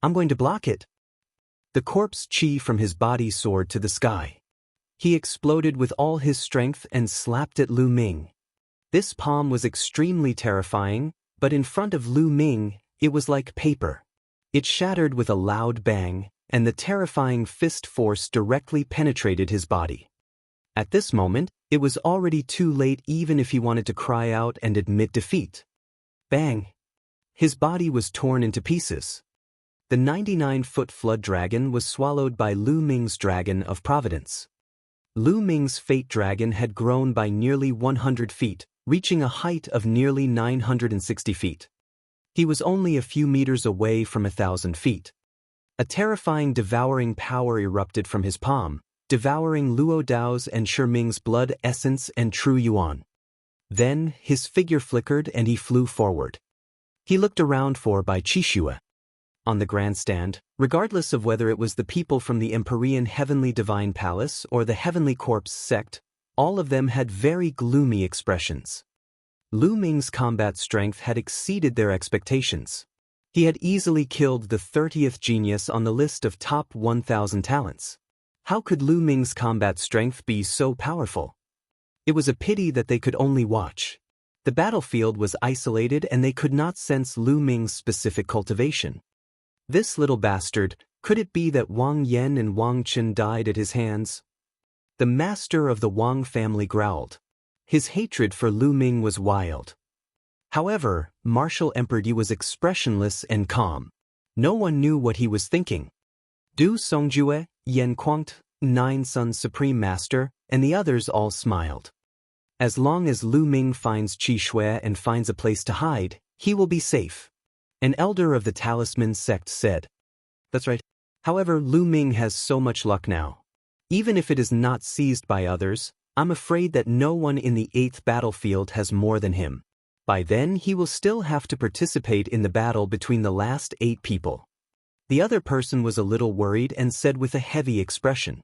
I'm going to block it. The corpse chi from his body soared to the sky. He exploded with all his strength and slapped at Lu Ming. This palm was extremely terrifying, but in front of Lu Ming, it was like paper. It shattered with a loud bang, and the terrifying fist force directly penetrated his body. At this moment, it was already too late even if he wanted to cry out and admit defeat. Bang! His body was torn into pieces. The 99-foot flood dragon was swallowed by Lu Ming's dragon of providence. Lu Ming's fate dragon had grown by nearly 100 feet, reaching a height of nearly 960 feet. He was only a few meters away from 1,000 feet. A terrifying devouring power erupted from his palm, devouring Luo Dao's and Shi Ming's blood essence and true yuan. Then, his figure flickered and he flew forward. He looked around for Bai Qixue. On the grandstand, regardless of whether it was the people from the Empyrean Heavenly Divine Palace or the Heavenly Corpse sect, all of them had very gloomy expressions. Lu Ming's combat strength had exceeded their expectations. He had easily killed the 30th genius on the list of top 1,000 talents. How could Lu Ming's combat strength be so powerful? It was a pity that they could only watch. The battlefield was isolated and they could not sense Lu Ming's specific cultivation. This little bastard, could it be that Wang Yan and Wang Qin died at his hands? The master of the Wang family growled. His hatred for Lu Ming was wild. However, Martial Emperor Yi was expressionless and calm. No one knew what he was thinking. Du Songjue, Yan Quangt, Nine Sun's Supreme Master, and the others all smiled. As long as Lu Ming finds Qi Shui and finds a place to hide, he will be safe. An elder of the Talisman sect said. That's right. However, Lu Ming has so much luck now. Even if it is not seized by others, I'm afraid that no one in the 8th battlefield has more than him. By then, he will still have to participate in the battle between the last 8 people. The other person was a little worried and said with a heavy expression.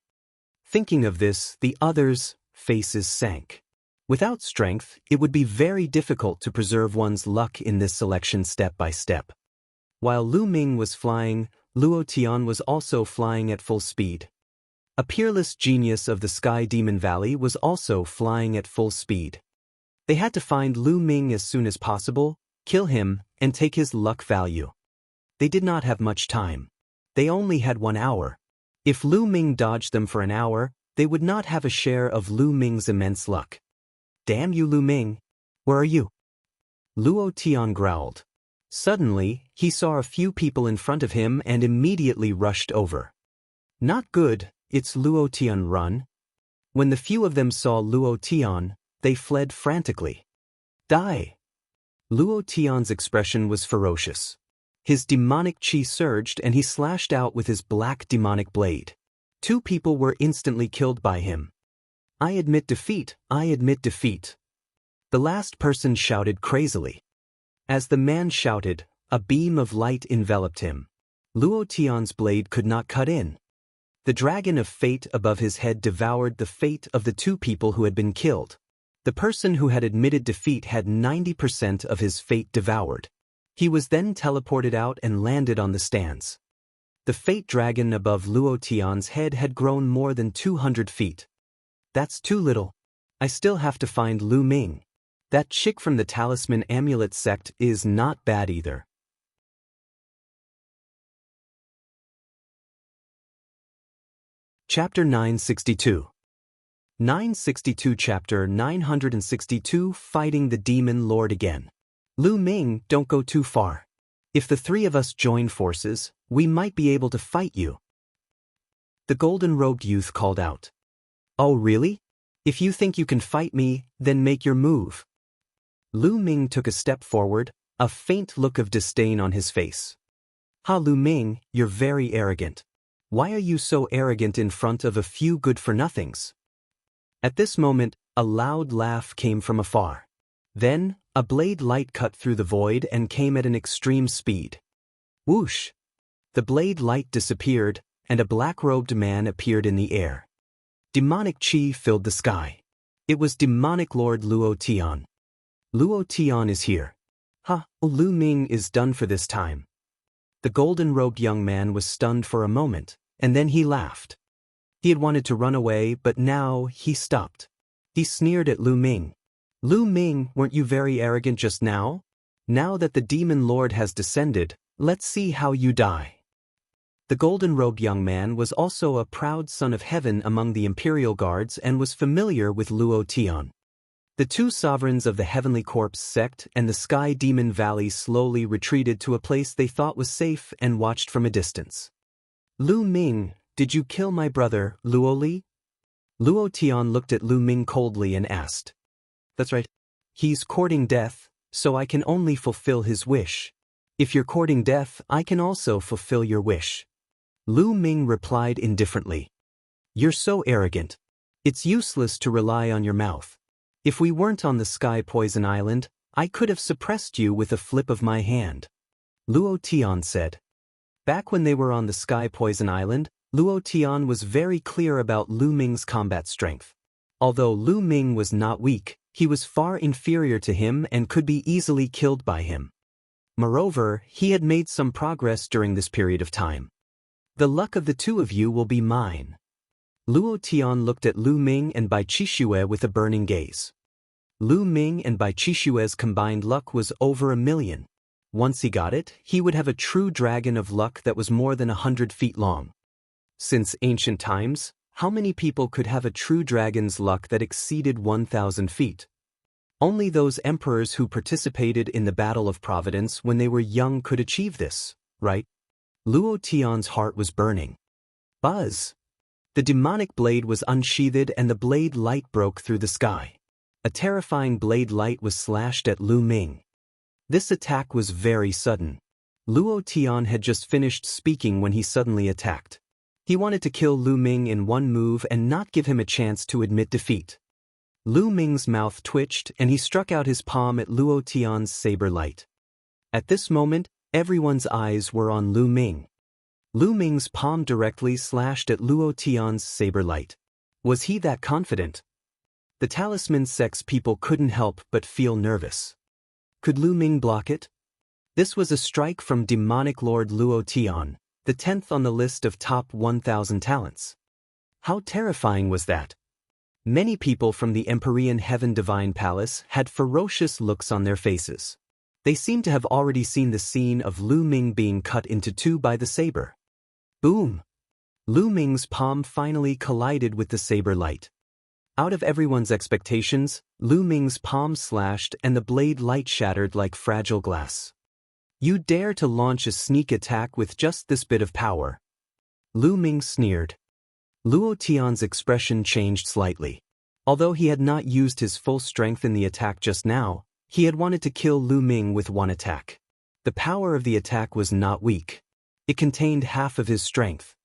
Thinking of this, the others' faces sank. Without strength, it would be very difficult to preserve one's luck in this selection step by step. While Lu Ming was flying, Luo Tian was also flying at full speed. A peerless genius of the Sky Demon Valley was also flying at full speed. They had to find Lu Ming as soon as possible, kill him, and take his luck value. They did not have much time. They only had 1 hour. If Lu Ming dodged them for an hour, they would not have a share of Lu Ming's immense luck. Damn you, Lu Ming! Where are you? Luo Tian growled. Suddenly, he saw a few people in front of him and immediately rushed over. Not good, it's Luo Tian, run. When the few of them saw Luo Tian, they fled frantically. Die! Luo Tian's expression was ferocious. His demonic chi surged and he slashed out with his black demonic blade. 2 people were instantly killed by him. I admit defeat, I admit defeat. The last person shouted crazily. As the man shouted, a beam of light enveloped him. Luo Tian's blade could not cut in. The dragon of fate above his head devoured the fate of the two people who had been killed. The person who had admitted defeat had 90% of his fate devoured. He was then teleported out and landed on the stands. The fate dragon above Luo Tian's head had grown more than 200 feet. That's too little. I still have to find Lu Ming. That chick from the Talisman Amulet sect is not bad either. Chapter 962. 962 Chapter 962 Fighting the Demon Lord Again. Lu Ming, don't go too far. If the three of us join forces, we might be able to fight you. The golden-robed youth called out. Oh really? If you think you can fight me, then make your move. Lu Ming took a step forward, a faint look of disdain on his face. Ha Lu Ming, you're very arrogant. Why are you so arrogant in front of a few good-for-nothings? At this moment, a loud laugh came from afar. Then, a blade light cut through the void and came at an extreme speed. Whoosh! The blade light disappeared, and a black-robed man appeared in the air. Demonic chi filled the sky. It was demonic Lord Luo Tian. Luo Tian is here. Ha, Lu Ming is done for this time. The golden-robed young man was stunned for a moment, and then he laughed. He had wanted to run away, but now he stopped. He sneered at Lu Ming. Lu Ming, weren't you very arrogant just now? Now that the demon lord has descended, let's see how you die. The golden-robed young man was also a proud son of heaven among the imperial guards and was familiar with Luo Tian. The two sovereigns of the Heavenly Corpse sect and the Sky Demon Valley slowly retreated to a place they thought was safe and watched from a distance. Lu Ming, did you kill my brother, Luo Li? Luo Tian looked at Lu Ming coldly and asked. That's right. He's courting death, so I can only fulfill his wish. If you're courting death, I can also fulfill your wish. Lu Ming replied indifferently. You're so arrogant. It's useless to rely on your mouth. If we weren't on the Sky Poison Island, I could have suppressed you with a flip of my hand. Luo Tian said. Back when they were on the Sky Poison Island, Luo Tian was very clear about Lu Ming's combat strength. Although Lu Ming was not weak, he was far inferior to him and could be easily killed by him. Moreover, he had made some progress during this period of time. The luck of the two of you will be mine. Luo Tian looked at Lu Ming and Bai Qixue with a burning gaze. Lu Ming and Bai Qixue's combined luck was over 1,000,000. Once he got it, he would have a true dragon of luck that was more than 100 feet long. Since ancient times, how many people could have a true dragon's luck that exceeded 1,000 feet? Only those emperors who participated in the Battle of Providence when they were young could achieve this, right? Luo Tian's heart was burning. Buzz! The demonic blade was unsheathed and the blade light broke through the sky. A terrifying blade light was slashed at Lu Ming. This attack was very sudden. Luo Tian had just finished speaking when he suddenly attacked. He wanted to kill Lu Ming in one move and not give him a chance to admit defeat. Lu Ming's mouth twitched and he struck out his palm at Luo Tian's saber light. At this moment, everyone's eyes were on Lu Ming. Lu Ming's palm directly slashed at Luo Tian's saber light. Was he that confident? The Talisman sect's people couldn't help but feel nervous. Could Lu Ming block it? This was a strike from demonic Lord Luo Tian, the 10th on the list of top 1,000 talents. How terrifying was that? Many people from the Empyrean Heaven Divine Palace had ferocious looks on their faces. They seemed to have already seen the scene of Lu Ming being cut into two by the saber. Boom! Lu Ming's palm finally collided with the saber light. Out of everyone's expectations, Lu Ming's palm slashed and the blade light shattered like fragile glass. You dare to launch a sneak attack with just this bit of power? Lu Ming sneered. Luo Tian's expression changed slightly. Although he had not used his full strength in the attack just now, he had wanted to kill Lu Ming with one attack. The power of the attack was not weak. It contained half of his strength.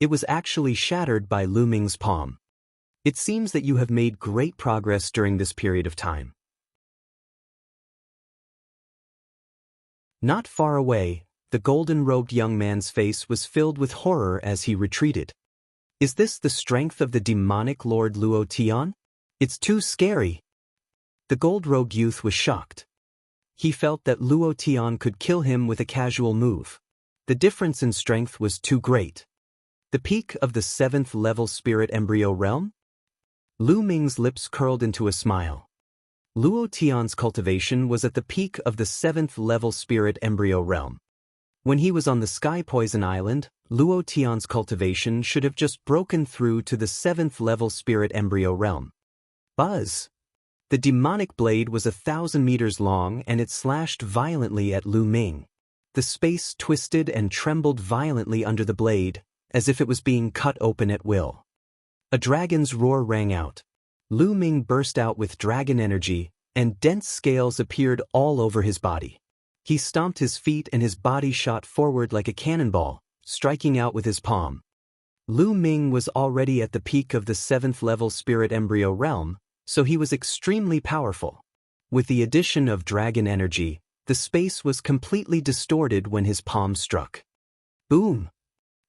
It was actually shattered by Lu Ming's palm. It seems that you have made great progress during this period of time. Not far away, the golden-robed young man's face was filled with horror as he retreated. Is this the strength of the demonic Lord Luo Tian? It's too scary. The gold-robed youth was shocked. He felt that Luo Tian could kill him with a casual move. The difference in strength was too great. The peak of the 7th level spirit embryo realm? Lu Ming's lips curled into a smile. Luo Tian's cultivation was at the peak of the 7th level spirit embryo realm. When he was on the Sky Poison Island, Luo Tian's cultivation should have just broken through to the 7th level spirit embryo realm. Buzz! The demonic blade was 1,000 meters long and it slashed violently at Lu Ming. The space twisted and trembled violently under the blade, as if it was being cut open at will. A dragon's roar rang out. Lu Ming burst out with dragon energy, and dense scales appeared all over his body. He stomped his feet and his body shot forward like a cannonball, striking out with his palm. Lu Ming was already at the peak of the 7th level spirit embryo realm, so he was extremely powerful. With the addition of dragon energy, the space was completely distorted when his palm struck. Boom!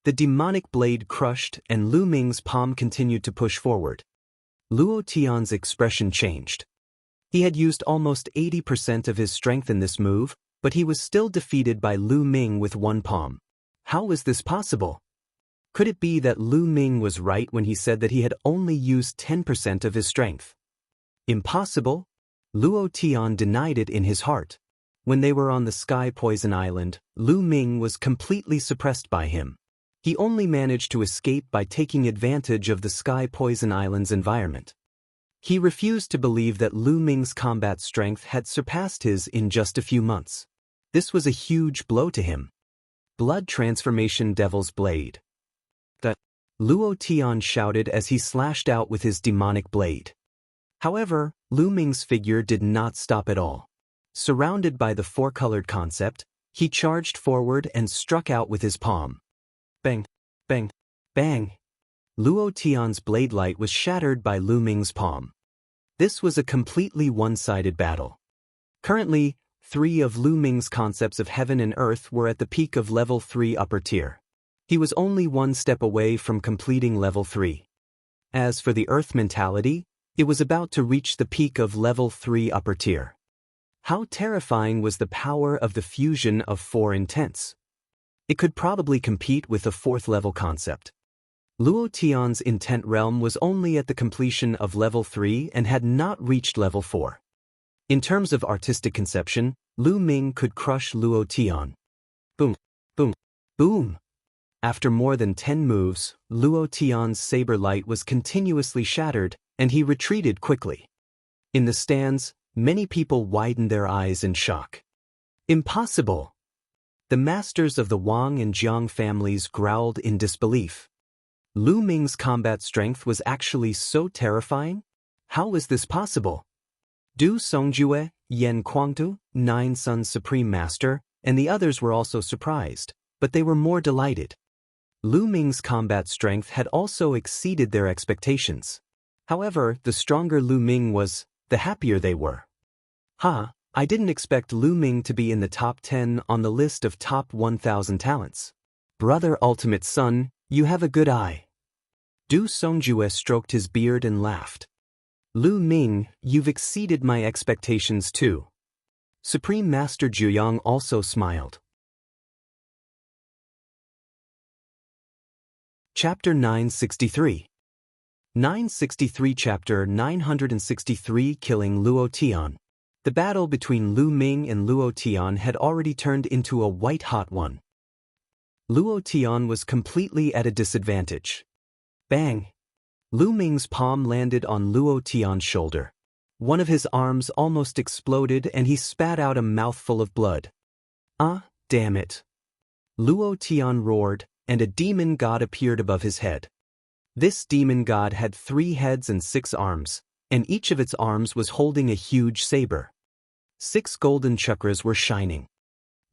The demonic blade crushed and Lu Ming's palm continued to push forward. Luo Tian's expression changed. He had used almost 80% of his strength in this move, but he was still defeated by Lu Ming with one palm. How was this possible? Could it be that Lu Ming was right when he said that he had only used 10% of his strength? Impossible? Luo Tian denied it in his heart. When they were on the Sky Poison Island, Lu Ming was completely suppressed by him. He only managed to escape by taking advantage of the Sky Poison Island's environment. He refused to believe that Lu Ming's combat strength had surpassed his in just a few months. This was a huge blow to him. Blood Transformation Devil's Blade. Luo Tian shouted as he slashed out with his demonic blade. However, Lu Ming's figure did not stop at all. Surrounded by the four-colored concept, he charged forward and struck out with his palm. Bang, bang, bang. Luo Tian's blade light was shattered by Lu Ming's palm. This was a completely one-sided battle. Currently, 3 of Lu Ming's concepts of heaven and earth were at the peak of level 3 upper tier. He was only one step away from completing level 3. As for the earth mentality, it was about to reach the peak of level 3 upper tier. How terrifying was the power of the fusion of 4 intents? It could probably compete with the 4th level concept. Luo Tian's intent realm was only at the completion of level 3 and had not reached level 4. In terms of artistic conception, Lu Ming could crush Luo Tian. Boom, boom, boom. After more than 10 moves, Luo Tian's saber light was continuously shattered, and he retreated quickly. In the stands, many people widened their eyes in shock. Impossible! The masters of the Wang and Jiang families growled in disbelief. Lu Ming's combat strength was actually so terrifying? How was this possible? Du Songjue, Yan Kuangtu, 9 Sun's Supreme Master, and the others were also surprised, but they were more delighted. Lu Ming's combat strength had also exceeded their expectations. However, the stronger Lu Ming was, the happier they were. I didn't expect Lu Ming to be in the top 10 on the list of top 1,000 talents. Brother Ultimate Son, you have a good eye. Du Songjue stroked his beard and laughed. Lu Ming, you've exceeded my expectations too. Supreme Master Zhuyang also smiled. Chapter 963. 963 Chapter 963 Killing Luo Tian. The battle between Lu Ming and Luo Tian had already turned into a white-hot one. Luo Tian was completely at a disadvantage. Bang! Lu Ming's palm landed on Luo Tian's shoulder. One of his arms almost exploded and he spat out a mouthful of blood. Damn it! Luo Tian roared, and a demon god appeared above his head. This demon god had 3 heads and 6 arms, and each of its arms was holding a huge saber. 6 golden chakras were shining.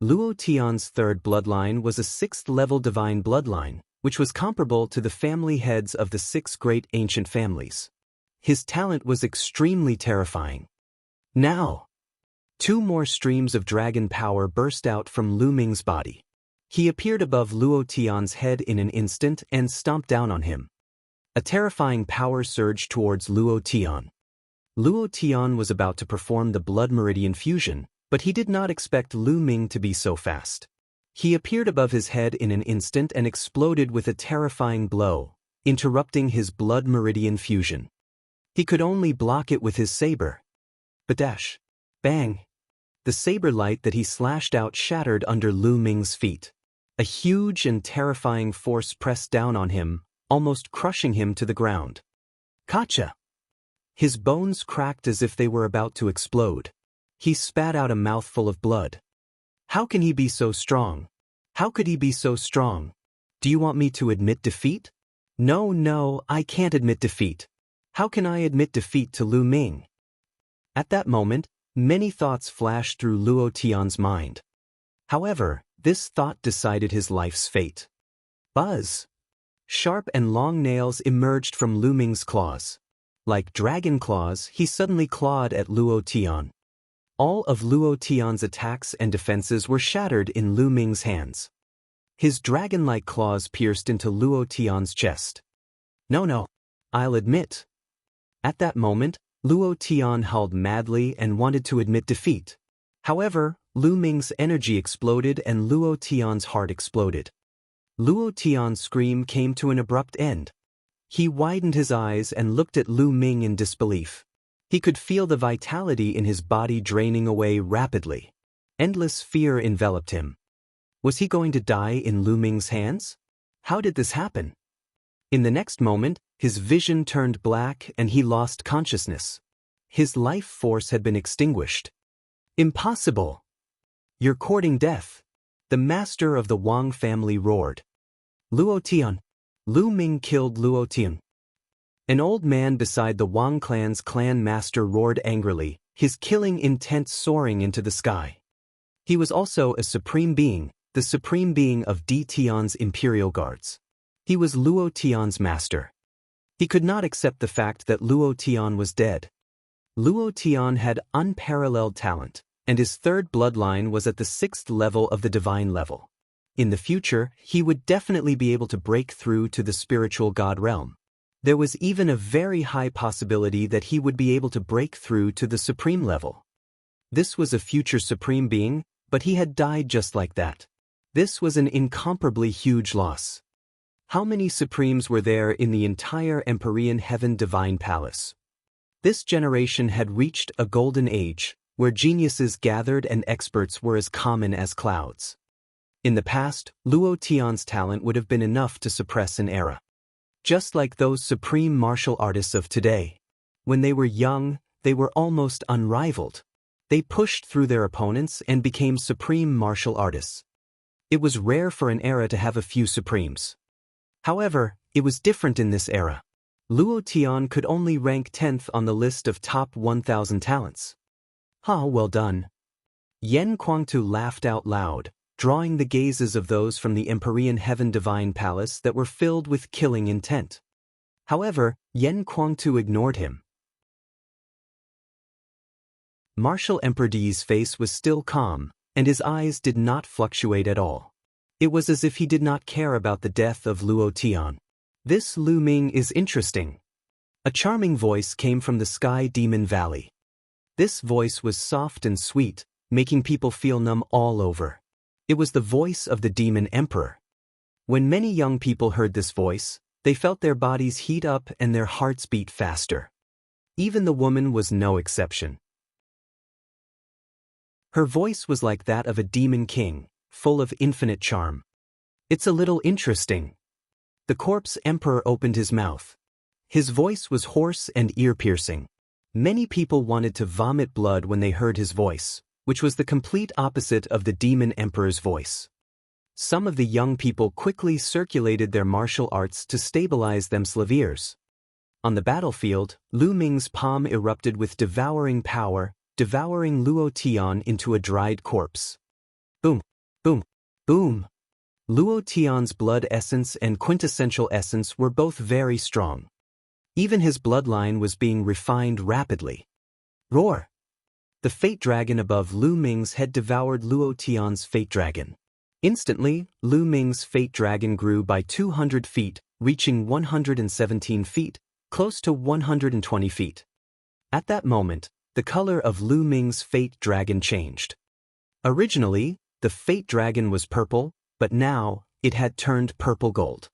Luo Tian's 3rd bloodline was a 6th-level divine bloodline, which was comparable to the family heads of the 6 great ancient families. His talent was extremely terrifying. Now! Two more streams of dragon power burst out from Lu Ming's body. He appeared above Luo Tian's head in an instant and stomped down on him. A terrifying power surged towards Luo Tian. Luo Tian was about to perform the blood meridian fusion, but he did not expect Lu Ming to be so fast. He appeared above his head in an instant and exploded with a terrifying blow, interrupting his blood meridian fusion. He could only block it with his saber. Badash! Bang! The saber light that he slashed out shattered under Lu Ming's feet. A huge and terrifying force pressed down on him, almost crushing him to the ground. Kacha! His bones cracked as if they were about to explode. He spat out a mouthful of blood. How can he be so strong? How could he be so strong? Do you want me to admit defeat? No, I can't admit defeat. How can I admit defeat to Lu Ming? At that moment, many thoughts flashed through Luo Tian's mind. However, this thought decided his life's fate. Buzz! Sharp and long nails emerged from Lu Ming's claws. Like dragon claws, he suddenly clawed at Luo Tian. All of Luo Tian's attacks and defenses were shattered in Lu Ming's hands. His dragon-like claws pierced into Luo Tian's chest. No, I'll admit. At that moment, Luo Tian howled madly and wanted to admit defeat. However, Lu Ming's energy exploded and Luo Tian's heart exploded. Luo Tian's scream came to an abrupt end. He widened his eyes and looked at Lu Ming in disbelief. He could feel the vitality in his body draining away rapidly. Endless fear enveloped him. Was he going to die in Lu Ming's hands? How did this happen? In the next moment, his vision turned black and he lost consciousness. His life force had been extinguished. Impossible! You're courting death. The master of the Wang family roared. Luo Tian! Lu Ming killed Luo Tian. An old man beside the Wang clan's clan master roared angrily, his killing intent soaring into the sky. He was also a supreme being, the supreme being of Di Tian's imperial guards. He was Luo Tian's master. He could not accept the fact that Luo Tian was dead. Luo Tian had unparalleled talent, and his third bloodline was at the 6th level of the divine level. In the future, he would definitely be able to break through to the spiritual god realm. There was even a very high possibility that he would be able to break through to the supreme level. This was a future supreme being, but he had died just like that. This was an incomparably huge loss. How many supremes were there in the entire Empyrean Heaven Divine Palace? This generation had reached a golden age, where geniuses gathered and experts were as common as clouds. In the past, Luo Tian's talent would have been enough to suppress an era. Just like those supreme martial artists of today. When they were young, they were almost unrivaled. They pushed through their opponents and became supreme martial artists. It was rare for an era to have a few supremes. However, it was different in this era. Luo Tian could only rank 10th on the list of top 1,000 talents. Well done. Yen Kuangtu laughed out loud, drawing the gazes of those from the Empyrean Heaven Divine Palace that were filled with killing intent. However, Yen Kuangtu ignored him. Martial Emperor Di's face was still calm, and his eyes did not fluctuate at all. It was as if he did not care about the death of Luo Tian. This Lu Ming is interesting. A charming voice came from the Sky Demon Valley. This voice was soft and sweet, making people feel numb all over. It was the voice of the Demon Emperor. When many young people heard this voice, they felt their bodies heat up and their hearts beat faster. Even the woman was no exception. Her voice was like that of a demon king, full of infinite charm. It's a little interesting. The corpse emperor opened his mouth. His voice was hoarse and ear-piercing. Many people wanted to vomit blood when they heard his voice, which was the complete opposite of the demon emperor's voice. Some of the young people quickly circulated their martial arts to stabilize themselves. On the battlefield, Lu Ming's palm erupted with devouring power, devouring Luo Tian into a dried corpse. Boom, boom, boom. Luo Tian's blood essence and quintessential essence were both very strong. Even his bloodline was being refined rapidly. Roar! The fate dragon above Lu Ming's head devoured Luo Tian's fate dragon. Instantly, Lu Ming's fate dragon grew by 200 feet, reaching 117 feet, close to 120 feet. At that moment, the color of Lu Ming's fate dragon changed. Originally, the fate dragon was purple, but now, it had turned purple gold.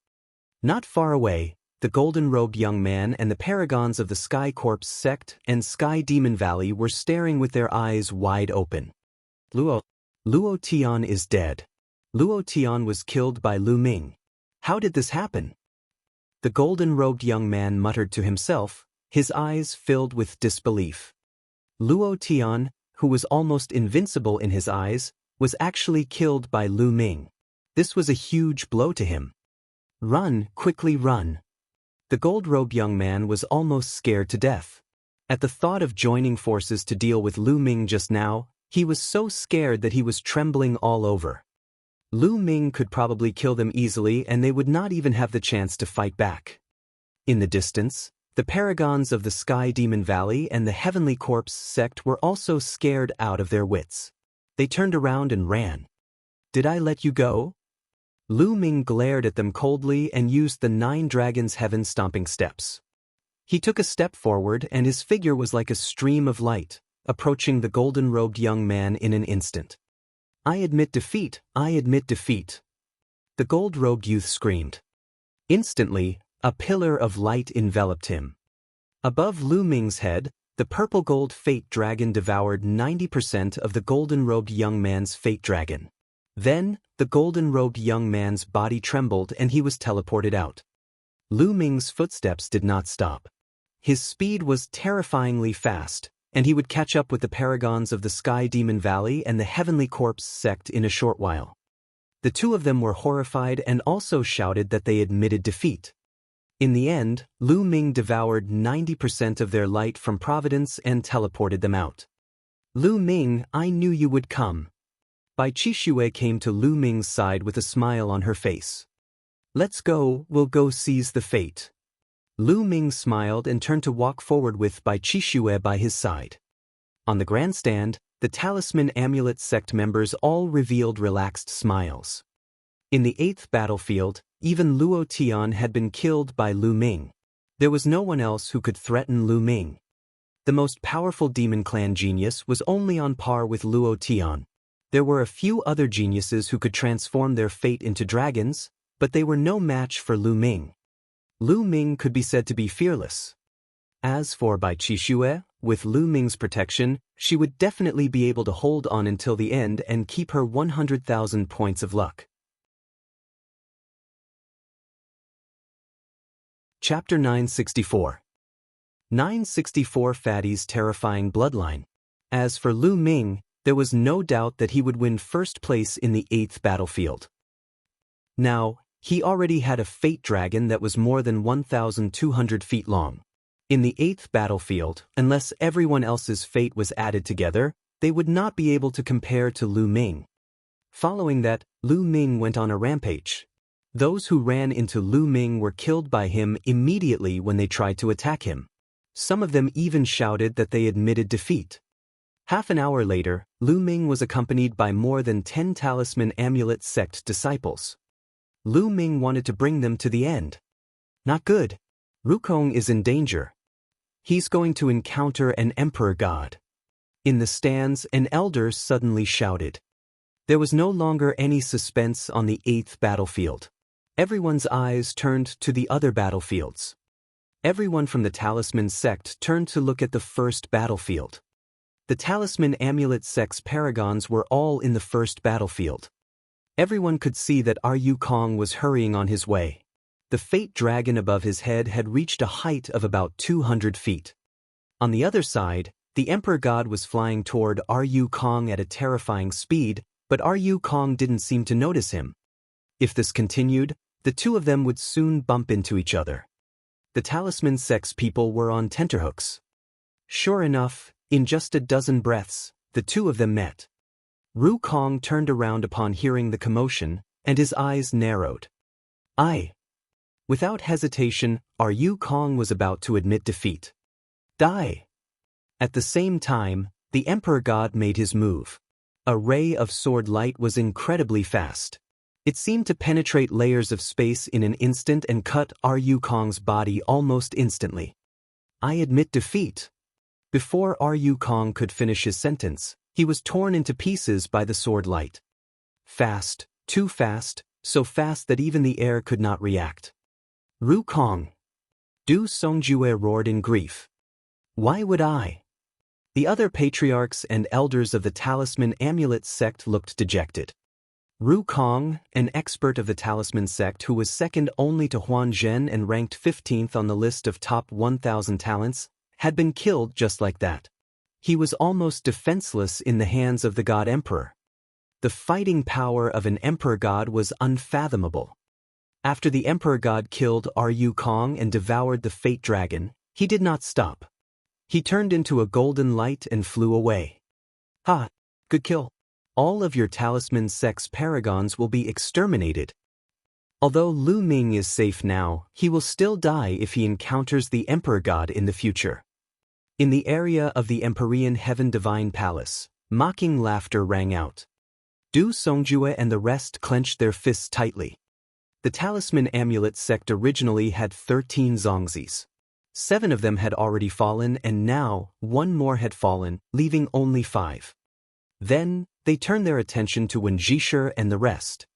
Not far away, the golden-robed young man and the paragons of the Sky Corpse sect and Sky Demon Valley were staring with their eyes wide open. Luo Tian is dead. Luo Tian was killed by Lu Ming. How did this happen? The golden-robed young man muttered to himself, his eyes filled with disbelief. Luo Tian, who was almost invincible in his eyes, was actually killed by Lu Ming. This was a huge blow to him. Run, quickly run. The gold-robed young man was almost scared to death. At the thought of joining forces to deal with Lu Ming just now, he was so scared that he was trembling all over. Lu Ming could probably kill them easily and they would not even have the chance to fight back. In the distance, the paragons of the Sky Demon Valley and the Heavenly Corpse sect were also scared out of their wits. They turned around and ran. Did I let you go? Lu Ming glared at them coldly and used the 9 Dragons' heaven-stomping steps. He took a step forward and his figure was like a stream of light, approaching the golden-robed young man in an instant. I admit defeat, I admit defeat. The gold-robed youth screamed. Instantly, a pillar of light enveloped him. Above Lu Ming's head, the purple-gold fate dragon devoured 90% of the golden-robed young man's fate dragon. Then, the golden-robed young man's body trembled and he was teleported out. Lu Ming's footsteps did not stop. His speed was terrifyingly fast, and he would catch up with the paragons of the Sky Demon Valley and the Heavenly Corpse sect in a short while. The two of them were horrified and also shouted that they admitted defeat. In the end, Lu Ming devoured 90% of their light from Providence and teleported them out. Lu Ming, I knew you would come. Bai Qixue came to Lu Ming's side with a smile on her face. Let's go, we'll go seize the fate. Lu Ming smiled and turned to walk forward with Bai Qixue by his side. On the grandstand, the Talisman Amulet sect members all revealed relaxed smiles. In the 8th battlefield, even Luo Tian had been killed by Lu Ming. There was no one else who could threaten Lu Ming. The most powerful Demon Clan genius was only on par with Luo Tian. There were a few other geniuses who could transform their fate into dragons, but they were no match for Lu Ming. Lu Ming could be said to be fearless. As for Bai Qixue, with Lu Ming's protection, she would definitely be able to hold on until the end and keep her 100,000 points of luck. Chapter 964. 964 Fatty's terrifying bloodline. As for Lu Ming, there was no doubt that he would win first place in the 8th battlefield. Now, he already had a fate dragon that was more than 1,200 feet long. In the 8th battlefield, unless everyone else's fate was added together, they would not be able to compare to Lu Ming. Following that, Lu Ming went on a rampage. Those who ran into Lu Ming were killed by him immediately when they tried to attack him. Some of them even shouted that they admitted defeat. Half an hour later, Lu Ming was accompanied by more than 10 Talisman Amulet sect disciples. Lu Ming wanted to bring them to the end. Not good. Rukong is in danger. He's going to encounter an emperor god. In the stands, an elder suddenly shouted. There was no longer any suspense on the 8th battlefield. Everyone's eyes turned to the other battlefields. Everyone from the Talisman sect turned to look at the first battlefield. The Talisman Amulet sect's paragons were all in the first battlefield. Everyone could see that Ru Kong was hurrying on his way. The fate dragon above his head had reached a height of about 200 feet. On the other side, the Emperor God was flying toward Ru Kong at a terrifying speed, but Ru Kong didn't seem to notice him. If this continued, the two of them would soon bump into each other. The Talisman sect's people were on tenterhooks. Sure enough, in just a dozen breaths, the two of them met. Ru Kong turned around upon hearing the commotion, and his eyes narrowed. Without hesitation, Ru Kong was about to admit defeat. Die! At the same time, The Emperor God made his move. A ray of sword light was incredibly fast. It seemed to penetrate layers of space in an instant and cut Ru Kong's body almost instantly. I admit defeat. Before Ru Kong could finish his sentence, he was torn into pieces by the sword light. Fast, too fast, so fast that even the air could not react. Ru Kong. Du Songjue roared in grief. Why would I? The other patriarchs and elders of the Talisman Amulet sect looked dejected. Ru Kong, an expert of the Talisman sect who was second only to Huan Zhen and ranked 15th on the list of top 1,000 talents, had been killed just like that. He was almost defenseless in the hands of the God Emperor. The fighting power of an Emperor God was unfathomable. After the Emperor God killed Ru Kong and devoured the Fate Dragon, he did not stop. He turned into a golden light and flew away. Ha! Good kill. All of your Talisman sect's paragons will be exterminated. Although Lu Ming is safe now, he will still die if he encounters the Emperor God in the future. In the area of the Empyrean Heaven Divine Palace, mocking laughter rang out. Du Songjue and the rest clenched their fists tightly. The Talisman Amulet sect originally had 13 Zongzis. 7 of them had already fallen and now 1 more had fallen, leaving only 5. Then, they turned their attention to Wen Zhisher and the rest.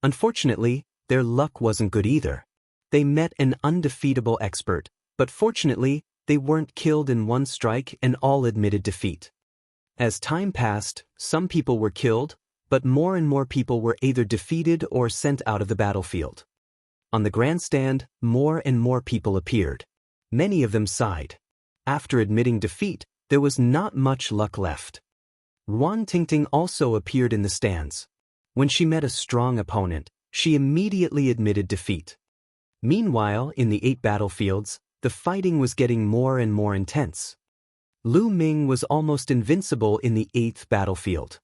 Unfortunately, their luck wasn't good either. They met an undefeatable expert, but fortunately, they weren't killed in one strike and all admitted defeat. As time passed, some people were killed, but more and more people were either defeated or sent out of the battlefield. On the grandstand, more and more people appeared. Many of them sighed. After admitting defeat, there was not much luck left. Ruan Tingting also appeared in the stands. When she met a strong opponent, she immediately admitted defeat. Meanwhile, in the 8 battlefields, the fighting was getting more and more intense. Lu Ming was almost invincible in the 8th battlefield.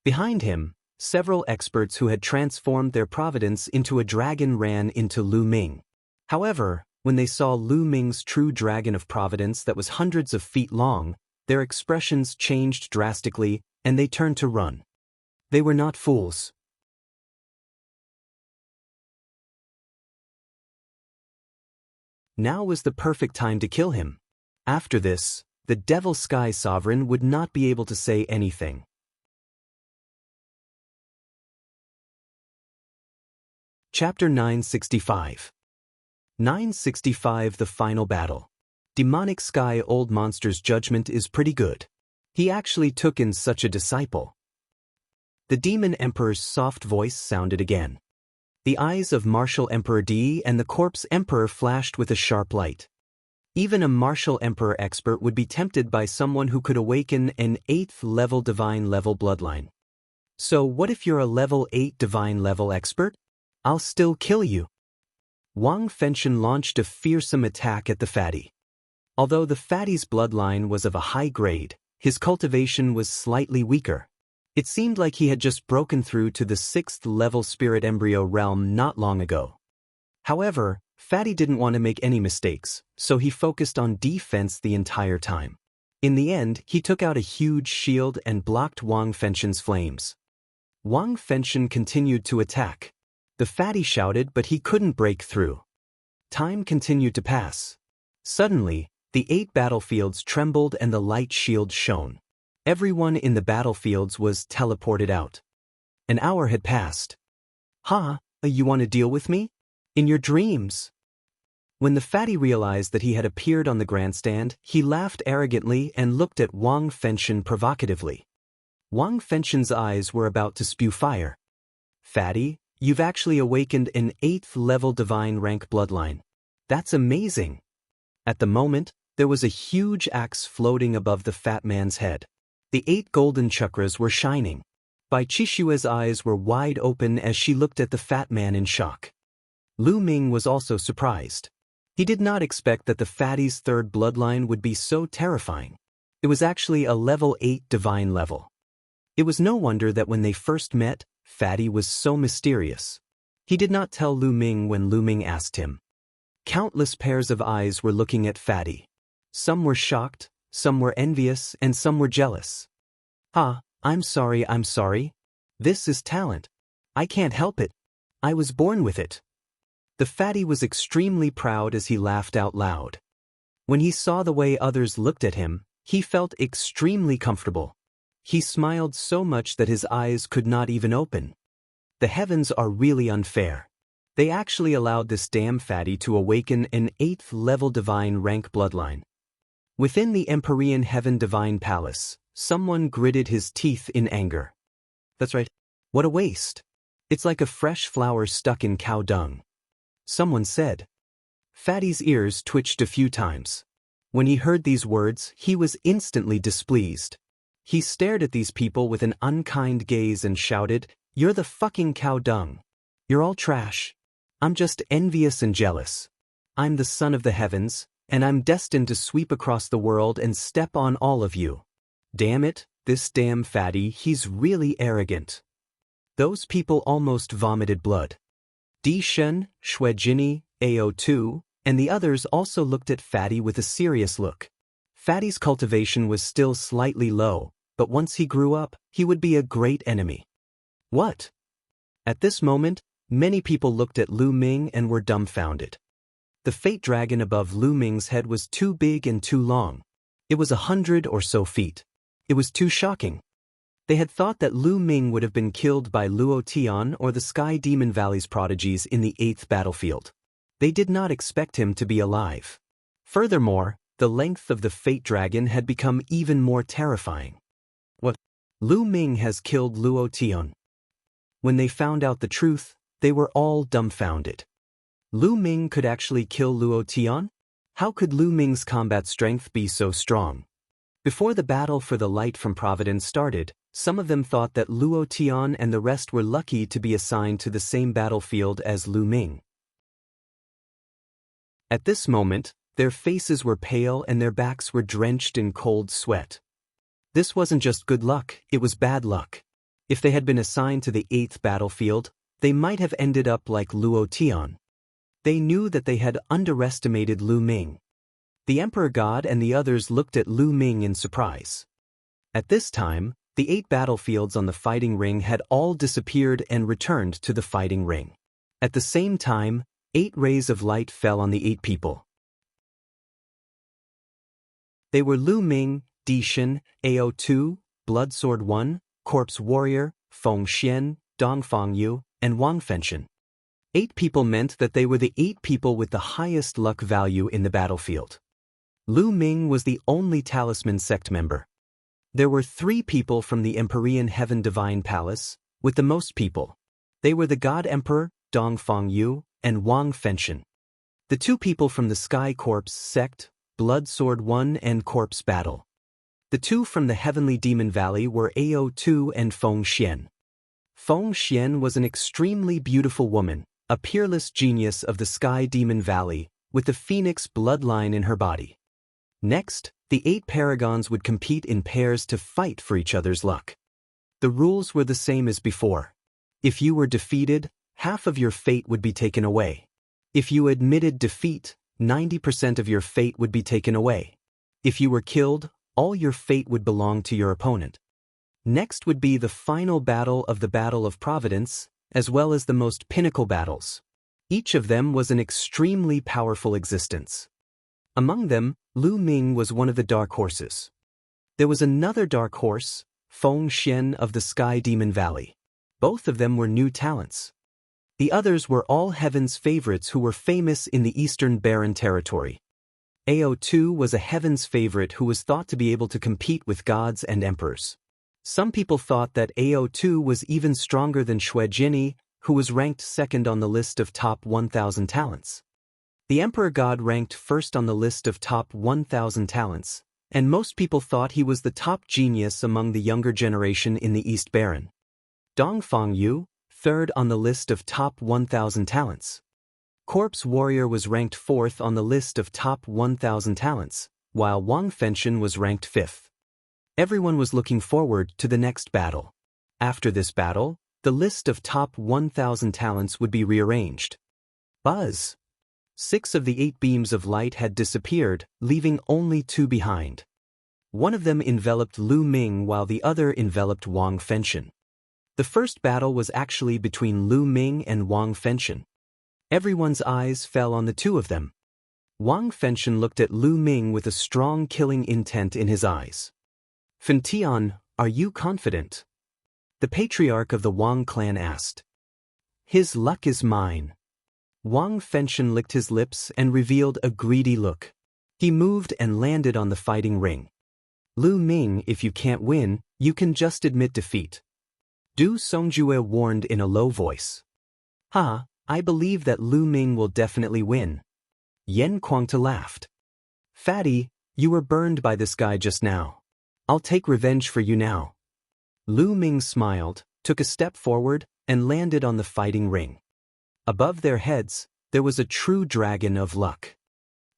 Behind him, several experts who had transformed their providence into a dragon ran into Lu Ming. However, when they saw Lu Ming's true dragon of providence that was hundreds of feet long, their expressions changed drastically, and they turned to run. They were not fools. Now was the perfect time to kill him. After this, the Devil Sky Sovereign would not be able to say anything. Chapter 965. 965 The Final Battle. Demonic Sky Old Monster's judgment is pretty good. He actually took in such a disciple. The Demon Emperor's soft voice sounded again. The eyes of Martial Emperor D and the Corpse Emperor flashed with a sharp light. Even a Martial Emperor expert would be tempted by someone who could awaken an 8th level divine level bloodline. So what if you're a level 8 divine level expert? I'll still kill you. Wang Fenshen launched a fearsome attack at the fatty. Although the fatty's bloodline was of a high grade, his cultivation was slightly weaker. It seemed like he had just broken through to the 6th level spirit embryo realm not long ago. However, Fatty didn't want to make any mistakes, so he focused on defense the entire time. In the end, he took out a huge shield and blocked Wang Fenshen's flames. Wang Fenshen continued to attack. The fatty shouted, but he couldn't break through. Time continued to pass. Suddenly, the 8 battlefields trembled and the light shield shone. Everyone in the battlefields was teleported out. An hour had passed. "Ha, you want to deal with me? In your dreams." When the fatty realized that he had appeared on the grandstand, he laughed arrogantly and looked at Wang Fenshen provocatively. Wang Fenshen's eyes were about to spew fire. "Fatty, you've actually awakened an 8th level divine rank bloodline. That's amazing." At the moment, there was a huge axe floating above the fat man's head. The 8 golden chakras were shining. Bai Chishue's eyes were wide open as she looked at the fat man in shock. Lu Ming was also surprised. He did not expect that the fatty's 3rd bloodline would be so terrifying. It was actually a level 8 divine level. It was no wonder that when they first met, Fatty was so mysterious. He did not tell Lu Ming when Lu Ming asked him. Countless pairs of eyes were looking at Fatty. Some were shocked, some were envious, and some were jealous. "Ah, I'm sorry. This is talent. I can't help it. I was born with it." The fatty was extremely proud as he laughed out loud. When he saw the way others looked at him, he felt extremely comfortable. He smiled so much that his eyes could not even open. The heavens are really unfair. They actually allowed this damn fatty to awaken an 8th-level divine rank bloodline. Within the Empyrean Heaven Divine Palace, someone gritted his teeth in anger. "That's right. What a waste. It's like a fresh flower stuck in cow dung," someone said. Fatty's ears twitched a few times. When he heard these words, he was instantly displeased. He stared at these people with an unkind gaze and shouted, "You're the fucking cow dung. You're all trash. I'm just envious and jealous. I'm the son of the heavens, and I'm destined to sweep across the world and step on all of you. Damn it, this damn fatty, he's really arrogant." Those people almost vomited blood. Di Shen, Shuejini, AO2, and the others also looked at Fatty with a serious look. Fatty's cultivation was still slightly low, but once he grew up, he would be a great enemy. What? At this moment, many people looked at Lu Ming and were dumbfounded. The fate dragon above Lu Ming's head was too big and too long. It was 100 or so feet. It was too shocking. They had thought that Lu Ming would have been killed by Luo Tian or the Sky Demon Valley's prodigies in the 8th battlefield. They did not expect him to be alive. Furthermore, the length of the fate dragon had become even more terrifying. What? Lu Ming has killed Luo Tian. When they found out the truth, they were all dumbfounded. Lu Ming could actually kill Luo Tian? How could Lu Ming's combat strength be so strong? Before the battle for the light from Providence started, some of them thought that Luo Tian and the rest were lucky to be assigned to the same battlefield as Lu Ming. At this moment, their faces were pale and their backs were drenched in cold sweat. This wasn't just good luck, it was bad luck. If they had been assigned to the 8th battlefield, they might have ended up like Luo Tian. They knew that they had underestimated Lu Ming. The Emperor God and the others looked at Lu Ming in surprise. At this time, the 8 battlefields on the fighting ring had all disappeared and returned to the fighting ring. At the same time, 8 rays of light fell on the 8 people. They were Lu Ming, Di Shen, AO2, Bloodsword 1, Corpse Warrior, Feng Xian, Dongfang Yu, and Wang Fenshen. 8 people meant that they were the 8 people with the highest luck value in the battlefield. Lu Ming was the only Talisman Sect member. There were 3 people from the Empyrean Heaven Divine Palace, with the most people. They were the God Emperor, Dongfang Yu, and Wang Fenshen. The 2 people from the Sky Corpse Sect, Bloodsword 1 and Corpse Battle. The 2 from the Heavenly Demon Valley were AO2 and Feng Xian. Feng Xian was an extremely beautiful woman, a peerless genius of the Sky Demon Valley, with the Phoenix bloodline in her body. Next, the 8 paragons would compete in pairs to fight for each other's luck. The rules were the same as before. If you were defeated, half of your fate would be taken away. If you admitted defeat, 90% of your fate would be taken away. If you were killed, all your fate would belong to your opponent. Next would be the final battle of the Battle of Providence, as well as the most pinnacle battles. Each of them was an extremely powerful existence. Among them, Lu Ming was one of the dark horses. There was another dark horse, Feng Xian of the Sky Demon Valley. Both of them were new talents. The others were all Heaven's favorites who were famous in the Eastern Barren Territory. AO2 was a Heaven's favorite who was thought to be able to compete with gods and emperors. Some people thought that AO2 was even stronger than Shuejini, who was ranked 2nd on the list of top 1,000 talents. The Emperor God ranked 1st on the list of top 1,000 talents, and most people thought he was the top genius among the younger generation in the East Barren. Dongfang Yu, 3rd on the list of top 1,000 talents. Corpse Warrior was ranked 4th on the list of top 1,000 talents, while Wang Fenshen was ranked 5th. Everyone was looking forward to the next battle. After this battle, the list of top 1,000 talents would be rearranged. Buzz! 6 of the 8 beams of light had disappeared, leaving only 2 behind. One of them enveloped Lu Ming while the other enveloped Wang Fenshen. The first battle was actually between Lu Ming and Wang Fenshen. Everyone's eyes fell on the two of them. Wang Fenshen looked at Lu Ming with a strong killing intent in his eyes. "Fentian, are you confident?" the patriarch of the Wang clan asked. "His luck is mine." Wang Fenshen licked his lips and revealed a greedy look. He moved and landed on the fighting ring. "Lu Ming, if you can't win, you can just admit defeat," Du Songjue warned in a low voice. "Ha, I believe that Lu Ming will definitely win." Yen Kuangta laughed. "Fatty, you were burned by this guy just now. I'll take revenge for you now." Lu Ming smiled, took a step forward, and landed on the fighting ring. Above their heads, there was a true dragon of luck.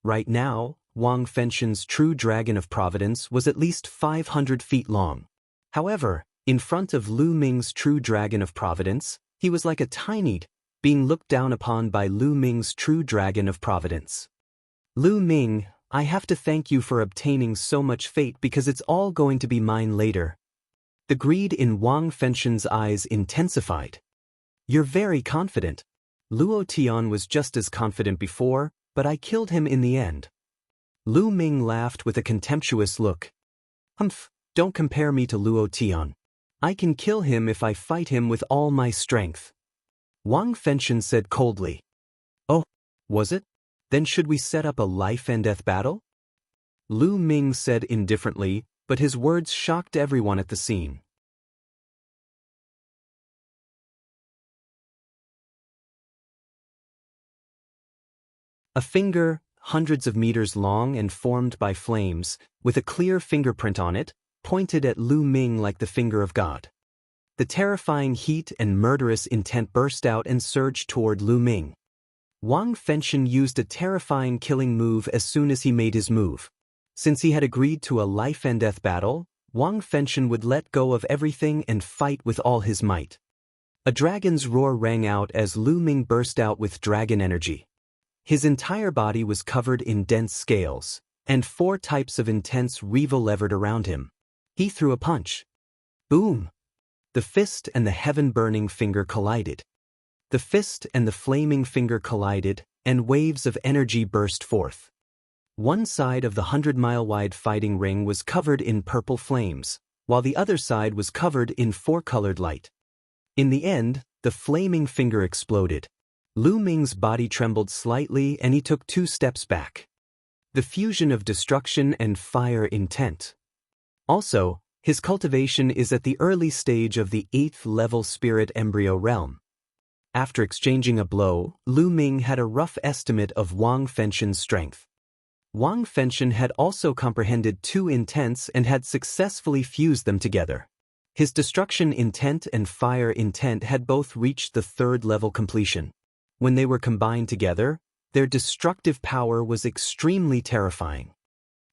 Right now, Wang Fenshen's true dragon of providence was at least 500 feet long. However, in front of Lu Ming's true dragon of providence, he was like a tiny, being looked down upon by Lu Ming's true dragon of providence. "Lu Ming, I have to thank you for obtaining so much fate because it's all going to be mine later." The greed in Wang Fenshen's eyes intensified. "You're very confident. Luo Tian was just as confident before, but I killed him in the end." Lu Ming laughed with a contemptuous look. "Humph, don't compare me to Luo Tian. I can kill him if I fight him with all my strength." Wang Fenshen said coldly. "Oh, was it? Then should we set up a life-and-death battle?" Lu Ming said indifferently, but his words shocked everyone at the scene. A finger, hundreds of meters long and formed by flames, with a clear fingerprint on it, pointed at Lu Ming like the finger of God. The terrifying heat and murderous intent burst out and surged toward Lu Ming. Wang Fenshen used a terrifying killing move as soon as he made his move. Since he had agreed to a life-and-death battle, Wang Fenshen would let go of everything and fight with all his might. A dragon's roar rang out as Lu Ming burst out with dragon energy. His entire body was covered in dense scales, and 4 types of intense revo levered around him. He threw a punch. Boom! The fist and the heaven-burning finger collided. The fist and the flaming finger collided, and waves of energy burst forth. One side of the 100-mile-wide fighting ring was covered in purple flames, while the other side was covered in 4-colored light. In the end, the flaming finger exploded. Lu Ming's body trembled slightly and he took 2 steps back. The fusion of destruction and fire intent. Also, his cultivation is at the early stage of the 8th-level spirit embryo realm. After exchanging a blow, Lu Ming had a rough estimate of Wang Fenshen's strength. Wang Fenshen had also comprehended 2 intents and had successfully fused them together. His destruction intent and fire intent had both reached the 3rd-level completion. When they were combined together, their destructive power was extremely terrifying.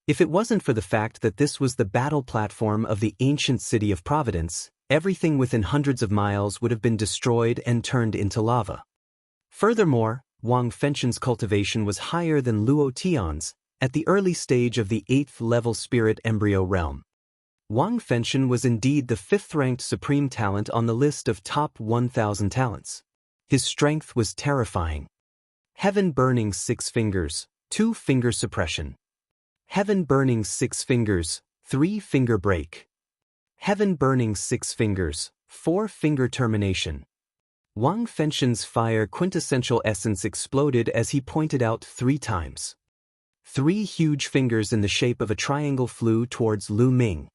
If it wasn't for the fact that this was the battle platform of the ancient city of Providence, everything within hundreds of miles would have been destroyed and turned into lava. Furthermore, Wang Fenshen's cultivation was higher than Luo Tian's, at the early stage of the 8th-level spirit embryo realm. Wang Fenshen was indeed the 5th-ranked supreme talent on the list of top 1,000 talents. His strength was terrifying. Heaven burning 6 fingers, 2-finger suppression. Heaven burning 6 fingers, 3-finger break. Heaven burning 6 fingers, 4-finger termination. Wang Fenshen's fire quintessential essence exploded as he pointed out 3 times. 3 huge fingers in the shape of a triangle flew towards Lu Ming.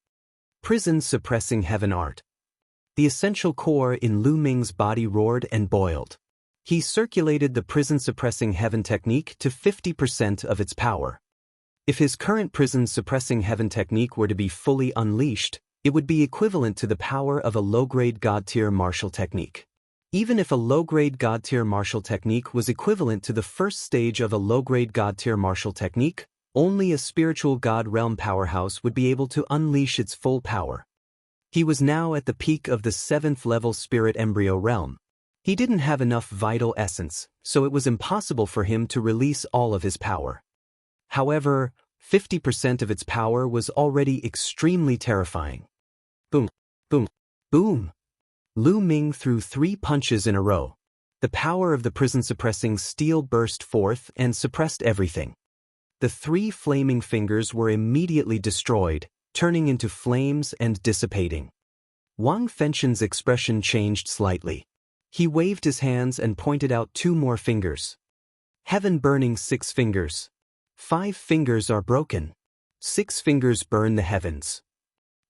Prison suppressing heaven art. The essential core in Lu Ming's body roared and boiled. He circulated the prison-suppressing heaven technique to 50% of its power. If his current prison-suppressing heaven technique were to be fully unleashed, it would be equivalent to the power of a low-grade God-tier martial technique. Even if a low-grade God-tier martial technique was equivalent to the first stage of a low-grade God-tier martial technique, only a spiritual God realm powerhouse would be able to unleash its full power. He was now at the peak of the 7th-level spirit embryo realm. He didn't have enough vital essence, so it was impossible for him to release all of his power. However, 50% of its power was already extremely terrifying. Boom, boom, boom. Lu Ming threw 3 punches in a row. The power of the prison-suppressing steel burst forth and suppressed everything. The 3 flaming fingers were immediately destroyed, turning into flames and dissipating. Wang Fenshen's expression changed slightly. He waved his hands and pointed out 2 more fingers. Heaven burning 6 fingers. 5 fingers are broken. 6 fingers burn the heavens.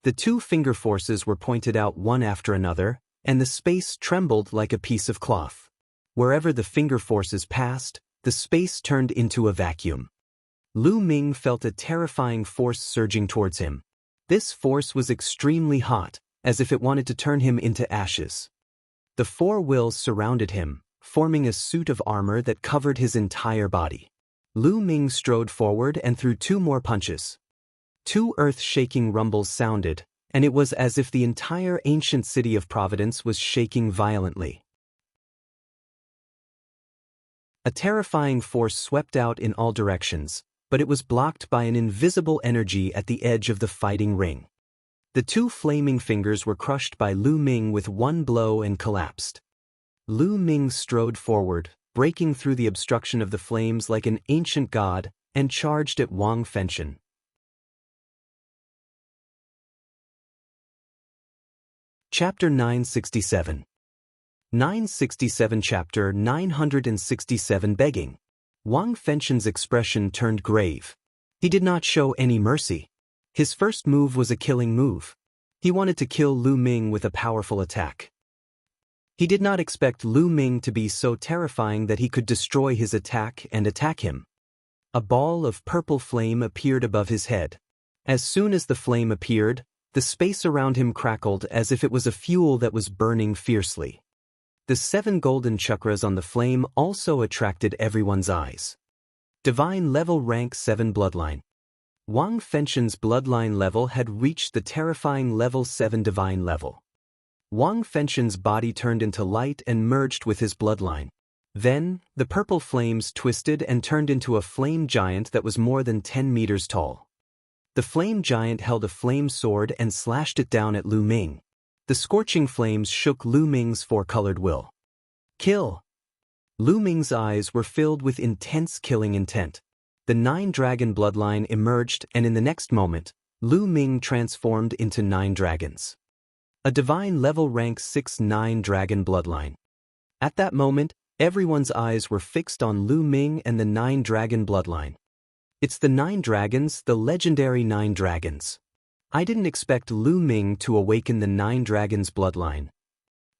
The 2 finger forces were pointed out one after another, and the space trembled like a piece of cloth. Wherever the finger forces passed, the space turned into a vacuum. Lu Ming felt a terrifying force surging towards him. This force was extremely hot, as if it wanted to turn him into ashes. The 4 wills surrounded him, forming a suit of armor that covered his entire body. Lu Ming strode forward and threw 2 more punches. 2 earth-shaking rumbles sounded, and it was as if the entire ancient city of Providence was shaking violently. A terrifying force swept out in all directions, but it was blocked by an invisible energy at the edge of the fighting ring. The 2 flaming fingers were crushed by Lu Ming with 1 blow and collapsed. Lu Ming strode forward, breaking through the obstruction of the flames like an ancient god, and charged at Wang Fenshen. Chapter 967. 967 Chapter 967 Begging. Wang Fenshen's expression turned grave. He did not show any mercy. His first move was a killing move. He wanted to kill Lu Ming with a powerful attack. He did not expect Lu Ming to be so terrifying that he could destroy his attack and attack him. A ball of purple flame appeared above his head. As soon as the flame appeared, the space around him crackled as if it was a fuel that was burning fiercely. The 7 golden chakras on the flame also attracted everyone's eyes. Divine level rank 7 bloodline. Wang Fenshen's bloodline level had reached the terrifying level 7 divine level. Wang Fenshen's body turned into light and merged with his bloodline. Then, the purple flames twisted and turned into a flame giant that was more than 10 meters tall. The flame giant held a flame sword and slashed it down at Lu Ming. The scorching flames shook Lu Ming's 4-colored will. Kill! Lu Ming's eyes were filled with intense killing intent. The 9-dragon bloodline emerged, and in the next moment, Lu Ming transformed into 9 dragons. A divine level rank 6 9-dragon bloodline. At that moment, everyone's eyes were fixed on Lu Ming and the 9-dragon bloodline. It's the 9 dragons, the legendary 9 dragons. I didn't expect Lu Ming to awaken the 9 dragons bloodline.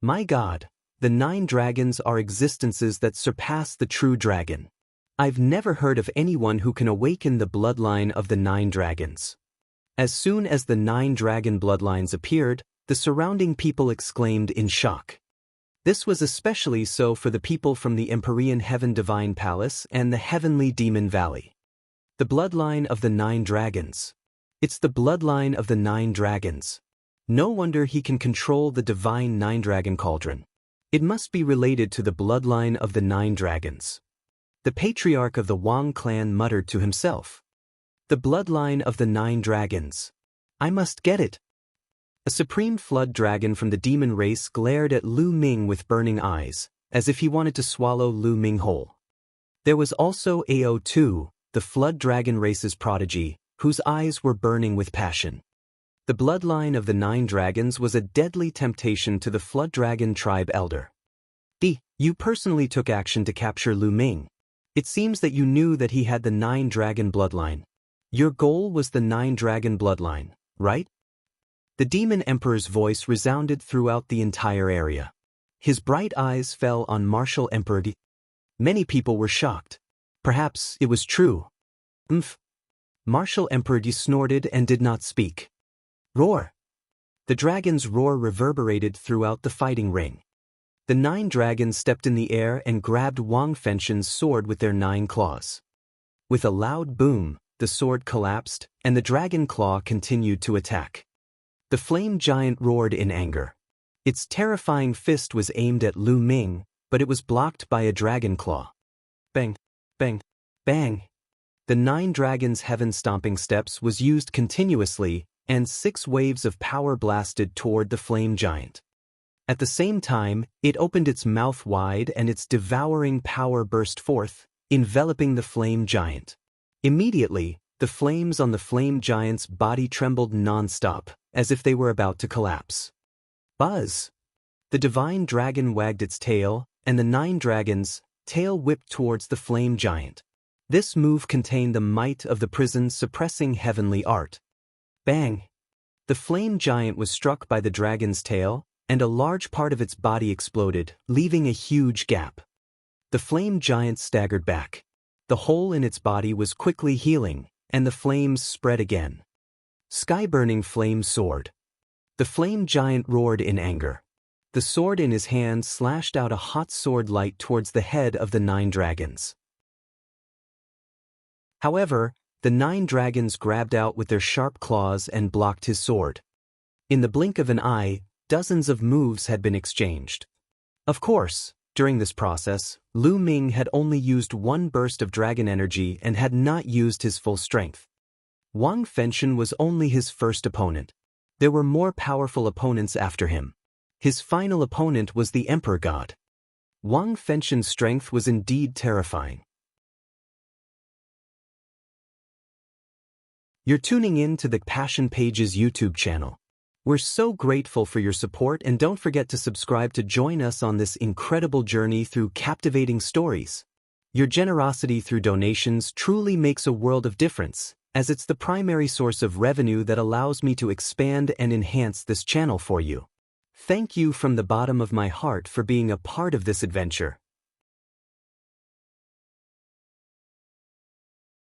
My God, the 9 dragons are existences that surpass the true dragon. I've never heard of anyone who can awaken the bloodline of the 9 dragons. As soon as the 9 dragon bloodlines appeared, the surrounding people exclaimed in shock. This was especially so for the people from the Empyrean Heaven Divine Palace and the Heavenly Demon Valley. The bloodline of the 9 dragons. It's the bloodline of the 9 dragons. No wonder he can control the divine 9-dragon cauldron. It must be related to the bloodline of the 9 dragons. The patriarch of the Wang clan muttered to himself. The bloodline of the 9 dragons. I must get it. A supreme flood dragon from the demon race glared at Lu Ming with burning eyes, as if he wanted to swallow Lu Ming whole. There was also AO2, the flood dragon race's prodigy, whose eyes were burning with passion. The bloodline of the 9 dragons was a deadly temptation to the flood dragon tribe elder. You personally took action to capture Lu Ming. It seems that you knew that he had the 9 dragon bloodline. Your goal was the 9 dragon bloodline, right? The demon emperor's voice resounded throughout the entire area. His bright eyes fell on Martial Emperor D. Many people were shocked. Perhaps it was true. Martial Emperor D snorted and did not speak. Roar! The dragon's roar reverberated throughout the fighting ring. The 9 dragons stepped in the air and grabbed Wang Fenshen's sword with their 9 claws. With a loud boom, the sword collapsed, and the dragon claw continued to attack. The flame giant roared in anger. Its terrifying fist was aimed at Lu Ming, but it was blocked by a dragon claw. Bang! Bang! Bang! The 9 dragons' heaven-stomping steps was used continuously, and 6 waves of power blasted toward the flame giant. At the same time, it opened its mouth wide and its devouring power burst forth, enveloping the flame giant. Immediately, the flames on the flame giant's body trembled non-stop, as if they were about to collapse. Buzz! The divine dragon wagged its tail, and the 9 dragons' tail whipped towards the flame giant. This move contained the might of the prison's suppressing heavenly art. Bang! The flame giant was struck by the dragon's tail, and a large part of its body exploded, leaving a huge gap. The flame giant staggered back. The hole in its body was quickly healing, and the flames spread again. Sky-burning flames soared. The flame giant roared in anger. The sword in his hand slashed out a hot sword light towards the head of the 9 dragons. However, the 9 dragons grabbed out with their sharp claws and blocked his sword. In the blink of an eye, dozens of moves had been exchanged. Of course, during this process, Lu Ming had only used one burst of dragon energy and had not used his full strength. Wang Fenshen was only his first opponent. There were more powerful opponents after him. His final opponent was the Emperor God. Wang Fenshen's strength was indeed terrifying. You're tuning in to the Passion Pages YouTube channel. We're so grateful for your support, and don't forget to subscribe to join us on this incredible journey through captivating stories. Your generosity through donations truly makes a world of difference, as it's the primary source of revenue that allows me to expand and enhance this channel for you. Thank you from the bottom of my heart for being a part of this adventure.